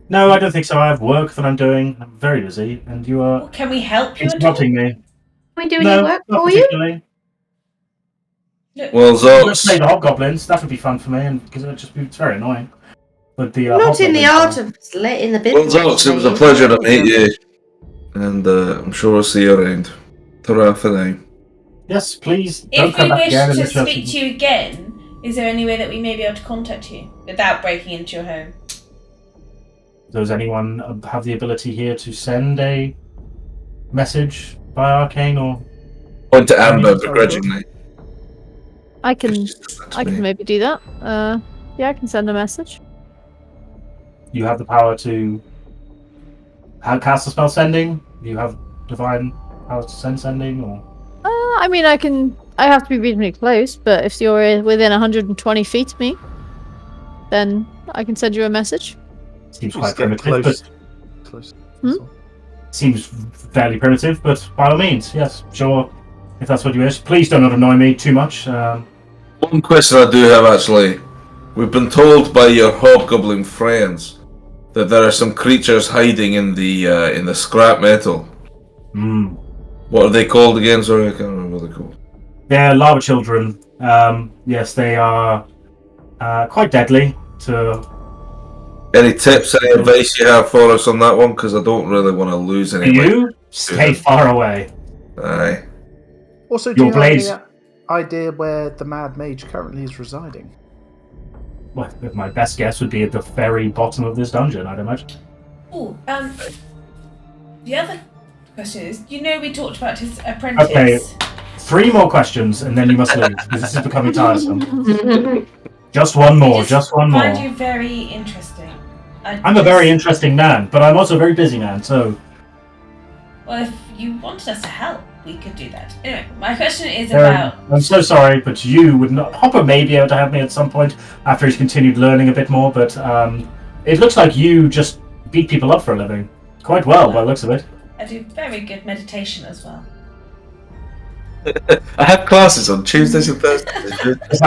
No, I don't think so. I have work that I'm doing. I'm very busy, and you are Can we help you at all? interrupting me. Can we do any No, work not for you? particularly. Well, Let's play Zox, the hobgoblins. That would be fun for me, and because it's very annoying. But the Not in the hobgoblins art of letting the well, business. Zox, it was a pleasure to meet you, and I'm sure I'll see you around. Ta-ra for now. Yes, please don't If come we back wish again. to unless you have speak some- to you again, is there any way that we may be able to contact you without breaking into your home? Does anyone have the ability here to send a message by arcane or? Point to Amber begrudgingly. I can That's me. maybe do that. Yeah, I can send a message. You have the power to cast a spell sending? Do you have divine powers to send sending, or? I mean, I have to be reasonably close, but if you're within 120 feet of me, then I can send you a message. Seems Just quite get primitive, close. but Close. seems fairly primitive. But by all means, yes, sure. If that's what you wish, please do not annoy me too much. One question I do have actually. We've been told by your hobgoblin friends that there are some creatures hiding in the scrap metal. What are they called again? Sorry, I can't remember what they're called. They're lava children. Yes, they are quite deadly to. Any tips, any advice you have for us on that one? Because I don't really want to lose any. You stay far away. Aye. Also, do Your you blades- have any idea where the Mad Mage currently is residing? Well, my best guess would be at the very bottom of this dungeon, I'd imagine. Oh, the other question is, you know, we talked about his apprentice. Okay. 3 more questions, and then you must leave, because this is becoming tiresome. Just one more, just one I find more. you very interesting. I'm a very interesting man, but I'm also a very busy man, so... Well, if you wanted us to help, we could do that. Anyway, my question is about... I'm so sorry, but you would not... Hopper may be able to have me at some point after he's continued learning a bit more, but it looks like you just beat people up for a living. Quite well, by the looks of it. I do very good meditation as well. I have classes on Tuesdays and Thursdays. If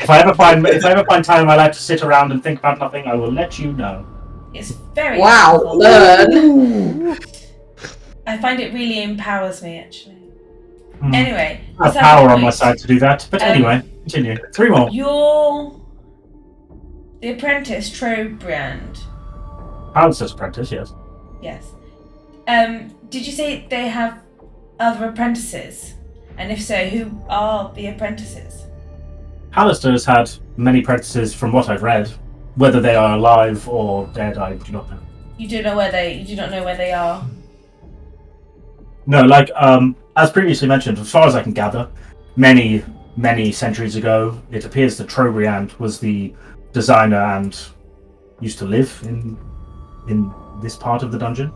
I ever find time in my life to sit around and think about nothing, I will let you know. It's very Wow, helpful. learn. I find it really empowers me, actually. Hmm. Anyway, I have beside power the on my point. side to do that, but Um, anyway, continue. 3 more. The apprentice Trobrand. Halaster's apprentice, yes. Yes. Did you say they have other apprentices? And if so, who are the apprentices? Halaster has had many apprentices from what I've read. Whether they are alive or dead, I do not know. You do not know where they are. No, like as previously mentioned, as far as I can gather, many centuries ago, it appears that Trobriand was the designer and used to live in this part of the dungeon.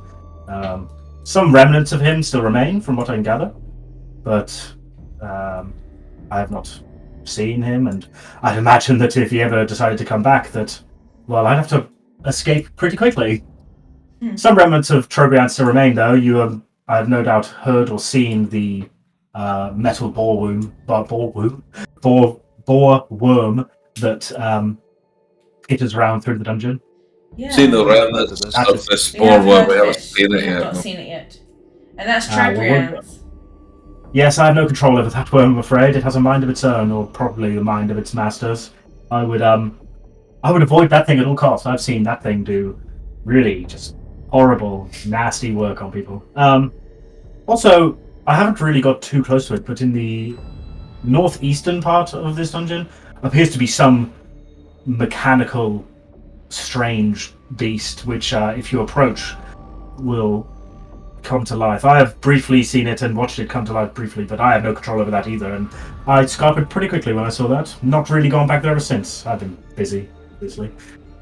Some remnants of him still remain, from what I can gather, but I have not seen him, and I'd imagine that if he ever decided to come back, that, well, I'd have to escape pretty quickly. Some remnants of Trobriand still remain, though. I have no doubt heard or seen the metal boar worm that skitters around through the dungeon. Yeah. Seen the remnants of this We boar have worm, heard we of haven't it. seen We it have yet. not no. seen it yet. And that's well, Trobriand's. Yes, I have no control over that worm, I'm afraid. It has a mind of its own, or probably the mind of its masters. I would avoid that thing at all costs. I've seen that thing do really just horrible, nasty work on people. Also, I haven't really got too close to it, but in the northeastern part of this dungeon appears to be some mechanical, strange beast, which, if you approach, will come to life. I have briefly seen it and watched it come to life briefly, but I have no control over that either, and I scarpered pretty quickly when I saw that. Not really gone back there ever since. I've been busy, obviously.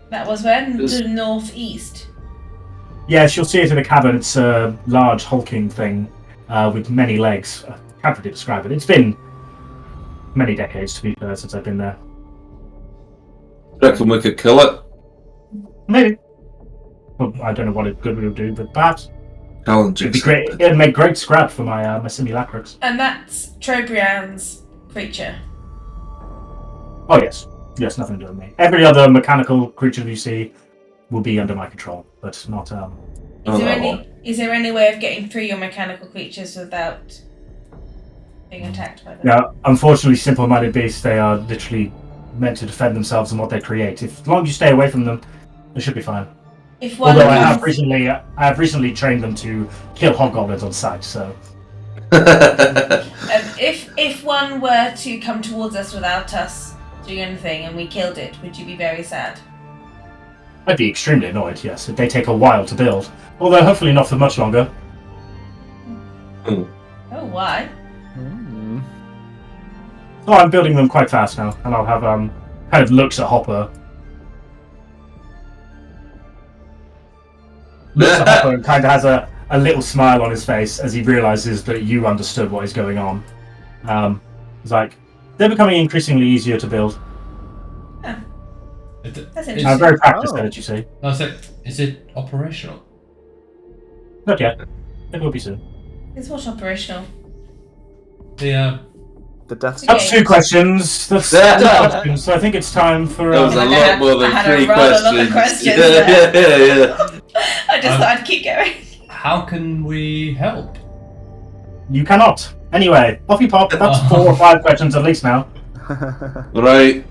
That was when? The northeast. Yes, you'll see it in a cavern. It's a large hulking thing with many legs. I can't really describe it. It's been many decades, to be fair, since I've been there. Reckon we could kill it? Maybe. Well, I don't know what it would do, but perhaps. Challenge It'd be great. It'd make great scrap for my simulacrux. And that's Trobriand's creature. Oh yes, yes, nothing to do with me. Every other mechanical creature you see will be under my control, but not. Is there any way of getting through your mechanical creatures without being attacked by them? Yeah, unfortunately, simple-minded beasts. They are literally meant to defend themselves and what they create. As long as you stay away from them, they should be fine. If one Although comes... I have recently trained them to kill hobgoblins on sight. So if one were to come towards us without us doing anything and we killed it, would you be very sad? I'd be extremely annoyed. Yes, they take a while to build. Although hopefully not for much longer. Oh, why? Oh, I'm building them quite fast now, and I'll have kind of looks at Hopper. Looks at Hopper and kind of has a little smile on his face as he realizes that you understood what is going on. He's like, they're becoming increasingly easier to build. That's interesting. I'm very practiced at it, you see. Is it operational? Not yet. It will be soon. Is what operational? The Death That's two questions. That's two questions. So I think it's time for. That was a lot more than I had three a rather lot of questions. questions Yeah. I just thought I'd keep going. How can we help? You cannot. Anyway, off you pop. That's 4 or 5 questions at least now. Right.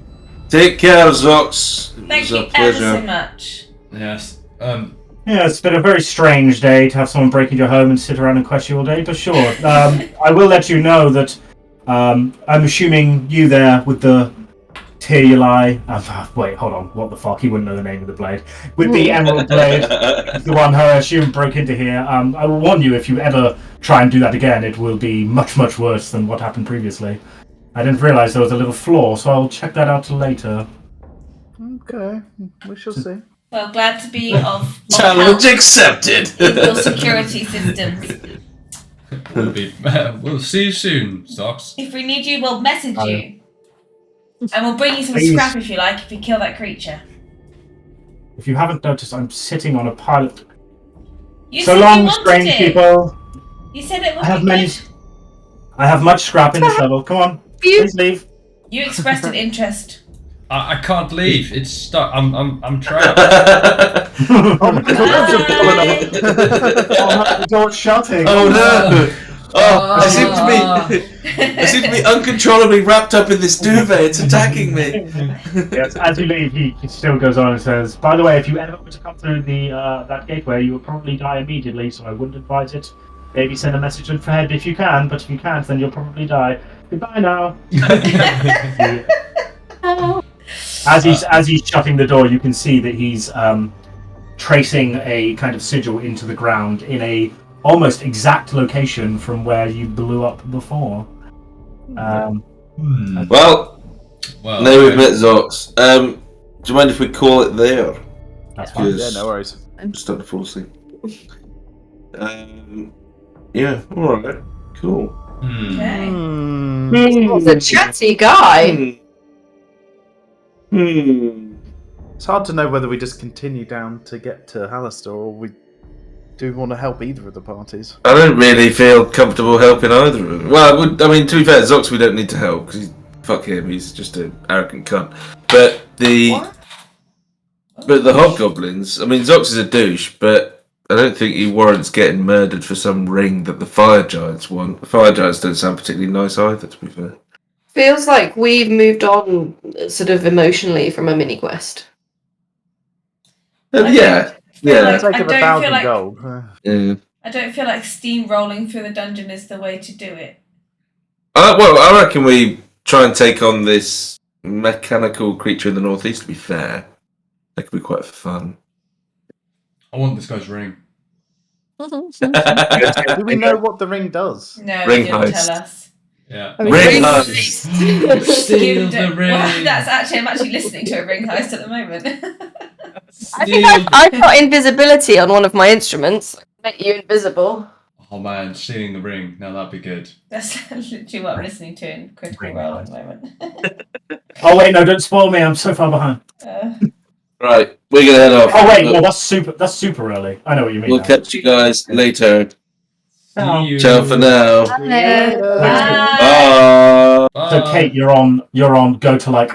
Take care, Zox. It Thank was you a ever pleasure. so much. Yes. Yeah, it's been a very strange day to have someone break into your home and sit around and question you all day, but sure. I will let you know that I'm assuming you there with the Tiruli... wait, hold on. What the fuck? He wouldn't know the name of the blade. With the Emerald Blade, the one I assume broke into here. I will warn you, if you ever try and do that again, it will be much, much worse than what happened previously. I didn't realise there was a little flaw, so I'll check that out later. Okay, we shall see. Well, glad to be of Challenge help accepted. with your security systems. We'll see you soon, Zox. If we need you, we'll message you. And we'll bring you some Please. scrap if you like, if you kill that creature. If you haven't noticed, I'm sitting on a pile of... You So said you long, wanted strange it. people. You said it would I have be many... good. I have much scrap in this level. Come on, please leave. You expressed an interest. I can't leave. It's stuck. I'm trapped. The door's shutting. Oh no! I seem to be uncontrollably wrapped up in this duvet. It's attacking me. Yes, as you leave, he still goes on and says, "By the way, if you ever were to come through the that gateway, you would probably die immediately. So I wouldn't advise it. Maybe send a message ahead if you can, but if you can't, then you'll probably die. Goodbye now." As he's shutting the door, you can see that he's tracing a kind of sigil into the ground in a almost exact location from where you blew up before. Well, now we've met Zox. Do you mind if we call it there? That's fine. Yeah, no worries. I'm starting to fall asleep. Yeah, alright. Cool. Okay. He's a chatty guy. It's hard to know whether we just continue down to get to Halaster or we do want to help either of the parties. I don't really feel comfortable helping either of them. Well, I mean, to be fair, Zox we don't need to help, because fuck him, he's just an arrogant cunt. But the hobgoblins, I mean, Zox is a douche, but I don't think he warrants getting murdered for some ring that the fire giants want. The fire giants don't sound particularly nice either, to be fair. Feels like we've moved on sort of emotionally from a mini quest. Yeah. Like, Take of I don't 1,000 feel like gold. Yeah. I don't feel like steamrolling through the dungeon is the way to do it. Well, I reckon we try and take on this mechanical creature in the northeast, to be fair. That could be quite fun. I want this guy's ring. Do we know what the ring does? No, Ring you didn't heist. tell us. Yeah. Ring heist. Steal the ring. Well, I'm actually listening to a ring heist at the moment. I think I've got invisibility on one of my instruments. Make you invisible. Oh man, stealing the ring. Now that'd be good. That's literally what I'm listening to in Critical Ring Role at heist. the moment. Oh wait, no! Don't spoil me. I'm so far behind. Right, we're gonna head off. Oh wait, no, that's super early. I know what you mean. We'll now. catch you guys later. Ciao. See you. Ciao for now. Bye. Bye. So Kate, you're on. Go to like